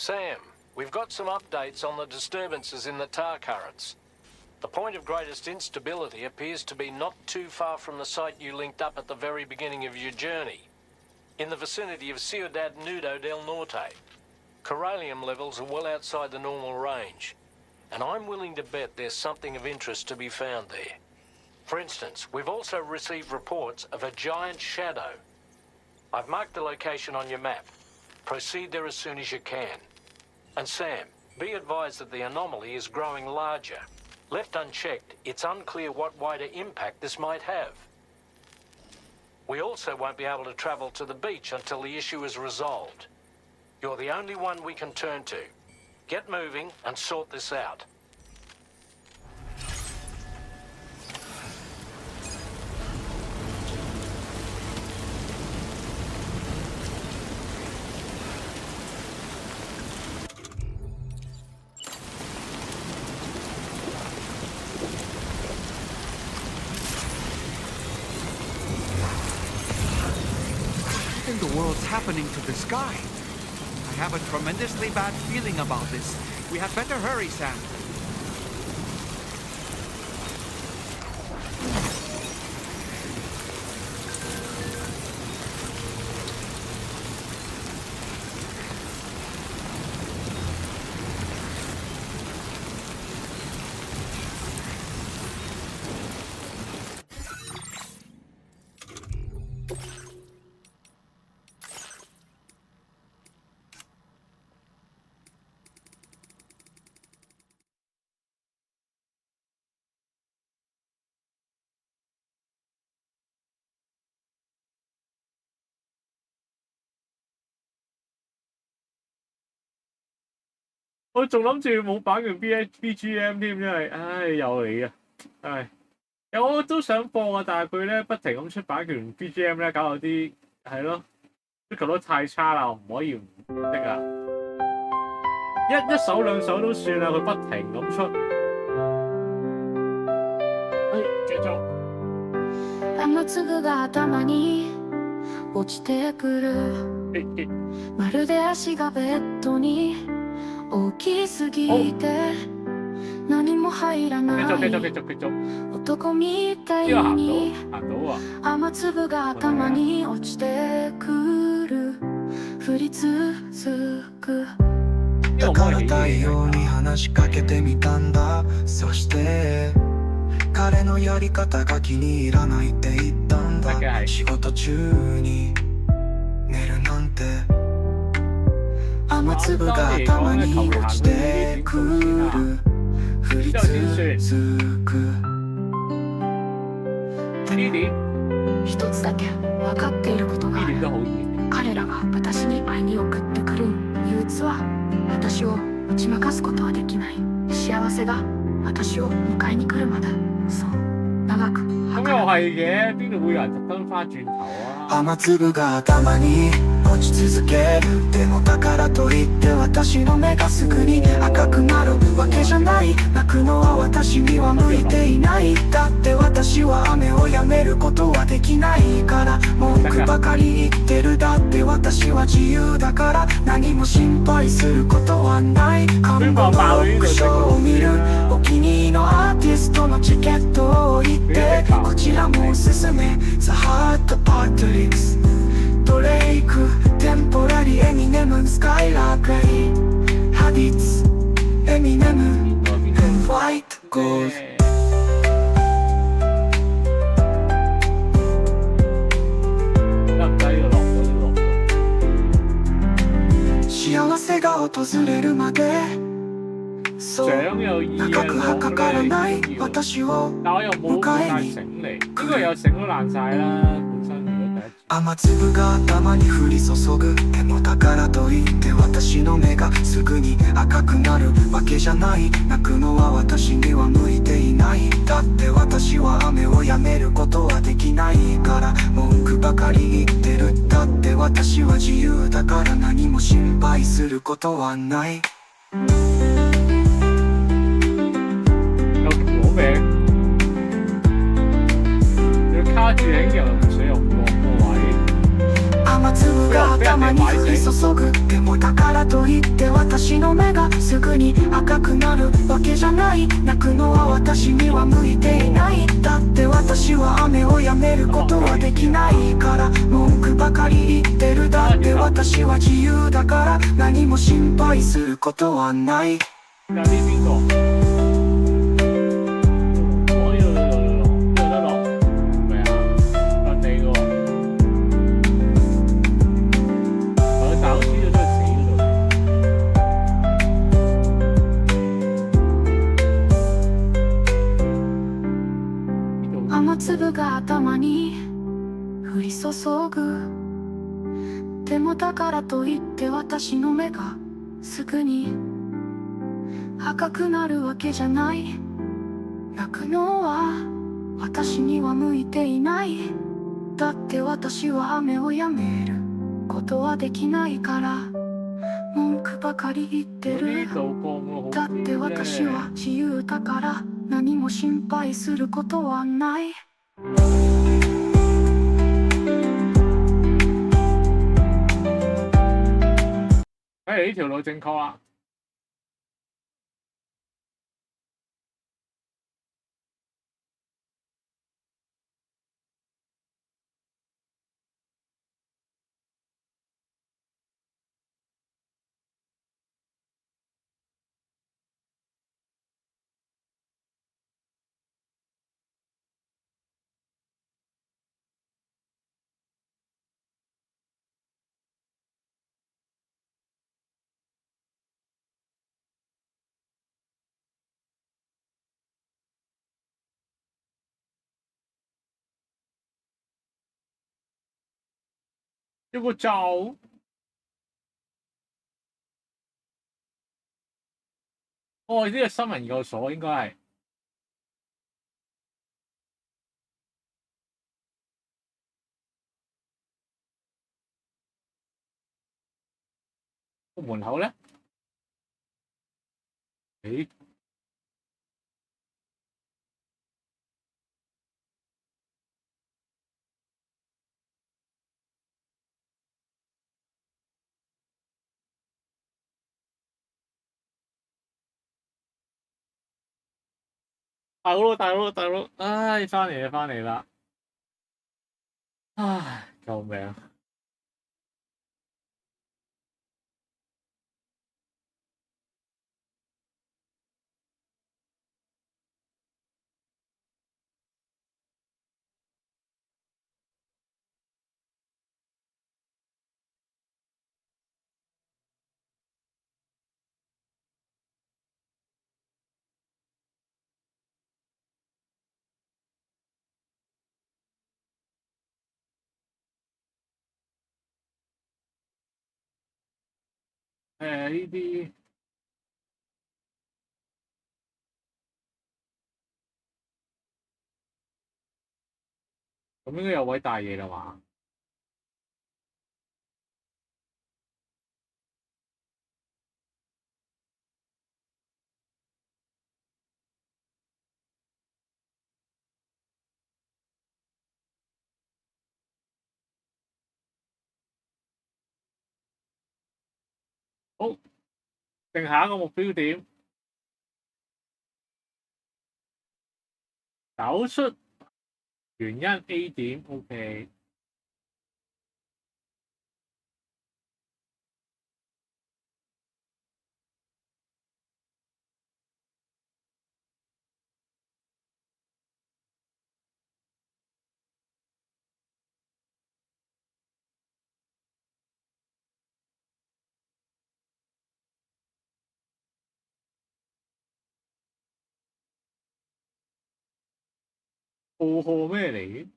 Sam, we've got some updates on the disturbances in the tar currents. The point of greatest instability appears to be not too far from the site you linked up at the very beginning of your journey, in the vicinity of Ciudad Nudo del Norte. Corallium levels are well outside the normal range, and I'm willing to bet there's something of interest to be found there. For instance, we've also received reports of a giant shadow. I've marked the location on your map. Proceed there as soon as you can. And Sam, be advised that the anomaly is growing larger. Left unchecked, it's unclear what wider impact this might have. We also won't be able to travel to the beach until the issue is resolved. You're the only one we can turn to. Get moving and sort this out. 'What in the world's happening to the sky? I have a tremendously bad feeling about this. We had better hurry, Sam.我仲諗住冇版權 BGM 添，因為唉又嚟啊！唉，我都想播啊，但係佢咧不停咁出版權 BGM 咧，搞到啲係咯，啲球都太差啦，我唔可以唔識啊！一首兩首都算啦，佢不停咁出。繼續。雨粒が頭に落ちてくる。まるで足がベッドに大きすぎて何も入らない男みたいに雨粒が頭に落ちてくる降り続くだから太陽に話しかけてみたんだ。そして彼のやり方が気に入らないって言ったんだ。仕事中に寝るなんて雨粒が頭に落ちてくる降り続く。一つだけ分かっていることがある。彼らが私に会いに送ってくる憂鬱は私を打ち負かすことはできない。幸せが私を迎えに来るまでそう長く咁又係嘅，邊度會有人特登翻轉頭啊？雨粒が頭に落ち続ける。でもだからといって私の目がすぐに赤くなるわけじゃない。泣くのは私には向いていない。だって私は雨をやめることはできないから文句ばかり言ってる。だって私は自由だから何も心配することはない。看護のロックショーを見るお気に入りのアーティストのチケットを置いてこちらもおすすめ The Hot Patricks ドレイクテンポラリエミネムスカイラーグレイハディッツエミネムホワイトゴールドせが訪れるまでそう長くはかからない私を迎えに呢個有繩都爛晒啦，本身如果第一。雨粒が頭に降り注ぐでもだからといって私の目がすぐに赤くなるわけじゃない泣くのは私には向いていないだって私は雨をやめることはできないから文句ばかり言ってるだって私は自由だから何も心配することはない有果名，要卡住喺又唔使用個位。雨粒が頭に降り注ぐでもだからといって私の目がすぐに赤くなるわけじゃない泣くのは私には向いていないだって私は雨をやめることはできないから文句ばかり言ってるだって私は自由だから何も心配することはない有啲邊個？粒が頭に降り注ぐでもだからといって私の目がすぐに赤くなるわけじゃない泣くのは私には向いていないだって私は雨をやめることはできないから文句ばかり言ってるだって私は自由だから何も心配することはない呢條路正確啊！要個走。哦，呢個新聞研究所應該係。個門口咧？誒？大佬，唉，翻嚟啦！唉，救命！呢啲咁應該有位大嘢啦嘛？好，定下一個目標點，找出原因 A 點 ，OK。暴河咩嚟嘅？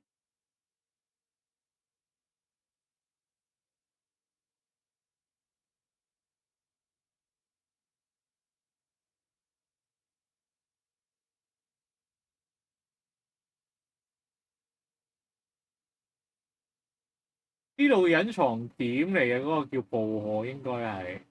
呢度隱藏點嚟嘅嗰個叫暴河，應該係。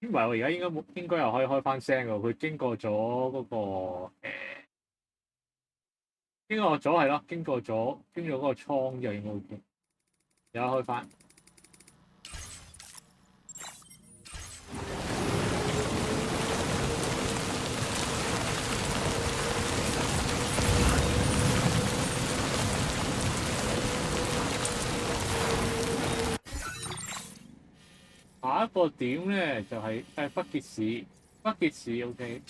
唔係喎，而家應該又可以開翻聲㗎。佢經過咗嗰個經過咗係咯，經過嗰個倉就應該 OK。而家開翻。下一個點咧就係北結市 OK。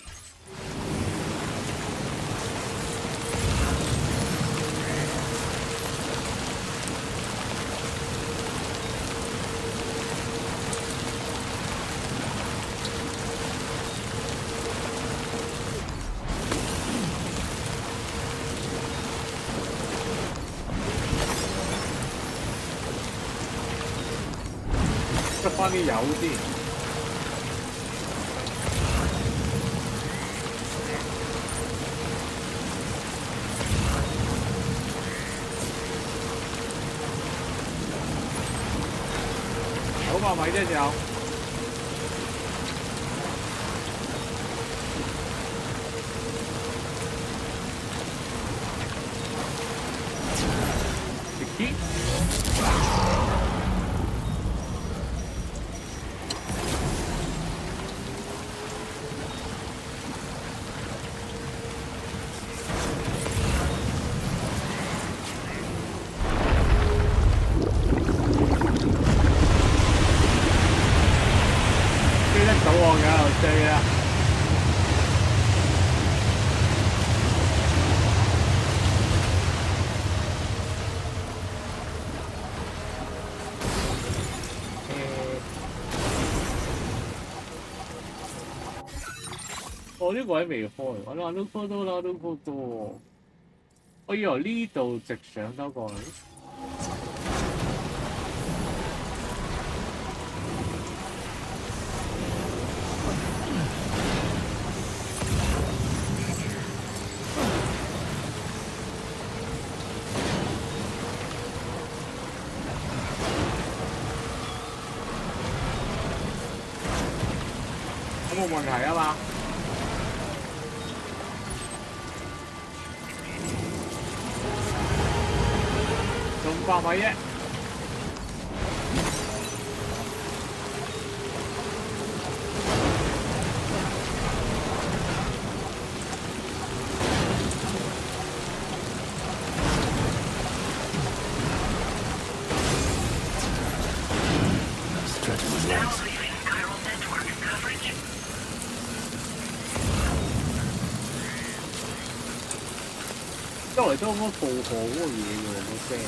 出翻啲油先。900米啫，仲有。我呢個位未開，我話都開到啦，都開到。我以為呢度直上得過嚟。有冇問題啊嘛？500米啫。周圍都好多暴河嗰個嘢㗎喎，個聲。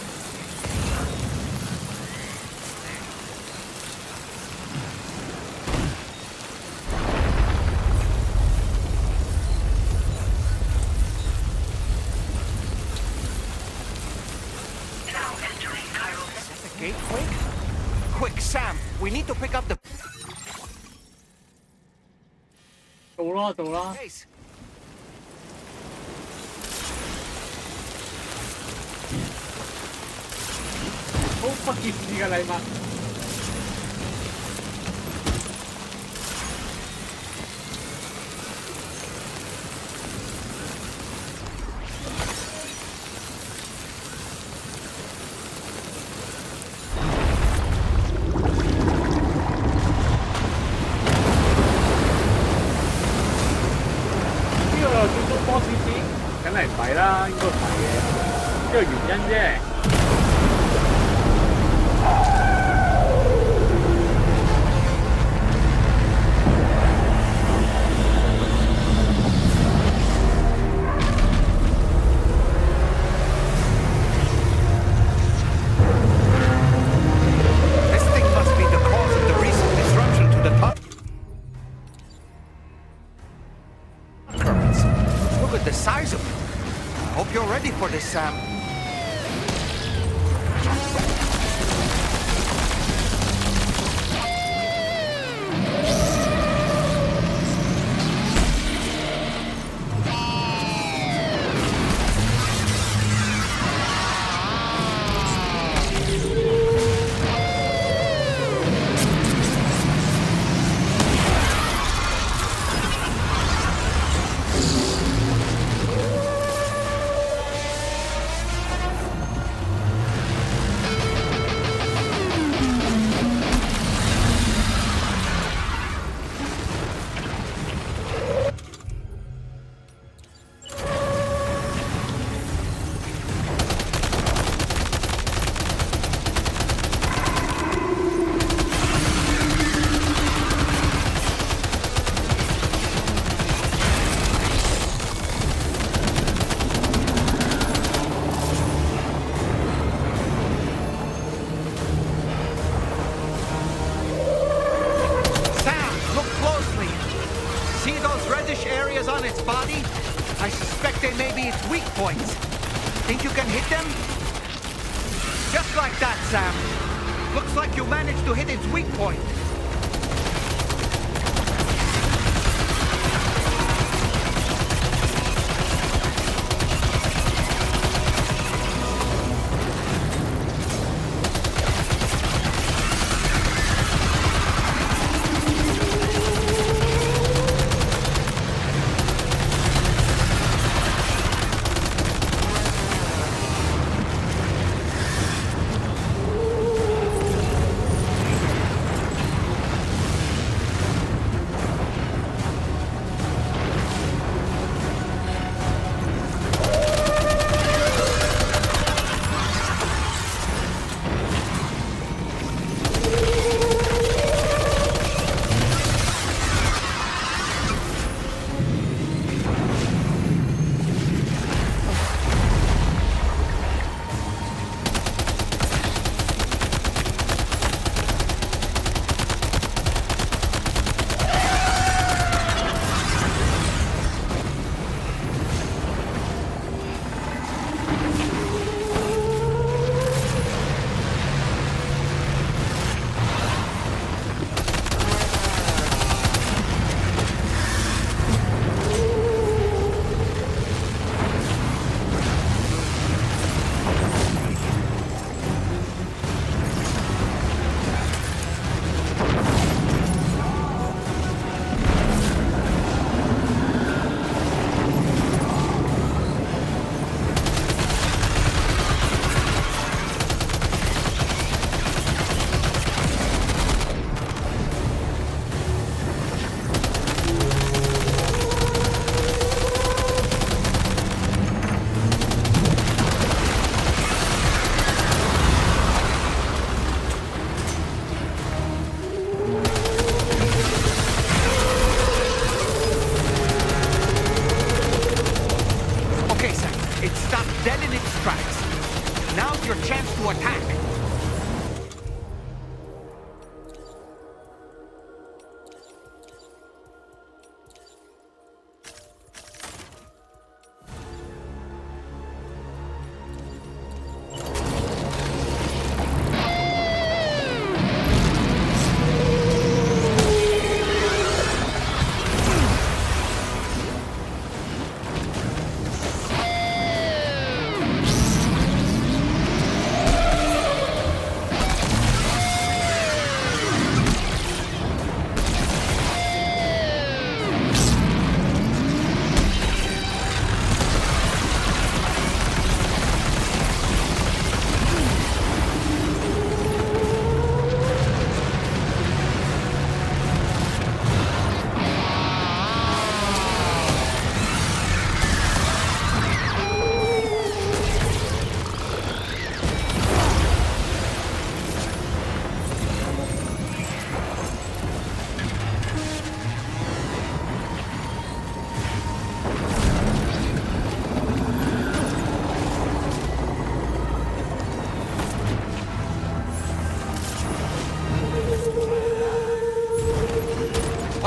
Quick, Sam! We need to pick up the. 到啦。好不結市嘅禮物。梗係唔係啦，應該唔係嘅，呢個原因啫。Hope you're ready for this, Sam. I suspect they may be its weak points. Think you can hit them? Just like that, Sam. Looks like you managed to hit its weak point.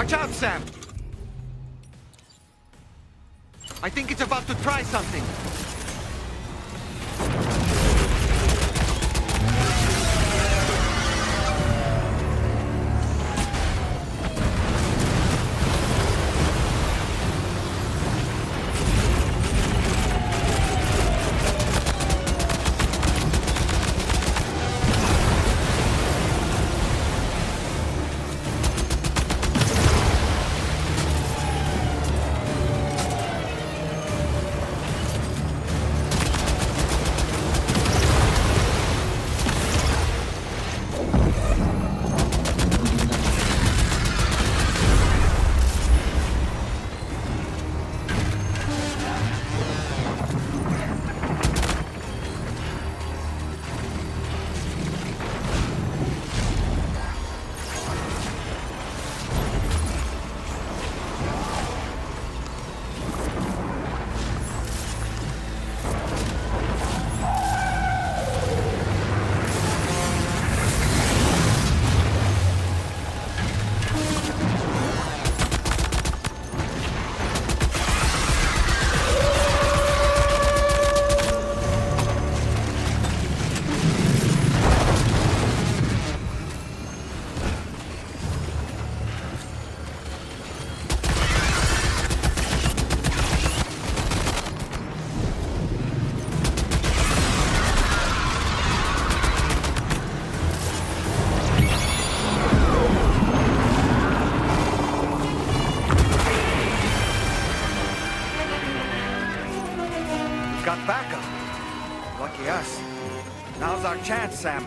Watch out, Sam! I think it's about to try something. Lucky us. Now's our chance, Sam.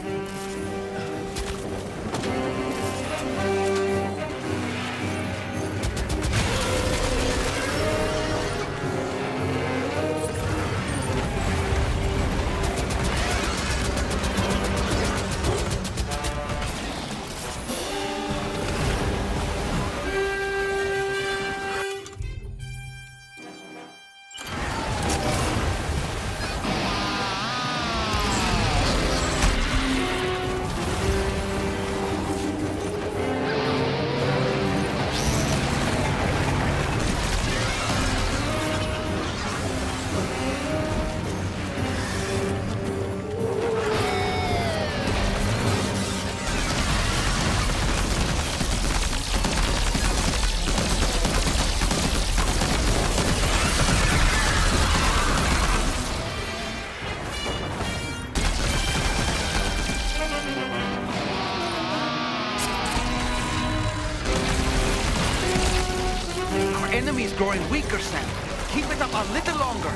Enemy's growing weaker, Sam. Keep it up a little longer.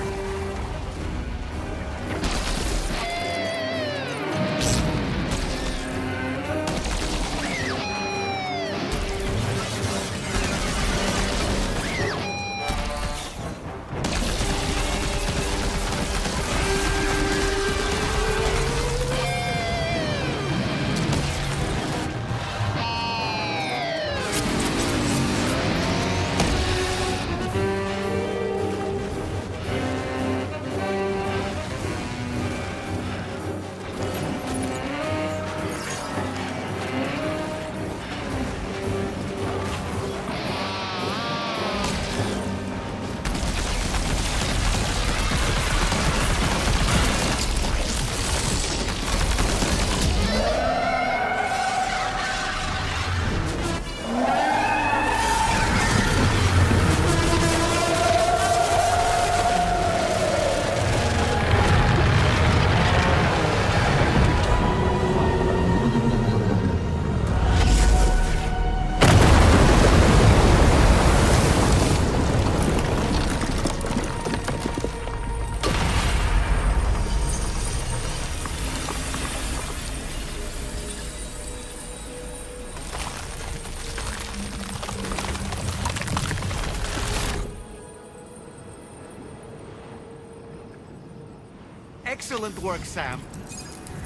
Excellent work, Sam.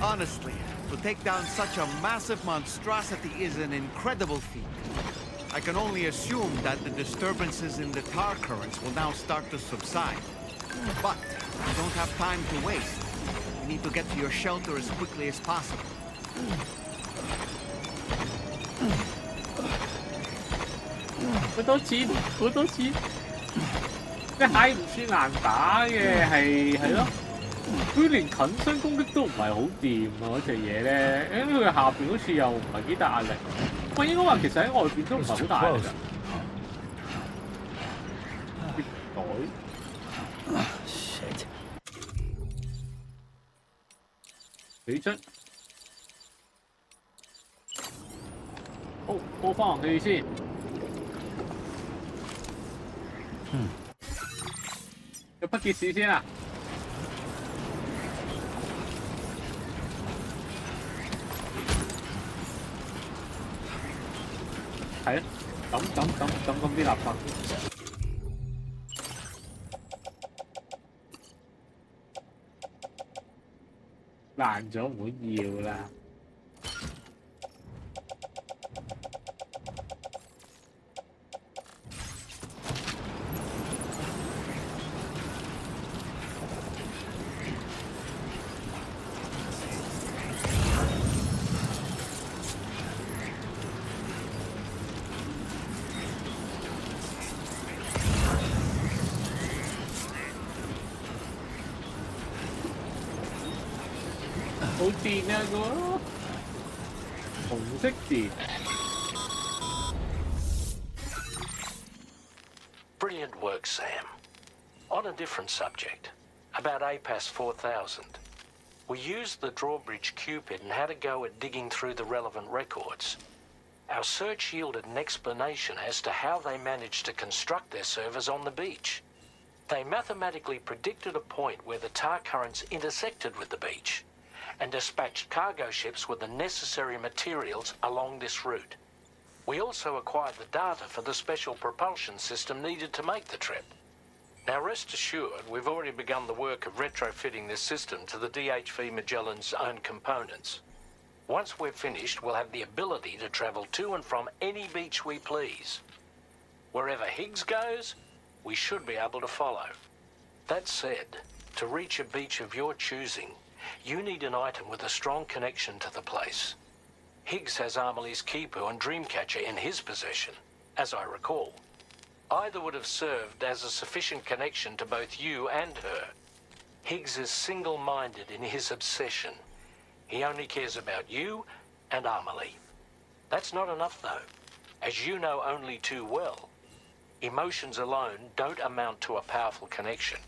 Honestly, to take down such a massive monstrosity is an incredible feat. I can only assume that the disturbances in the tar currents will now start to subside. But we don't have time to waste. We need to get to your shelter as quickly as possible. 好多錢，好多錢。隻蟹唔算難打嘅，係咯。佢連近身攻擊都唔係好掂啊！嗰隻嘢咧，因為佢下邊好似又唔係幾大壓力。喂，應該話其實喺外邊都唔係好大㗎。袋。起出。好，播翻落去先。有筆結市先啊！係啊，抌啲垃圾。爛咗唔好要啦。好電啊個，紅色電。Brilliant work, Sam. On a different subject, about APAS 4000. We used the Drawbridge Cupid and had a go at digging through the relevant records. Our search yielded an explanation as to how they managed to construct their servers on the beach. They mathematically predicted a point where the tar currents intersected with the beach and dispatched cargo ships with the necessary materials along this route. We also acquired the data for the special propulsion system needed to make the trip. Now rest assured, we've already begun the work of retrofitting this system to the DHV Magellan's own components. Once we're finished, we'll have the ability to travel to and from any beach we please. Wherever Higgs goes, we should be able to follow. That said, to reach a beach of your choosing, you need an item with a strong connection to the place. Higgs has Amelie's Kipu and Dreamcatcher in his possession, as I recall. Either would have served as a sufficient connection to both you and her. Higgs is single-minded in his obsession. He only cares about you and Amelie. That's not enough, though, as you know only too well. Emotions alone don't amount to a powerful connection.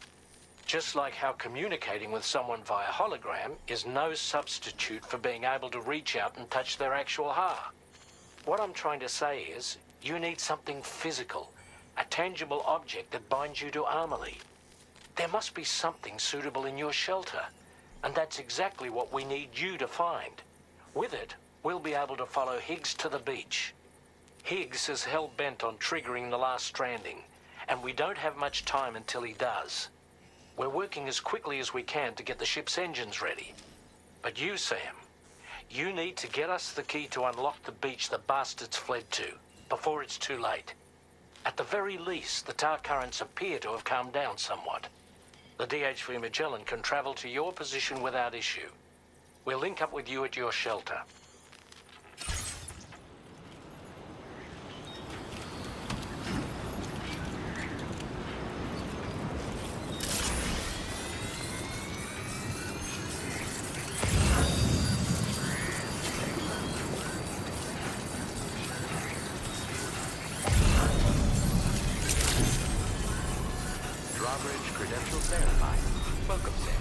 Just like how communicating with someone via hologram is no substitute for being able to reach out and touch their actual heart. What I'm trying to say is, you need something physical, a tangible object that binds you to Amelie. There must be something suitable in your shelter, and that's exactly what we need you to find. With it, we'll be able to follow Higgs to the beach. Higgs is hell-bent on triggering the last stranding, and we don't have much time until he does. We're working as quickly as we can to get the ship's engines ready. But you, Sam, you need to get us the key to unlock the beach the bastards fled to, before it's too late. At the very least, the tar currents appear to have calmed down somewhat. The DHV Magellan can travel to your position without issue. We'll link up with you at your shelter. Drawbridge credentials verified. Welcome, Sam.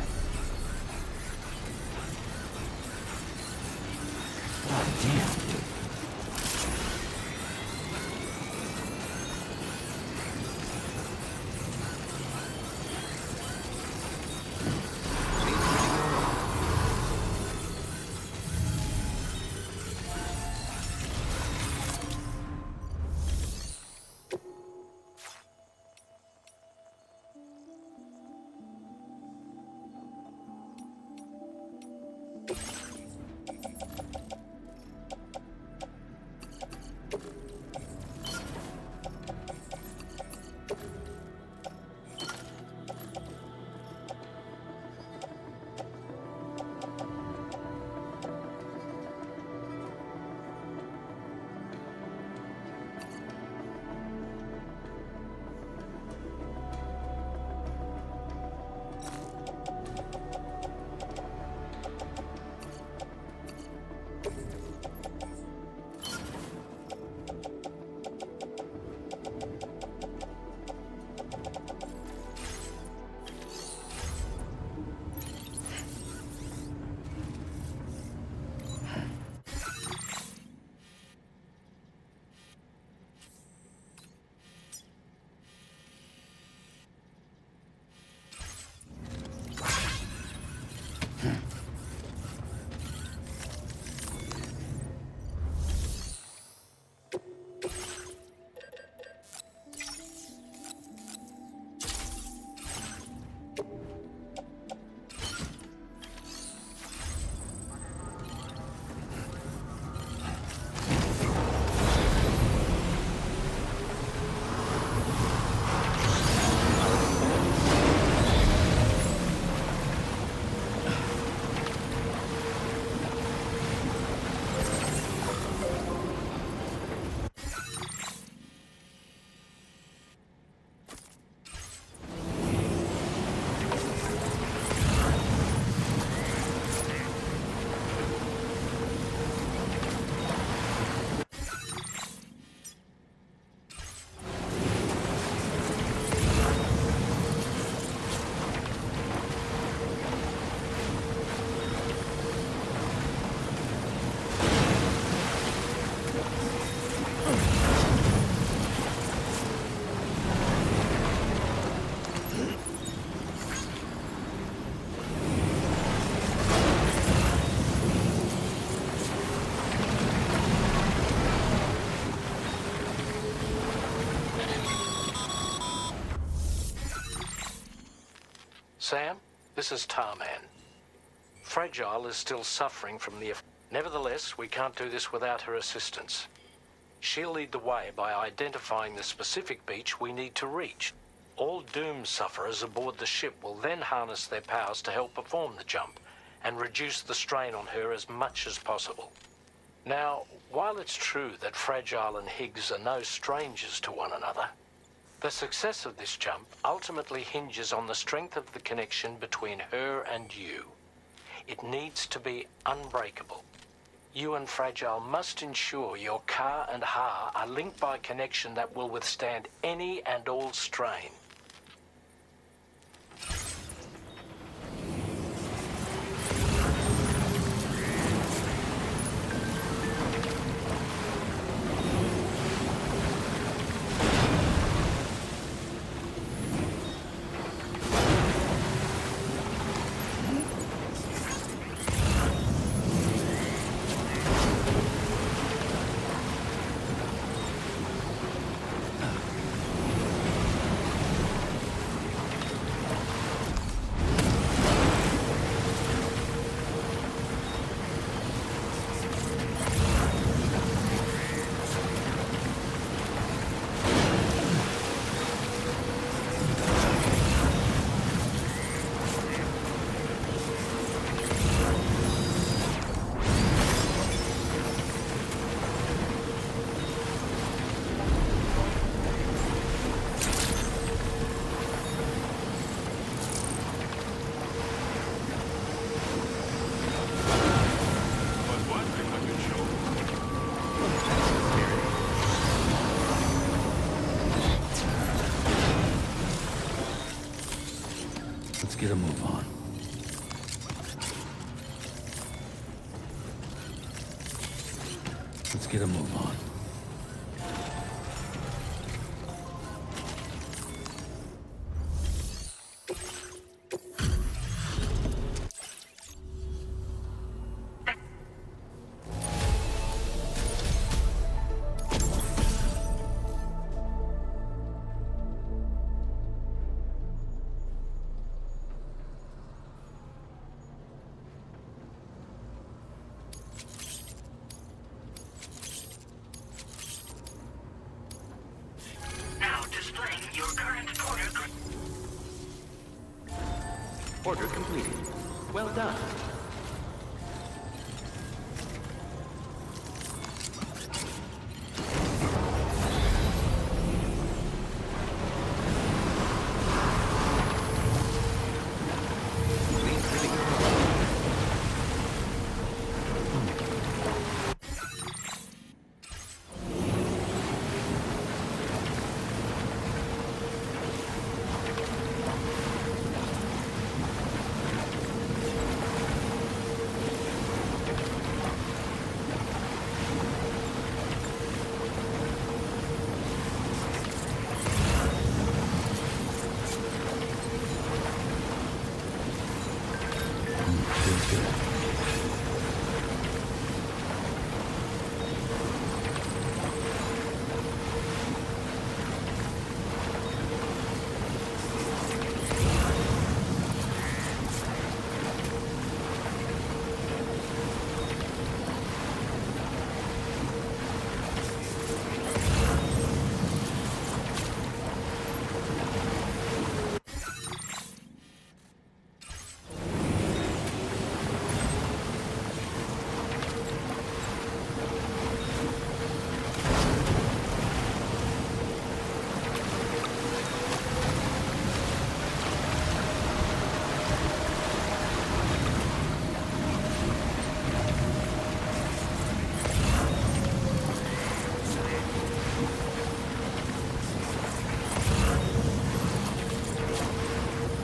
Sam, this is Tarman. Fragile is still suffering from the... Nevertheless, we can't do this without her assistance. She'll lead the way by identifying the specific beach we need to reach. All Doom sufferers aboard the ship will then harness their powers to help perform the jump and reduce the strain on her as much as possible. Now, while it's true that Fragile and Higgs are no strangers to one another, the success of this jump ultimately hinges on the strength of the connection between her and you. It needs to be unbreakable. You and Fragile must ensure your Ka and Ha are linked by a connection that will withstand any and all strain.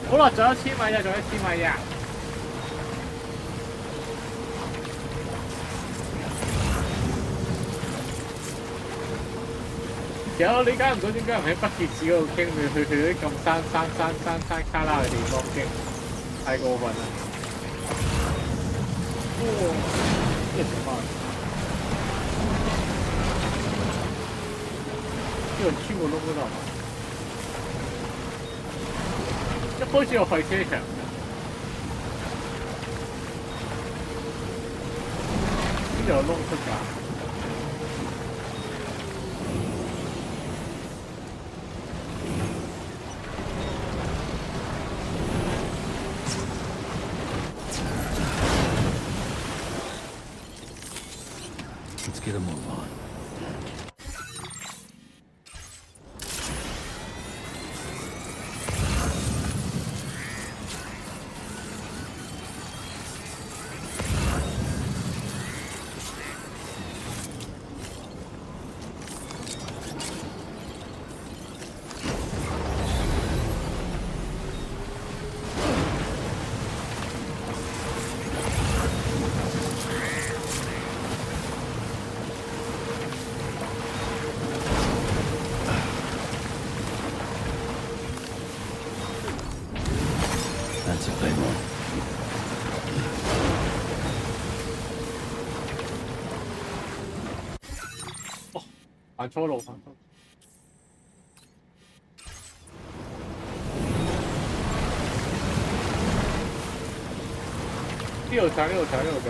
好啦，仲有1000米啊，仲有1000米啊！其實我理解唔到點解唔喺北結市嗰度傾，去啲咁山卡拉嘅地方傾，太過分啦！哇！咩情況？呢個穿個窿嗰度。一開始有廢車場。邊度有窿出㗎？Let's get a move on. That's a big one. 哦，行錯路，行錯路。呢度上，呢度上，呢度上。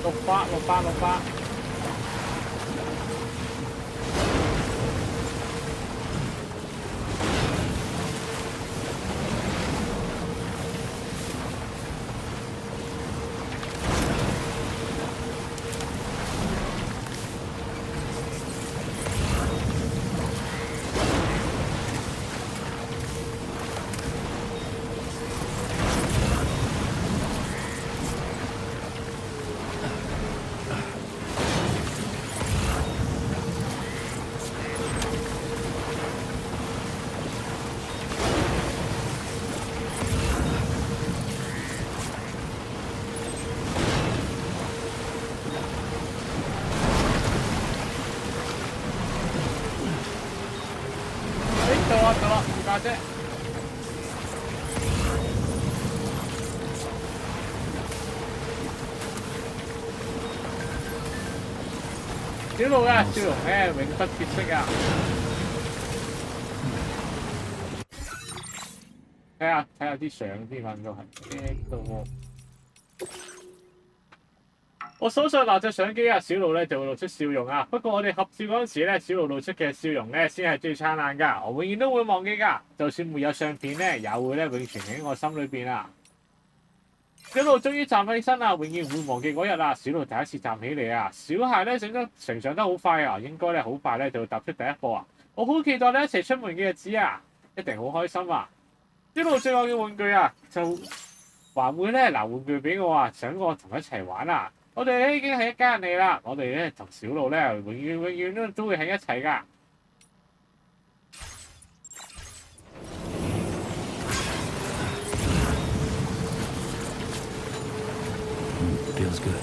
落巴。到啦，家姐。小路啊，笑容咧永不結束啊！睇下啲相先，應該係呢度。我手上拿隻相機啊，小路咧就會露出笑容啊。不過我哋合照嗰陣時咧，小路露出嘅笑容咧先係最燦爛㗎。我永遠都會忘記㗎，就算沒有相片咧，也會咧永存喺我心裏邊啊。小路終於站起身啦，永遠唔會忘記嗰日啊！小路第一次站起嚟啊，小孩咧成長得好快啊，應該咧好快咧就會踏出第一步啊！我好期待你一齊出門嘅日子啊，一定好開心啊！小路最愛嘅玩具啊，就還會咧拿玩具俾我啊，想我同佢一齊玩啊！我哋咧已經係一家人嚟啦，我哋咧同小路咧永遠都會喺一齊㗎。Feels good.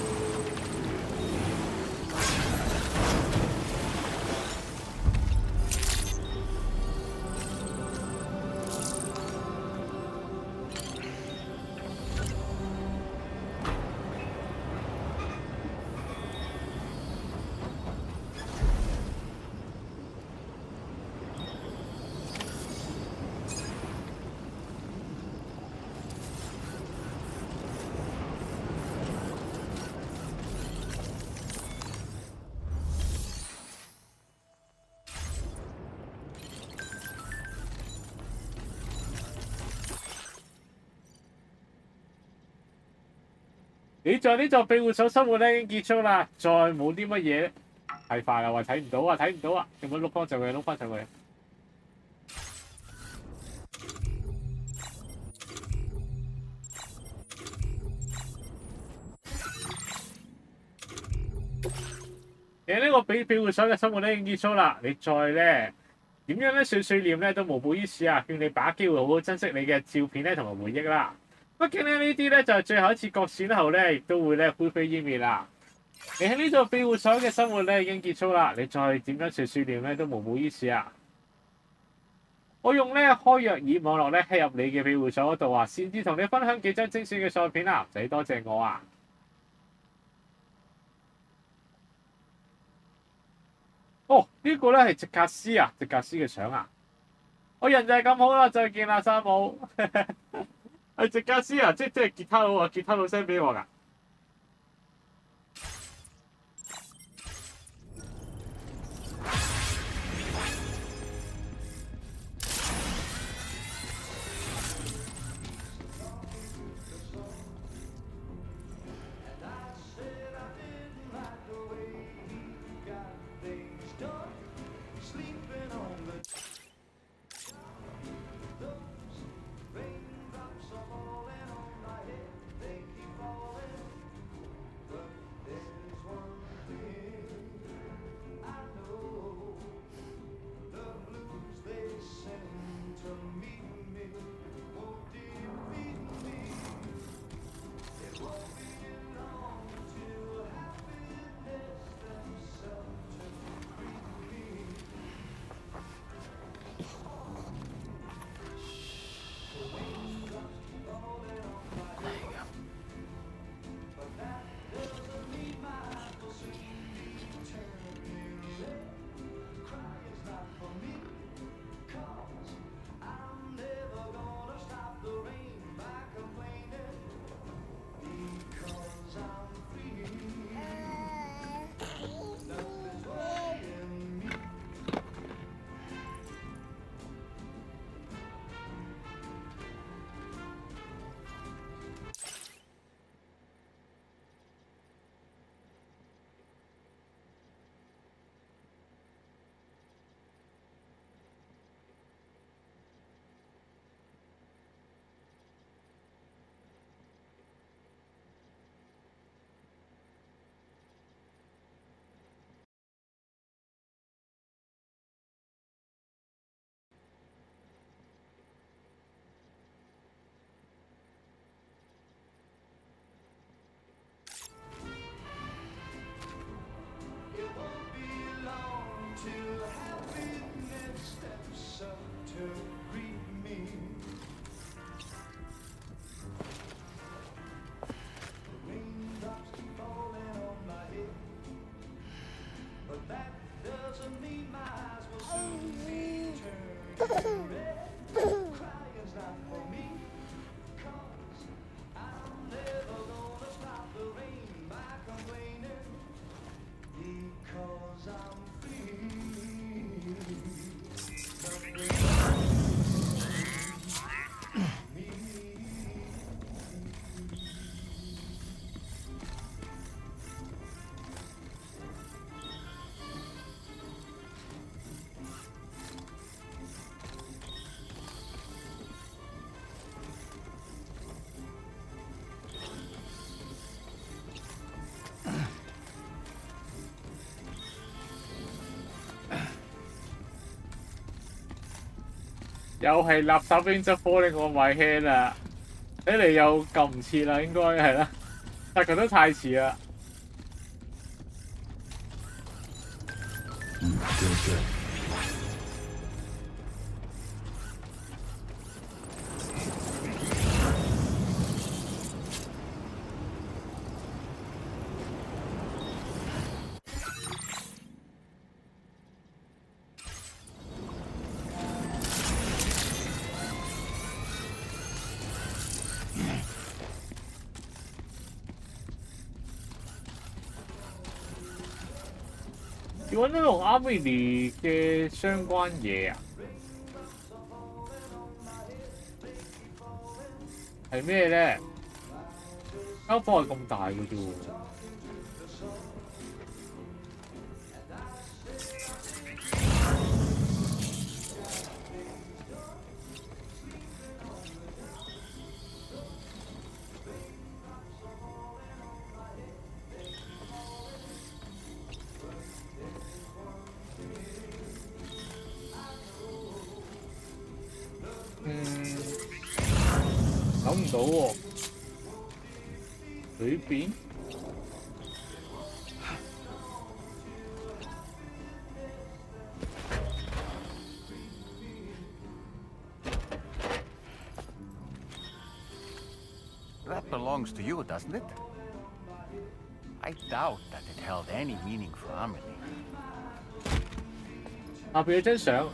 你在呢座庇護所生活咧已經結束啦，再冇啲乜嘢係快啊！話睇唔到啊，睇唔到啊！有冇碌翻上去？碌翻上去。呢個庇護所嘅生活咧已經結束啦，你再咧點樣咧碎念咧都無補於事啊！勸你把握機會好好珍惜你嘅照片咧同埋回憶啦。畢竟咧呢啲咧就係最後一次割線後咧，亦都會咧灰飛煙滅啦。你喺呢座庇護所嘅生活咧已經結束啦，你再點樣碎碎念咧都無補於事啊！我用咧開約爾網絡咧欺入你嘅庇護所嗰度啊，擅自同你分享幾張精選嘅相片啊，唔使多謝我啊！哦，呢個咧係直格斯啊，直格斯嘅相啊！我人就係咁好啦，再見啦，山姆。係直格斯啊，即係吉他佬啊，吉他佬 send 俾我㗎。又係垃圾兵執科令我買 hand 啦，睇嚟又撳唔切啦，應該係啦，但佢都太遲啦。要揾到同阿美莉嘅相關嘢啊？係咩咧？間房係咁大嘅啫喎。諗唔到喎，裏邊 That belongs to you, doesn't it? I doubt that it held any meaning for Amelie. 下邊有張相。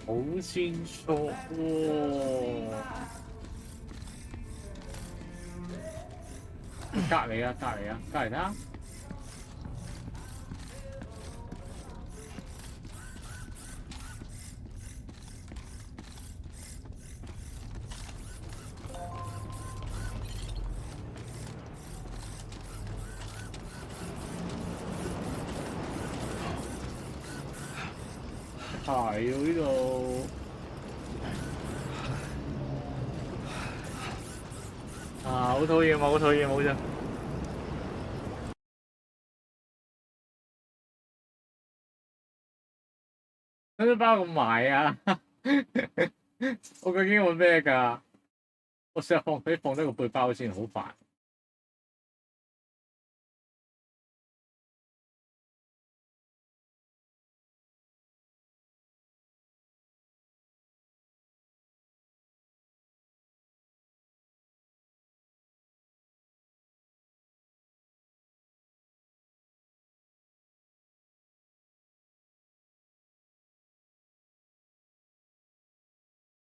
好先疏喎！隔離啊，隔離啊，隔離啦！係喎呢度。啊！好討厭啊！好討厭，好啫。使唔使包咁埋啊？我究竟揾咩㗎？我成日放低個背包先，好煩。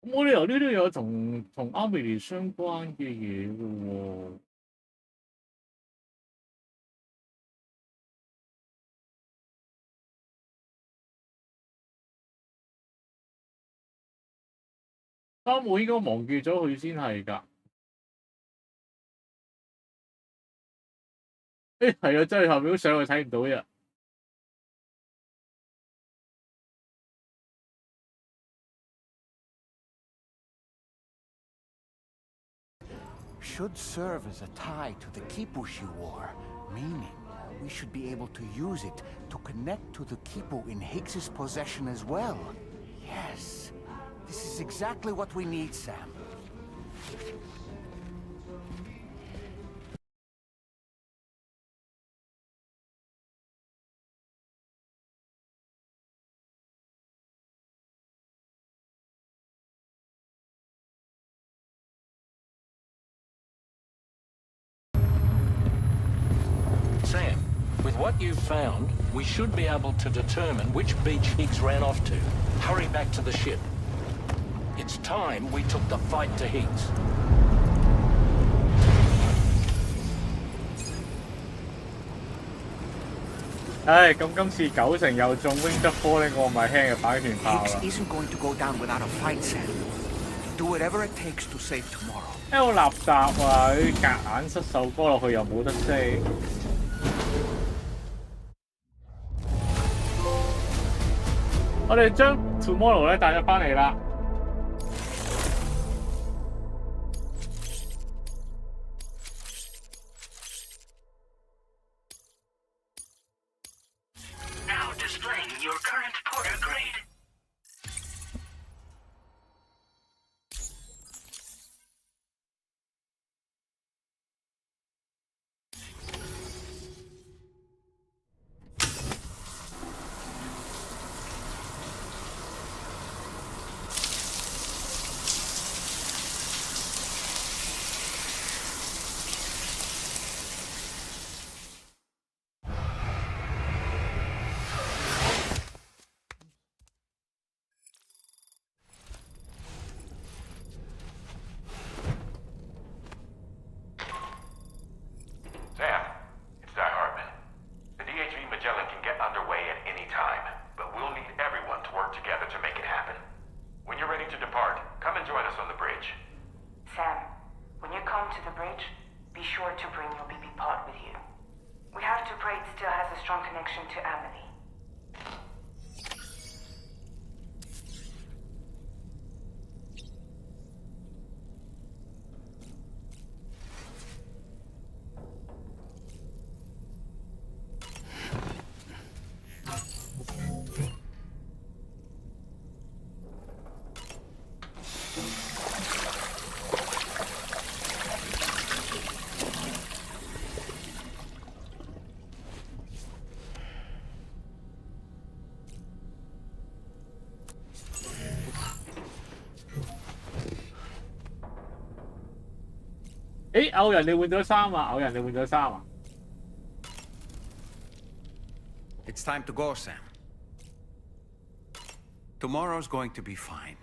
冇理由呢度有同阿美莉相關嘅嘢嘅喎。山姆應該忘記咗佢先係㗎。誒係啊，真係後面都上去睇唔到嘅。Should serve as a tie to the Kipu she wore, meaning we should be able to use it to connect to the Kipu in Higgs's possession as well. Yes, this is exactly what we need, Sam. Sam, with what you've found, we should be able to determine which beach Higgs ran off to. Hurry back to the ship. It's time we took the fight to Higgs. 唉，咁今次90%又中 Winged Falling， 我唔係輕嘅反拳炮啦。Higgs isn't going to go down without a fight, Sam. Do whatever it takes to save tomorrow. 好垃圾啊！佢夾硬塞首歌落去又冇得 save。我哋將 Tomorrow 咧帶咗翻嚟啦。Now displaying your current Porter grade. Sam, it's Die Hardman. The DHV Magellan can get underway at any time, but we'll need everyone to work together to make it happen. When you're ready to depart, come and join us on the bridge. Sam, when you come to the bridge, be sure to bring your BB pod with you. We have to pray it still has a strong connection to Amelie.偶人你換咗衫啊！偶人你換咗衫啊！ It's time to go, Sam. Tomorrow's going to be fine.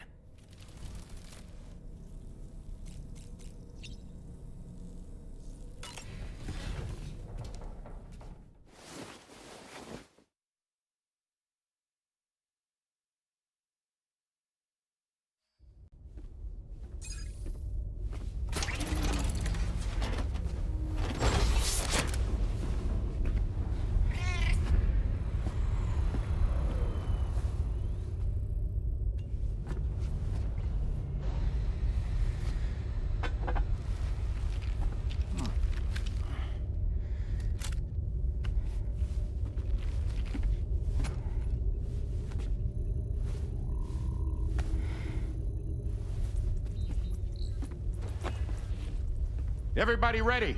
Everybody ready?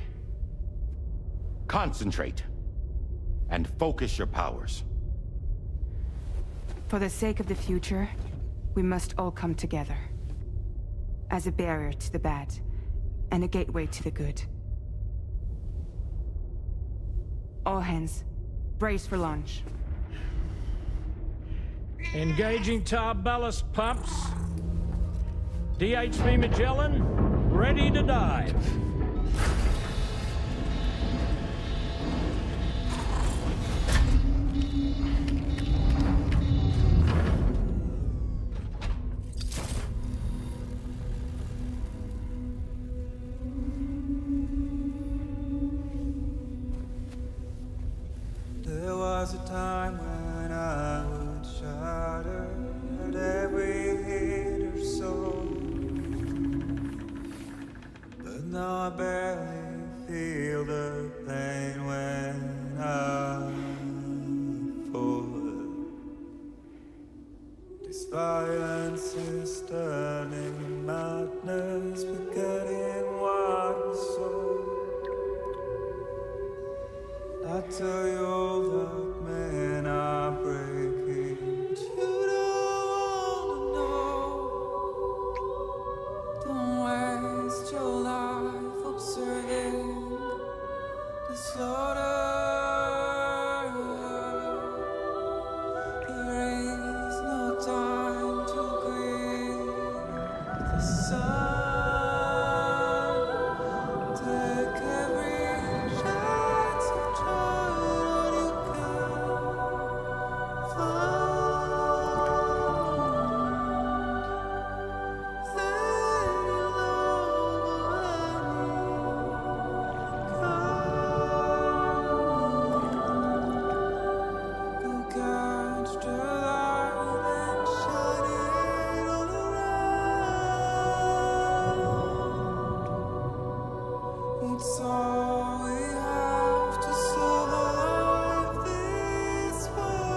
Concentrate. And focus your powers. For the sake of the future, we must all come together. As a barrier to the bad, and a gateway to the good. All hands, brace for launch. Engaging tar ballast pumps. DHV Magellan, ready to dive. There was a time when I would shatter at every hater's soul, but now I barely feel the pain when I fall. This violence is turning madness, forgetting what was sold. I tell you all that men are breaking, but you don't know. Don't waste your life observing the slaughter. There is no time to grieve the sun. Take every chance of trying you can find. Then you'll go catch the light and shine it all around. It's all we have to survive this world.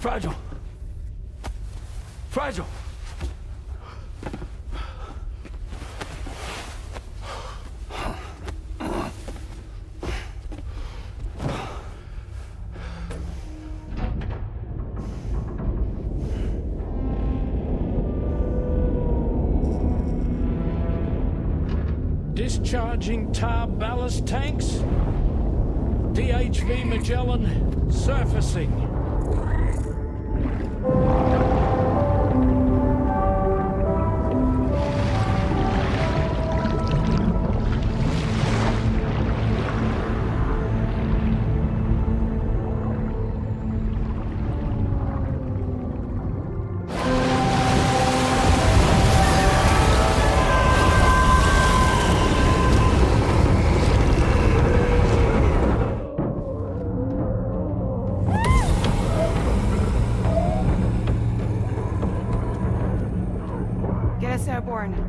Fragile. Fragile. Discharging tar ballast tanks. DHV Magellan surfacing.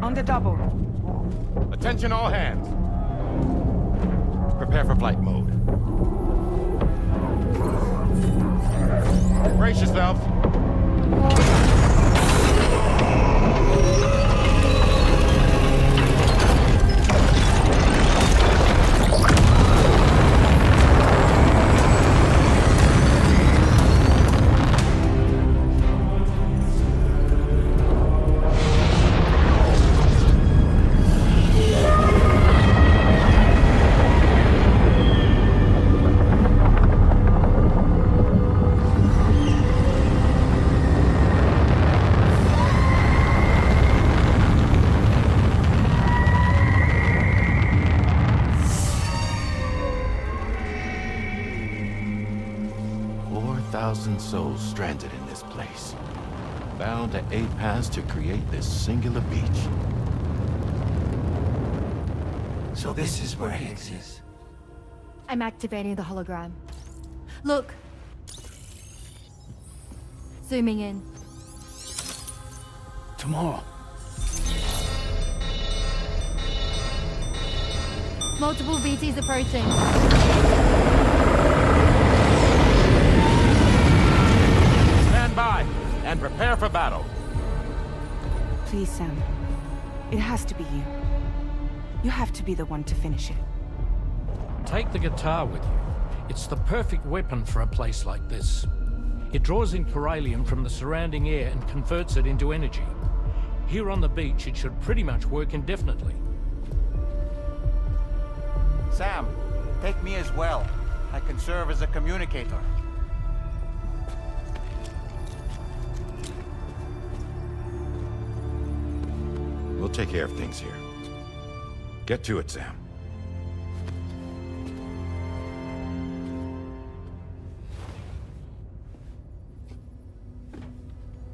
On the double. Attention all hands. Prepare for flight mode. Brace yourselves. Souls stranded in this place, bound to Ps to create this singular beach. So this is where Higgs is. I'm activating the hologram. Look. Zooming in. Tomorrow. Multiple VTs approaching. By and prepare for battle. Please, Sam. It has to be you. You have to be the one to finish it. Take the guitar with you. It's the perfect weapon for a place like this. It draws in chiralium from the surrounding air and converts it into energy. Here on the beach, it should pretty much work indefinitely. Sam, take me as well. I can serve as a communicator. We'll take care of things here. Get to it, Sam.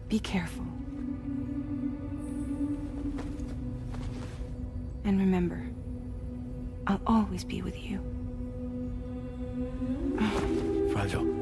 Be careful. And remember, I'll always be with you. Fragile.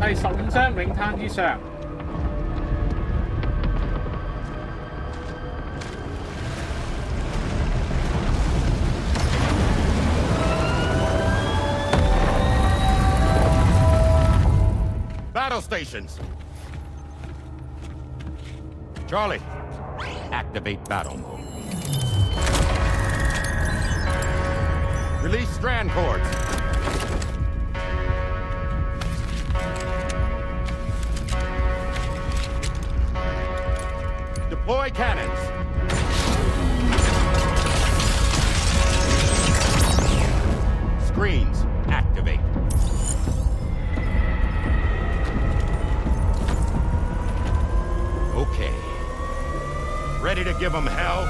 第15章冥灘之上。Battle stations. Charlie, activate battle mode. Release strand cords. Deploy cannons. Screens, activate. Okay. Ready to give them hell?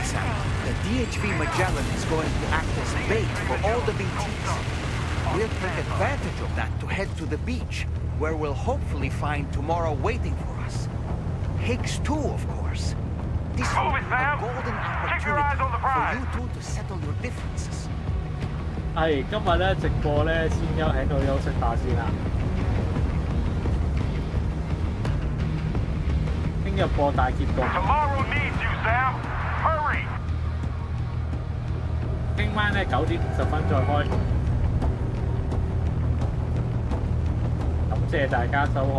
Sam, the DHV Magellan is going to act as bait for all the BTs. We'll take advantage of that to head to the beach, where we'll hopefully find tomorrow waiting for us. Higgs too, of course. This will be a golden opportunity for you two to settle your differences. 係今日咧直播咧，先喺度休息下先啦。聽日播大結局。Tomorrow needs you, Sam. Hurry. 聽晚咧9點50分再開。感謝大家收看。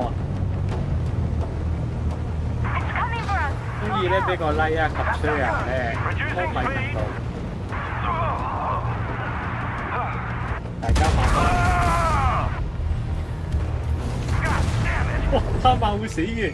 中意咧俾個 like 啊及 share 咧，幫米頻道。大家慢慢。哇！300會死嘅。